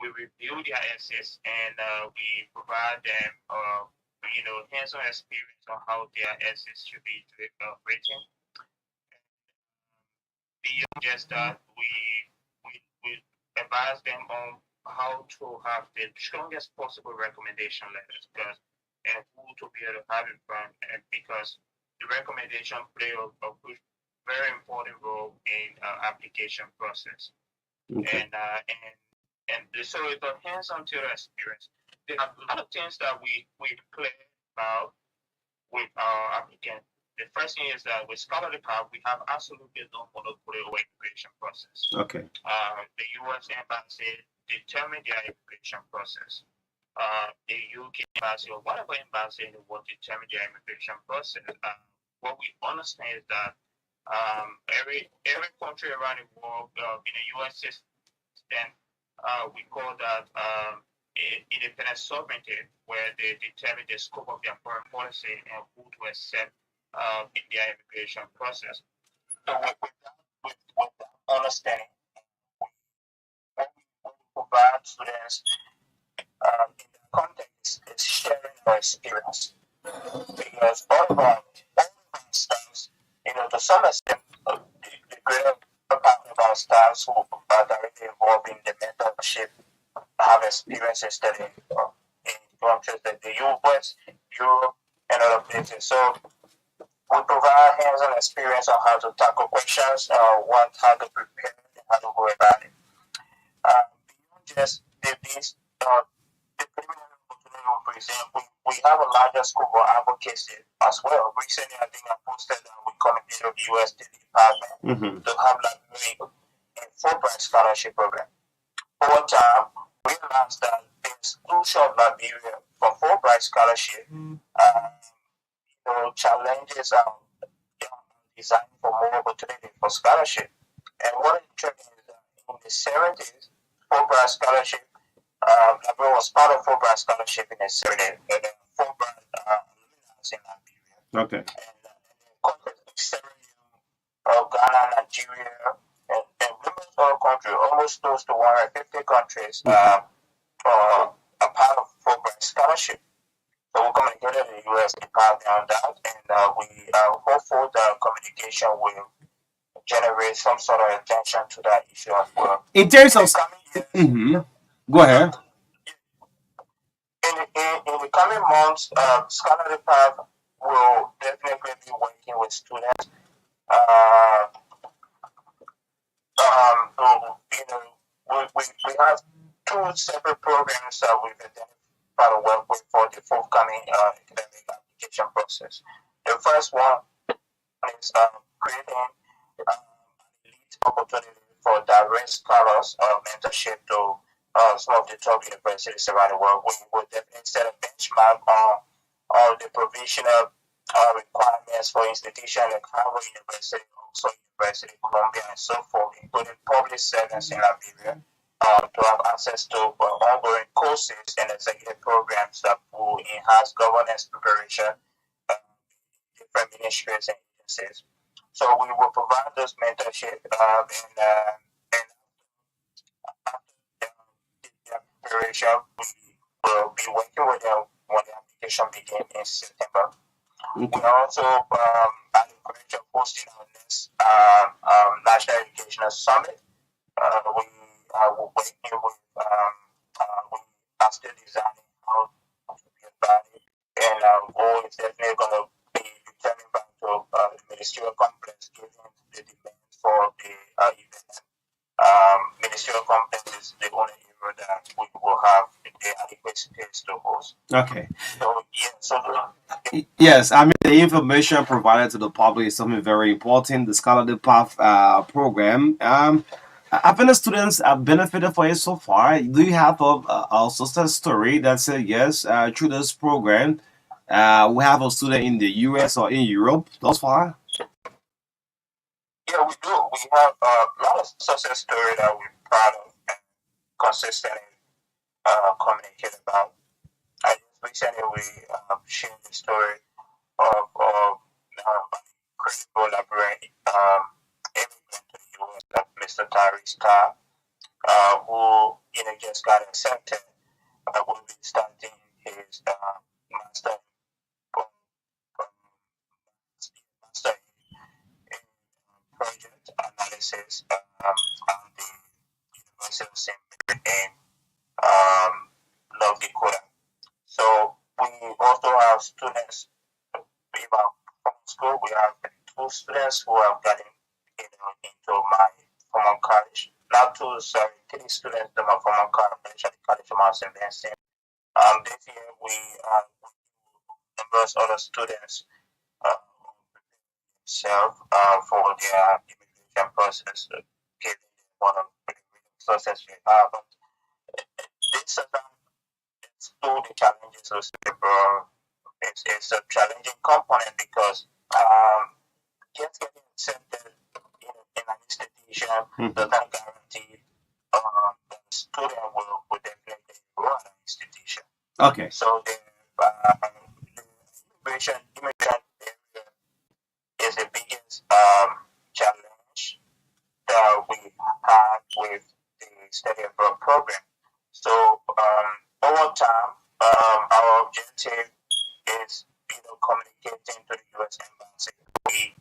We review their essays and we provide them, hands-on experience on how their essays should be written. Beyond just that, we advise them on how to have the strongest possible recommendation letters because and who to be able to have in front and because the recommendation play a very important role in application process. Okay. And so it's a hands-on tutor experience. There are a lot of things that we play about with our applicant. The first thing is that with scholarly path, we have absolutely no monopoly over immigration process. Okay. The U.S. embassy determine their immigration process. The UK embassy or whatever embassy in the world determine their immigration process. What we understand is that every country around the world in the U.S. system, we call that independent sovereignty, where they determine the scope of their foreign policy and who to accept in their immigration process. So with that understanding, what we provide students in that context is sharing our experience. Because all of our staffs, to some extent, the greater part of our staffs who are directly involved in the mentorship have experience in studying in countries like the US, Europe, and other places. So we provide hands-on experience on how to tackle questions, how to prepare, and how to go about it. Beyond just these, the preliminary opportunity we present, we have a larger scope of advocacy as well. Recently, I think I posted that we committed with the U.S. State Department to have Liberia a Fulbright scholarship program. Over time, we realized that there's too short Liberia for Fulbright scholarship. Challenges are designed for more opportunity for scholarship. And what is interesting is that in the 70s, Fulbright scholarship, Liberia was part of Fulbright scholarship in the 70s, and then Fulbright in Liberia. Okay. And countries like Sierra Leone, Ghana, Nigeria, and numerous other countries, almost close to 150 countries, are part of Fulbright scholarship. So we're coming together in the U.S. Department on that, and we are hopeful that communication will generate some sort of attention to that issue as well. In terms of, go ahead. In the coming months, Scholarly Path will definitely be working with students. We have two separate programs that we've identified to work with for the forthcoming academic application process. The first one is creating elite opportunity for direct scholars mentorship to some of the top universities around the world. We would definitely set a benchmark on all the provisional requirements for institutions like Harvard University, Oxford University, Columbia, and so forth, including public servants in Liberia, to have access to ongoing courses and executive programs that will enhance governance preparation, different ministries and agencies. So we will provide those mentorship and after the preparation, we will be working with them when the application begins in September. We also are encouraged of hosting our next National Educational Summit. We are working with, we are still designing how to be about it, and our goal is definitely going to be returning back to the ministerial complex, given the demand for the event. Ministerial complex is the only area that we will have the adequate space to host. Okay. So, Yes, I mean the information provided to the public is something very important. The Scholarly Path program. I think the students have benefited for it so far. Do you have a success story that says yes, through this program, we have a student in the US or in Europe thus far? Yeah, Yeah, we do. We have a lot of success story that we're proud of and consistently communicate about. I just recently we shared the story of incredible librarian immigrant to the US, like Mr. Tyree Starr, who just got accepted. Will be starting his master from master in project analysis at the University of St. Mary in North Dakota. So we also have students from school. We have two students who have gotten into my former college. Not two, sorry, three students in my former college at the College of Mount St. Vincent. This year we numerous other students self for their immigration process, given one of the process we have. But this it's two the challenges of cerebral. It's a challenging component because just getting accepted in an institution does not guarantee the student will definitely run an institution. Okay. So the immigration area is the biggest challenge that we have with the study abroad program. So over time, our objective is communicating to the U.S. Embassy. We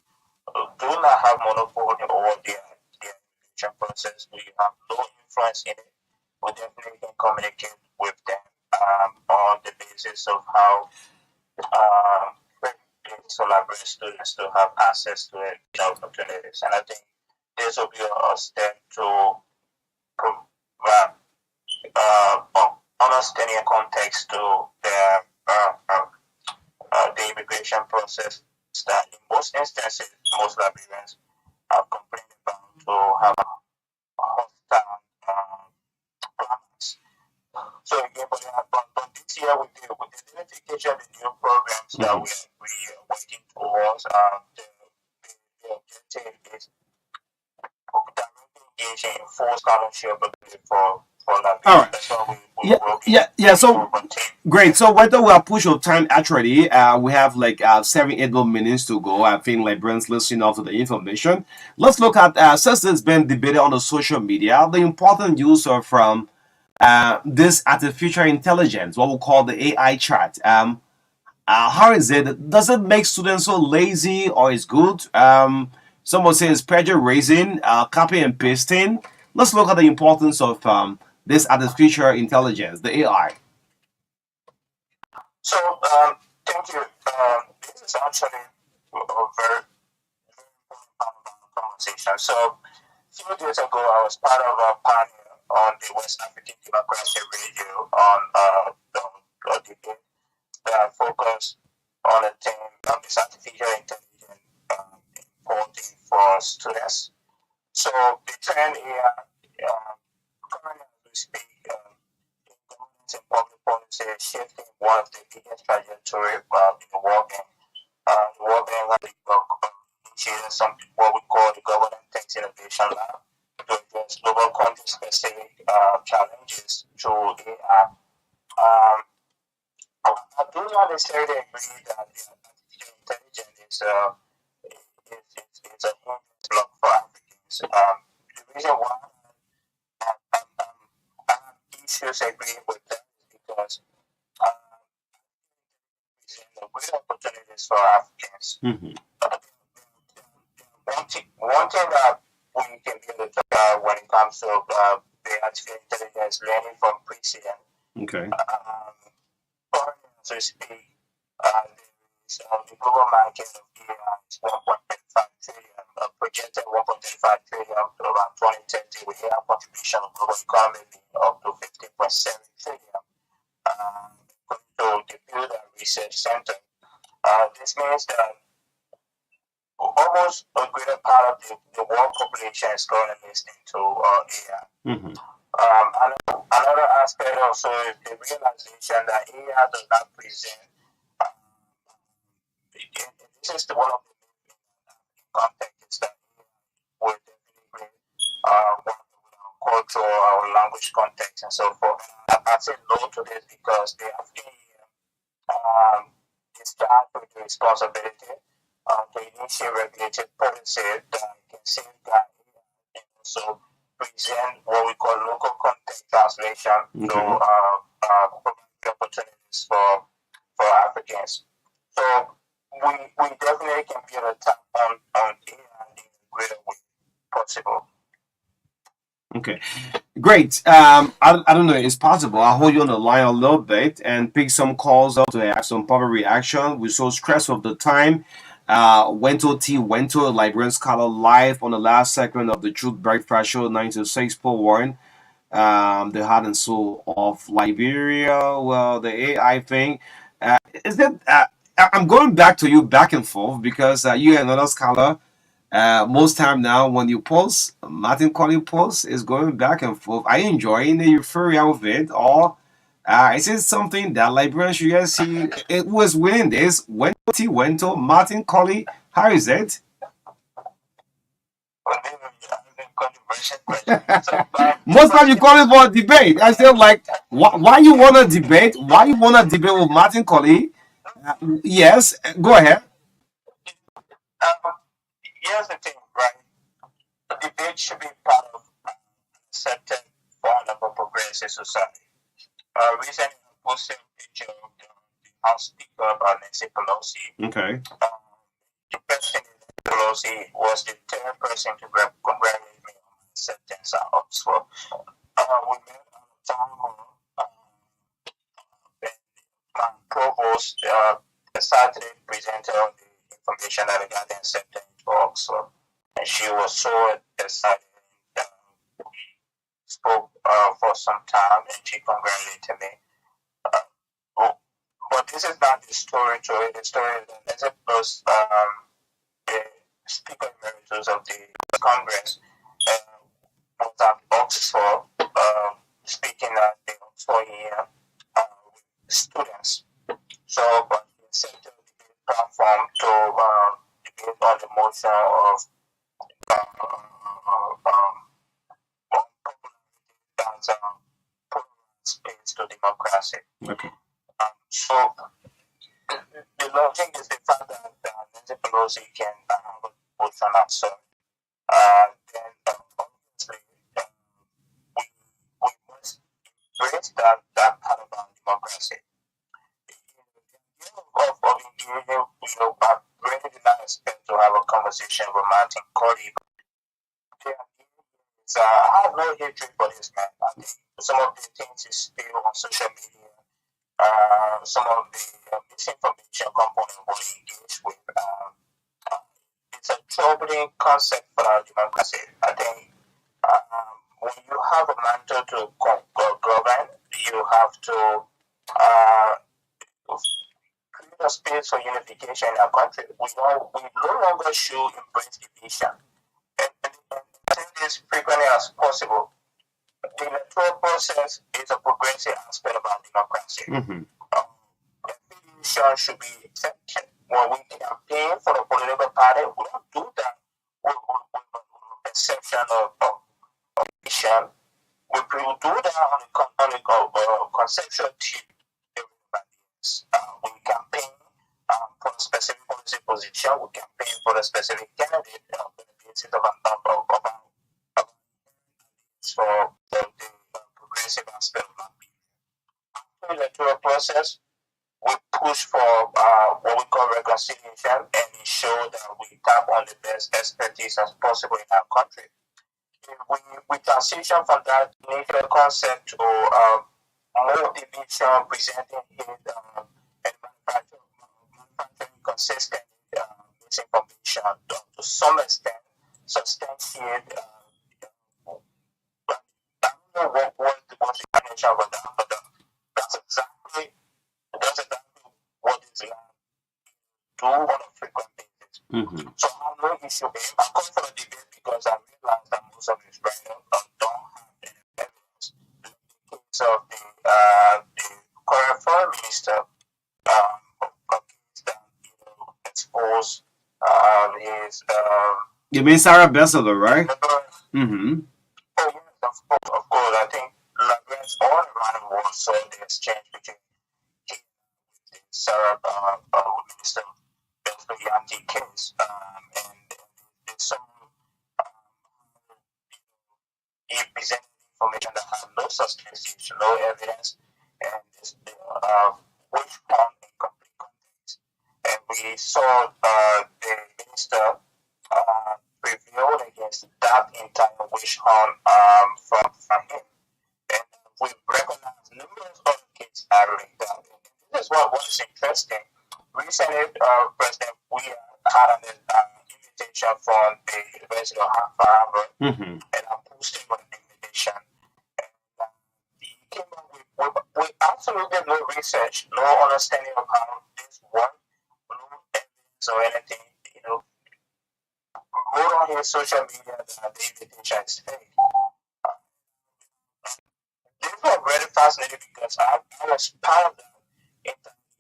do not have monopoly over their immigration process. We have no influence in it. We definitely can communicate with them on the basis of how library students to have access to it, opportunities. And I think this will be a step to provide understanding and context to the immigration process that in most instances, most librarians have complained about to have hostile plans. So again, but this year with the identification of the new programs that we are working towards, the objective is directly engaging in full scholarship for librarians. All right. That's what we will be. Yeah. So great. So whether we are push of time, actually, we have like 7-8 more minutes to go. I think librarians listening out to the information. Let's look at since it's been debated on the social media, the important use of this artificial intelligence, what we call the AI chat. How is it? Does it make students so lazy, or is good? Someone says pressure raising, copy and pasting. Let's look at the importance of this artificial intelligence, the AI. So, thank you. This is actually a very important part of our conversation. So, a few days ago, I was part of a panel on the West African Democracy Radio on the debate that focused on a theme of this artificial intelligence important for students. So, the trend here, currently as we speak, in government and public policy is shifting one of the biggest trajectory in the World Bank. The World Bank has initiated something what we call the Government Tech Innovation Lab to address global country-specific challenges through AI. I do not necessarily agree that artificial intelligence is a hindrance block for Africans. The reason why I have issues agreeing with that is because present great opportunities for Africans. One thing that we can be able to talk about when it comes to the artificial intelligence learning from precedent. Okay. So to speak, there is the global market of AI is 1.35 trillion, projected 1.35 trillion to around 2030, with AI contribution of global economy being up to 15.7 trillion. According to the Pew Research Center, this means that almost a greater part of the world population is currently listening to AI. Another aspect also is the realization that AI does not present. This is one of the context is that culture, our language context, and so forth. I say no to this because the African is charged with the responsibility to initiate regulated policy that can safeguard and also present what we call local context translation to provide opportunities for Africans. So we definitely can be able to tap on AI in a greater way possible. Okay, great. I don't know. It's possible. I'll hold you on the line a little bit and pick some calls up to have some public reaction. We're so stressed of the time. Wento, Liberian Scholar live on the last segment of the Truth Breakfast Show 96.1. The heart and soul of Liberia. Well, the AI thing. Is that I'm going back to you back and forth because you and another scholar. Most time now when you post, Martin Colley post is going back and forth. Are you enjoying the euphoria of it, or is it something that Liberians should see? It was winning this. Wento, Martin Colley. How is it? Most time you call it for a debate. I feel like why you want to debate? Why you want to debate with Martin Colley? Yes, go ahead. Here's the thing, right? The debate should be part of accepted form of a progressive society. Recently, I posted a picture of the House Speaker Nancy Pelosi. Okay. The President Pelosi was the third person to congratulate me on my acceptance at Oxford. We met at a town hall, and my provost Saturday presented all the information that I got accepted into Oxford. And she was so excited and we spoke for some time and she congratulated me. But this is not the story to it. The story is that Nancy Pelosi, the Speaker Emeritus of the Congress, was at Oxford speaking at the Oxford year with students. So, but he accepted the platform to debate on the motion of space to democracy. Okay. So the logic is the fact that Nancy Pelosi can have a motion outside. Then obviously we must embrace that part of our democracy. Of engaging, I really did not expect to have a conversation with Martin Colley. I have no hatred for this man. I think some of the things he still on social media, some of the misinformation component what he engaged with, it's a troubling concept for our democracy. I think when you have a mantle to govern, you have to create a space for unification in our country. We no longer should embrace division. And say this frequently as possible. The electoral process is a progressive aspect of our democracy. Mm-hmm. Affiliation should be accepted. When we campaign for a political party, we don't do that with exception of affiliation. We will do that on a conceptual theory. We campaign for a specific policy position. We campaign for a specific candidate on the basis of for the progressive aspect of our being. After the electoral process, we push for what we call reconciliation and ensure that we tap on the best expertise as possible in our country. We transition from that initial concept to more division, presenting it and manufacturing consistent misinformation to some extent, substantiate. I don't know what the definition of that, but that's exactly what is do on a frequent basis. Mm-hmm. So I have no issue with it. I'm calling for the debate because I realize that most of these writers don't have any evidence. In the case of the current foreign minister, exposed his. You mean Sarah Bessler, right? Mm-hmm. saw the exchange between him and the Sarah Minister of the Yankee case, and they saw he presented information that had no substantiation, no evidence, and this which found incomplete context. And we saw the minister prevailed against that entire wish hunt from him. And we recognize numerous other cases are like that. And this is what was interesting. Recently, President Weir had an invitation from the University of Harvard, and I posted on the invitation. And he came up with absolutely no research, no understanding of how this works, no evidence or anything. Wrote on his social media that the invitation is fake. This was very fascinating because I was part of the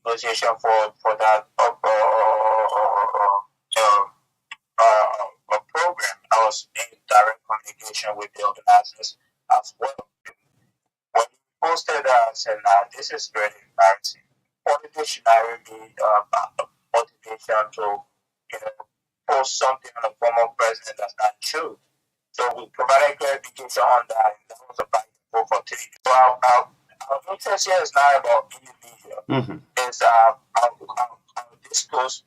negotiation for that program. I was in direct communication with the organizers as well. When he posted that, I said, "Nah, this is very embarrassing. Politics should not be motivation to, post something on a former president that's not true." So we provided clarification on that, and that was a back and forth for 3 days. So our interest here is not about individual. It's our discourse.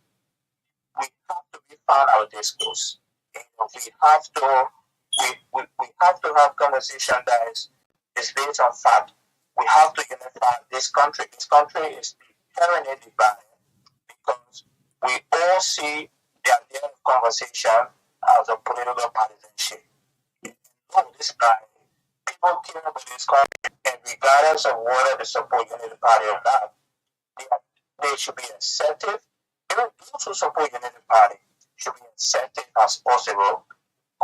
We have to refine our discourse. We have to have conversation that is based on fact. We have to unify this country. This country is inherently divided because we all see the idea of conversation as a political partisanship. No, this guy, people care about this country, and regardless of whether they support Unity Party or not, they should be accepted. Even those who support Unity Party should be accepted as possible,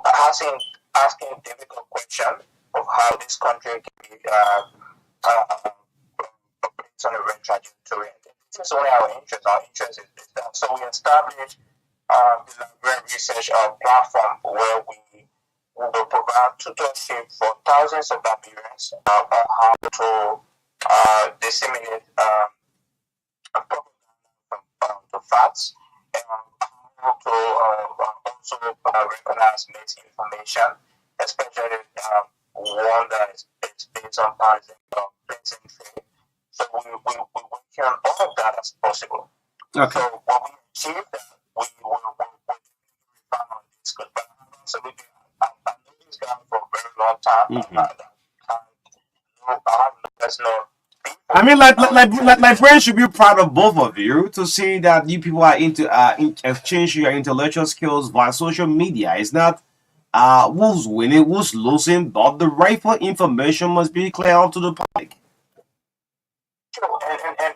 asking difficult questions of how this country can be placed on a right trajectory. This is only our interest. Our interest is that. So we established the Library Research platform where we will provide tutorship for thousands of Liberians on how to disseminate the facts and how to also recognize misinformation, especially one that is based on partisan trade. So we work on all of that as possible. Okay. So when we achieve that, we will refine on this. But absolutely, I know this guy for a very long time. I have no personal. I mean, like friends should be proud of both of you to see that you people are into exchange your intellectual skills via social media. It's not who's winning, who's losing, but the rightful information must be clear out to the public. Sure, and as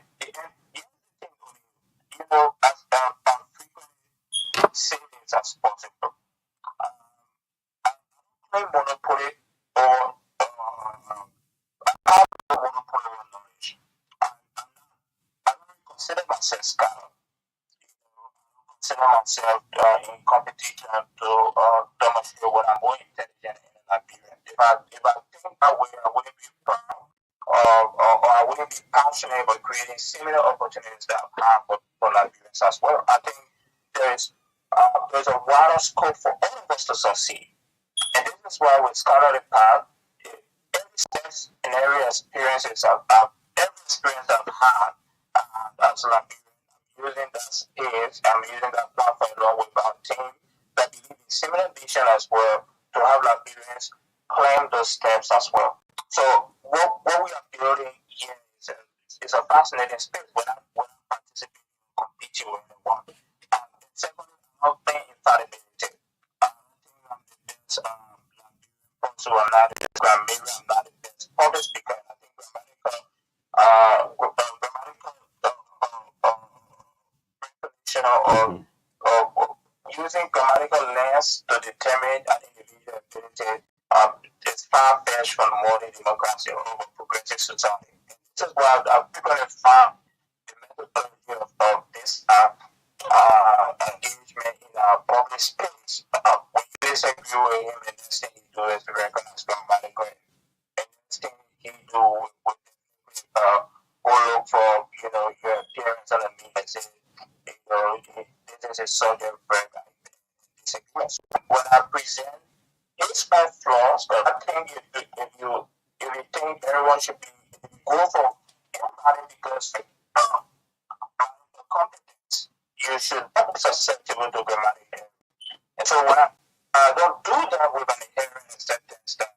frequently say this as possible. I claim monopoly or I have no monopoly on knowledge. I don't consider myself scholar. I consider myself in competition to demonstrate what I'm more intelligent in Liberia. If I think that way, I wouldn't be proud or I wouldn't be passionate about creating similar opportunities that I have for Liberians as well. I think there's a wider scope for all of us to succeed. And this is why with Scholarly Path, every steps and every experiences every experience I've had as a Liberian, I'm using that space, I'm using that platform along with our team that believe in similar vision as well to have Liberians claim those steps as well. So what we are building here is a fascinating space. We're not participating in competing with anyone. Secondly, I'm not playing infallibility. I don't think I'm the best also I'm not the best grammarian, I'm not the best public speaker. I think grammatical or using grammatical lens to determine an individual ability is far-fetched from modern democracy or progressive society. This is why I've frequently found the methodology of this engagement in our public space. When you disagree with him, the next thing you do is to recognize grammatical, and the next thing he do with said, this is subject very disagreements. When I present his my flaws, but I think if you think everyone should be go for anybody because competence, you should not be susceptible to grammatic error. And so when I don't do that with an inherent acceptance that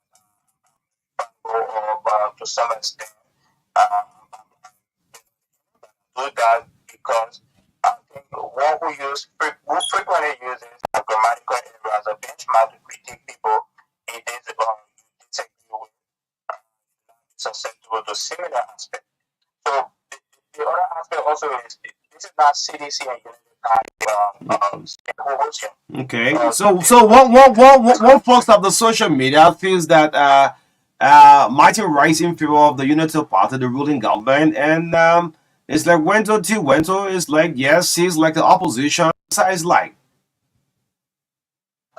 or to some extent do that because I think what we frequently use is grammatical error as a benchmark to critique people in this disagree with susceptible to similar aspects. So the other aspect also is this is not CDC and Okay. So what folks of the social media feels that mighty rise in favor of the unity party, the ruling government, and it's like Wento is like yes, he's like the opposition. Size like.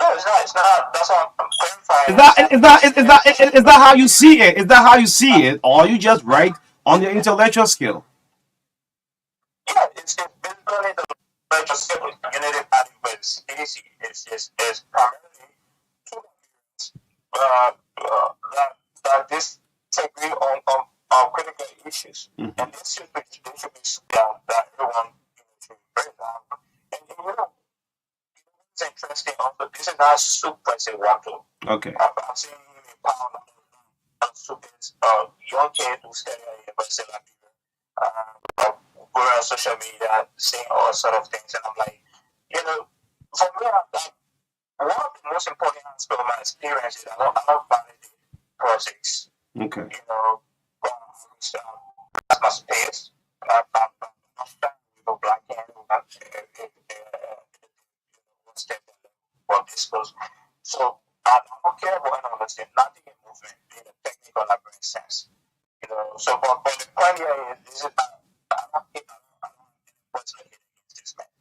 No, it's not. It's not. That's what I'm clarifying. Is that how you see it? Is that how you see it, or you just right on your intellectual skill? Yeah, it's basically the intellectual skill. Unity party with CDC is primarily two that disagree on critical issues, and this should be that everyone should embrace. And it's interesting. Also, this is not soup president want to. Okay. I'm seeing him in pound soup is young kid who study at University of Liberia. Going on social media, saying all sort of things, and I'm like, for me, one of the most important aspects of my experience is I don't validate projects. Okay. That's my space. I'm not black hand discourse. So I don't care about any of this, nothing in movement in a technical library sense. So but the point here is this is not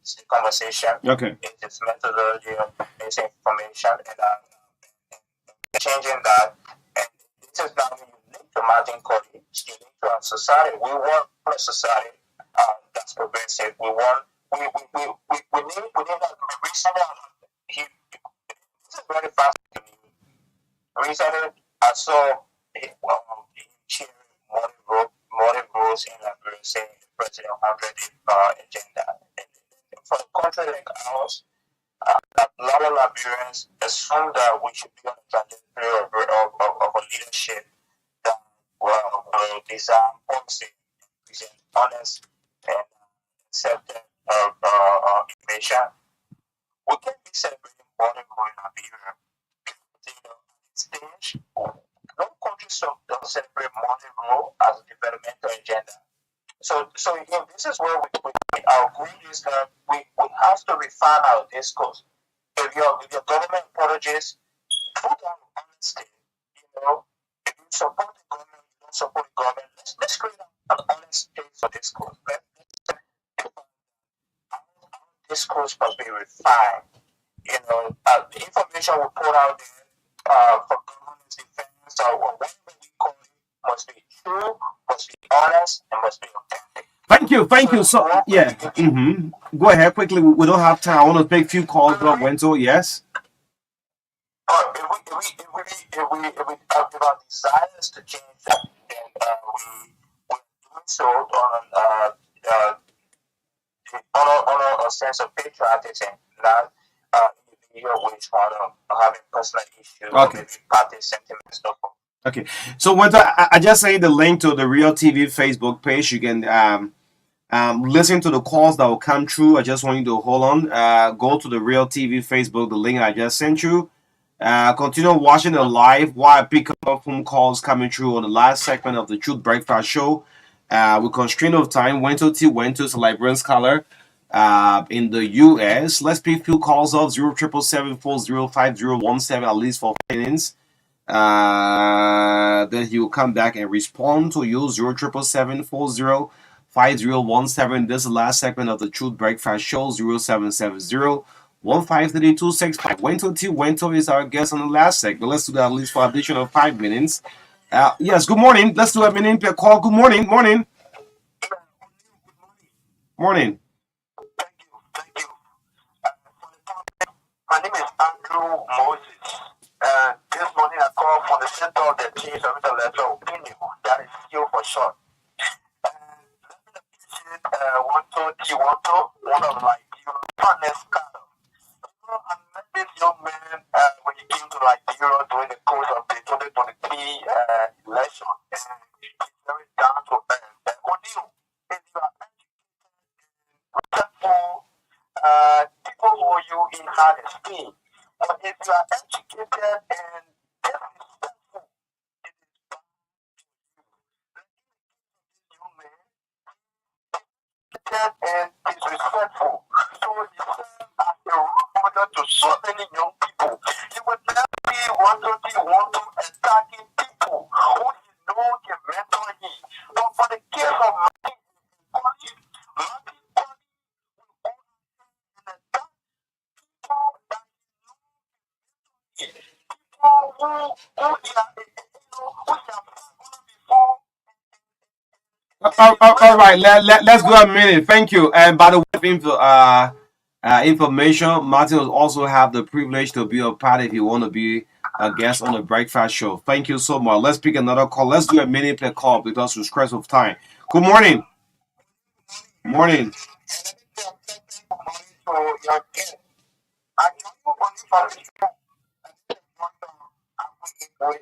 it's the conversation. Okay. It's methodology, it's information, and changing that. And this is not unique to Martin Cody. It's unique to our society. We want a society that's progressive. We need that. Recently, this is very fascinating. Recently, I saw him cheering motive rules in Liberia saying the president 100 agenda. For a country like ours, a lot of Liberians assume that we should be on a trajectory of a leadership that will design policy, present honest and accepted information. We can't be celebrating motive rule in Liberia. Stage, no country don't celebrate motive rule as a developmental agenda. So again, this is where our goal is that we have to refine our discourse. If your government apologies, put down honesty. If you support the government, you don't support the government. Let's create an honest space for discourse. Our discourse must be refined. The information we put out there for government's defense or whatever we call it must be true, must be honest, and must be authentic. Thank you. So yeah. Go ahead quickly. We don't have time. I want to take a few calls. Wento, yes. If we talk about desires to change that, then we're doing so on a sense of patriotism, not which want to having personal issues, okay, maybe party sentiments, no problem. Okay, so when I just say the link to the Real TV Facebook page, you can listen to the calls that will come through. I just want you to hold on. Go to the Real TV Facebook, the link I just sent you. Continue watching the live while I pick up phone calls coming through on the last segment of the Truth Breakfast Show. With constraint of time, Wento is a Liberian scholar in the US. Let's pick a few calls off 0777405017 at least for 5 minutes. Then he will come back and respond to you 0777405017. This is the last segment of the Truth Breakfast Show 0770-153265. Wento is our guest on the last segment. Let's do that at least for additional 5 minutes. Yes, good morning. Let's do a minute per call. Good morning. Morning. through Moses. And this morning I call for the center of the page of the letter opinion. That is still for short. And let me appreciate one of like funnest kind of. I met this young man when he came to Nigeria during the course of the 2023 election. And he's very down to earth. Odile, if you are respectful, people owe you in high esteem. But if you are educated and disrespectful, it is bad to you. Young man, educated and disrespectful. So he serves as a role model to so many young people. He would never be want to attacking people who he know can mentor him. But for the case of Martin Collins, Martin Collins will go and attack people that people who they are, who they have before. All right, let's go a minute. Thank you. And by the way, information, Martin will also have the privilege to be a part if you want to be a guest on the breakfast show. Thank you so much. Let's pick another call. Let's do a minute per call because we're stressed of time. Good morning. Morning. Well,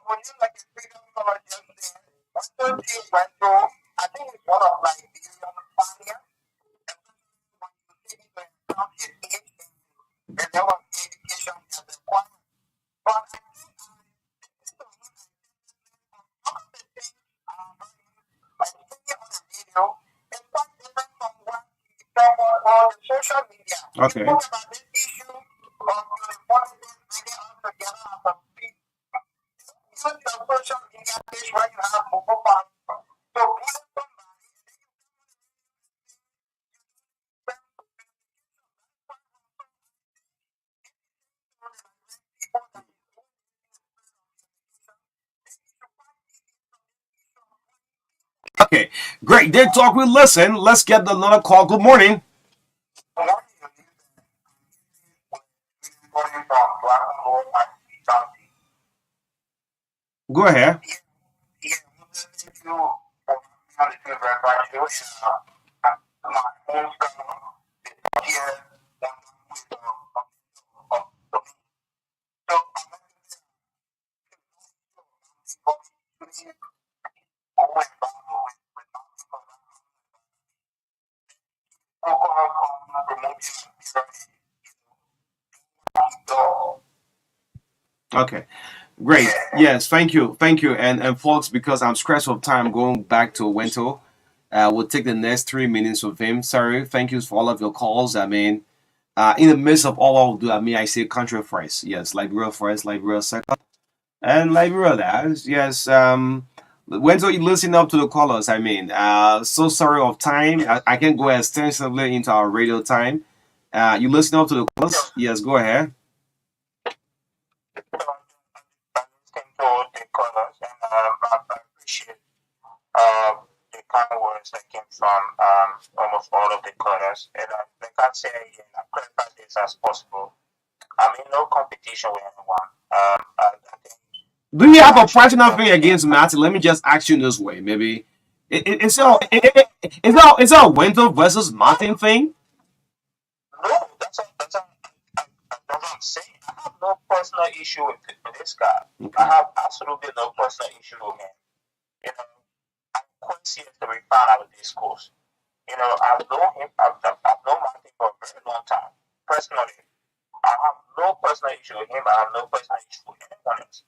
when you like a freedom color just there, one thing went through, I think it's one of like the failure. When you take into account his age and there was education as a point. But I think one of the things like speaking on the video is quite different from what he said on social media. Okay. He spoke about this issue of uniformity bringing us together as a people. Even your social media page where you have mobile phones. So bullet somebody Okay. Great. Did talk. We listen. Let's get another call. Good morning. Go ahead. Okay. Great. Yes, thank you. Thank you. And folks, because I'm stressed of time going back to Wento, we'll take the next 3 minutes with him. Sorry. Thank you for all of your calls. I mean, in the midst of all I'll do, I mean, I say country first. Yes, Liberia first, Liberia second, and Liberia last. Yes. Wento, you listen up to the callers. I mean, so sorry of time. I can go extensively into our radio time. You listen up to the callers. Yes, go ahead. the colors, and I appreciate the kind words that came from almost all of the colors. And like I say again, I clarify this as possible. I'm in no competition with anyone. I think Do you have a personal thing against Martin? Let me just ask you this way, maybe. It's a Wento versus Martin thing. no, that's what I'm saying. I have no personal issue with this guy. I have absolutely no personal issue with him. You know, I'm quite serious to refine our discourse. You know, I've known him, I've known Martin for a very long time. Personally, I have no personal issue with him. I have no personal issue with anyone else.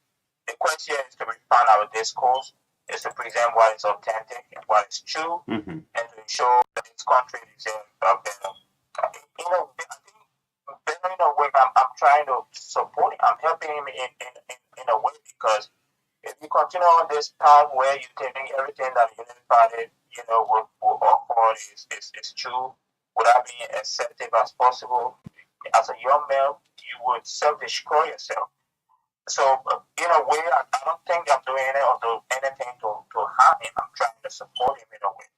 The question is to refine our discourse, is to present what is authentic and what is true, Mm-hmm. and to ensure that this country deserves better. You know, I think better in a way, I'm trying to support him. I'm helping him in a way because if you continue on this path where you think everything that anybody, you know, will offer is true without being accepted as possible, as a young male, you would self-destroy yourself. So, in a way, I don't think I'm doing anything to harm him. I'm trying to support him in a way.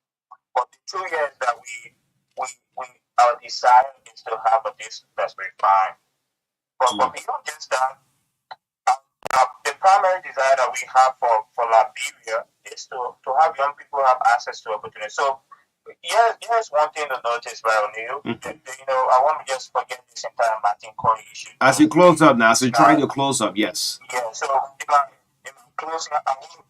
But the truth is that we our desire is to have a discipline that's refined. But beyond just that, the primary desire that we have for Liberia is to have young people have access to opportunity. So here's one thing to notice, right, O'Neill. I want to just forget this entire Martin Corey issue. As you close up now, so you're trying to close up, yes. Yeah, so if I'm closing, I want to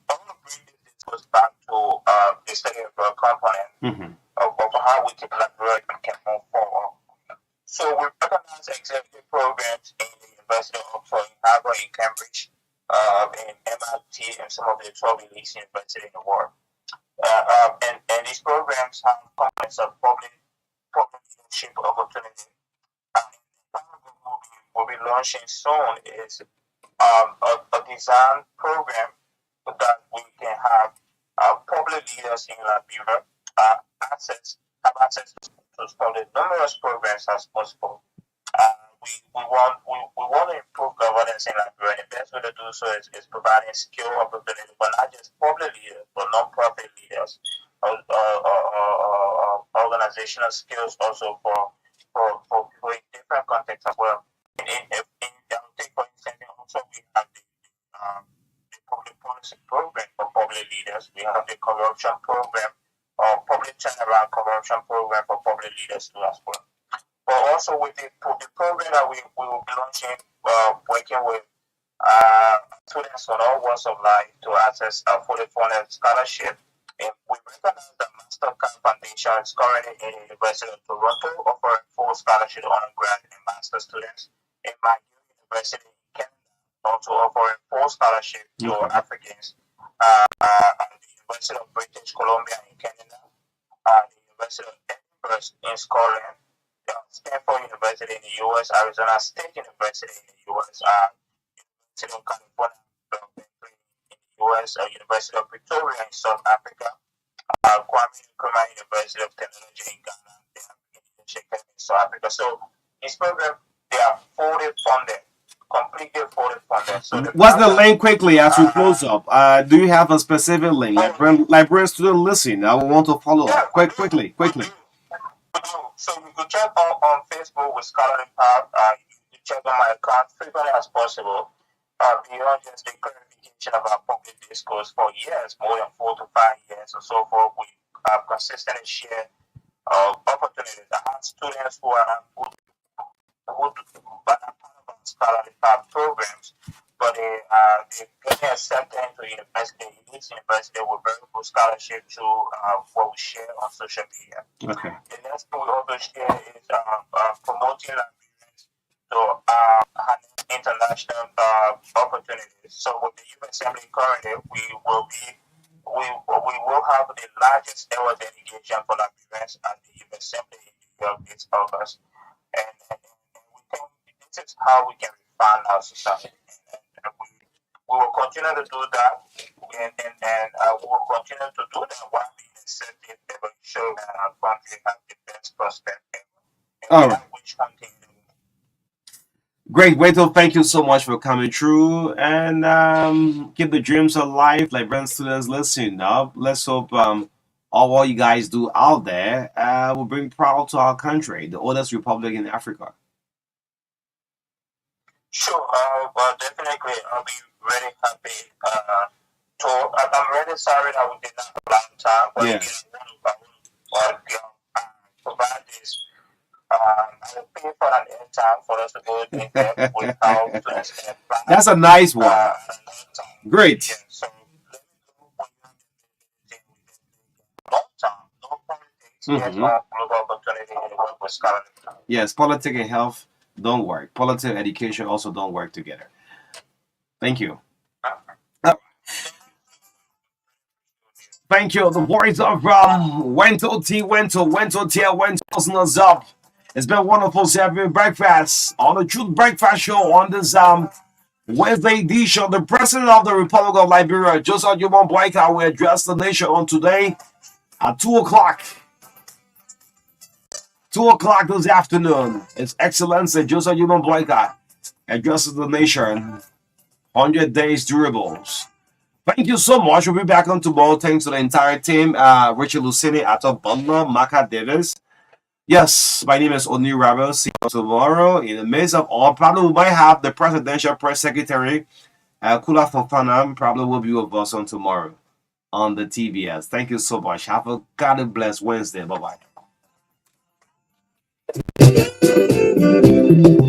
bring this discourse back to the study of a component of how we can collaborate and can move forward. So we recognize executive programs in the University of Oxford, in Harvard, in Cambridge, in MIT, and some of the 12 elite universities in the world. And these programs have components of public leadership opportunity. And we'll be launching soon is a design program that we can have public leaders in Liberia have access to the numerous programs as possible. We want to improve governance in Liberia. The best way to do so is providing skill opportunity, but not just public leaders, but non-profit leaders, organizational skills also for people in different contexts as well. For instance, also we have the public policy program for public leaders. We have the corruption program, or public turnaround corruption program for public leaders too as well. But also with the program that we will be launching, working with students on all walks of life to access a fully funded scholarship. And we recognize that Mastercard Foundation is currently in the University of Toronto offering full scholarship to undergrad and master students. In McGill University in Canada, also offering full scholarship to Africans. The University of British Columbia in Canada, the University of Edinburgh in Scotland, Stanford University in the U.S., Arizona State University in the U.S., University of California in the U.S., University of Pretoria in South Africa, Kwame Nkrumah University of Technology in Ghana, they have leadership in South Africa. So these programs, they are fully funded, completely fully funded. So what's the link quickly as we close up? Do you have a specific link? Librarian student listening, I want to follow up quickly. So you can check on Facebook with Scholarly Path. You check on my account frequently as possible. Beyond just the clarification of our public discourse for years, more than 4 to 5 years or so forth, we have consistently shared opportunities. I have students who are part of our Scholarly Path programs, but they getting accepted into university, elite university with very good scholarship to what we share on social media. Okay. The next thing we also share is promoting Liberians to international opportunities. So with the youth assembly currently, we will have the largest ever delegation for Liberians at the youth assembly in New York this August, and we think this is how we can refine our society. We will continue to do that, and we will continue to do that while being accepted ever show that our country has the best prospect ever. All right. Great, Waito, thank you so much for coming through, and keep the dreams alive, like brand students listening up. Let's hope all what you guys do out there will bring proud to our country, the oldest republic in Africa. Sure, definitely. I'll be really happy. I'm really sorry that we did not have a lot of time, but I want to provide this. I will pay for an airtime for us to go in there without students. That's a nice one. Great. Yeah, so let me know long term, no politics, yes, global opportunity and work with scholarly. Yes, politics and health don't work. Politics and education also don't work together. Thank you. Thank you. The voice of Wento T. Wento T. Wento's up. It's been wonderful having breakfast on the Truth Breakfast Show on this Wednesday edition. The President of the Republic of Liberia, Joseph Joubert Boyka, will address the nation on today at 2 o'clock. 2 o'clock this afternoon. His Excellency Joseph Joubert Boyka addresses the nation. 100 days durables. Thank you so much. We'll be back on tomorrow. Thanks to the entire team. Richard Lucini, Ato Butler, Marka Davis, Yes, my name is Oni Rabo. See you tomorrow. In the midst of all problem, we might have the presidential press secretary, Kula Fofana, probably will be with us on tomorrow on the TBS. Thank you so much. Have a God bless Wednesday. Bye bye.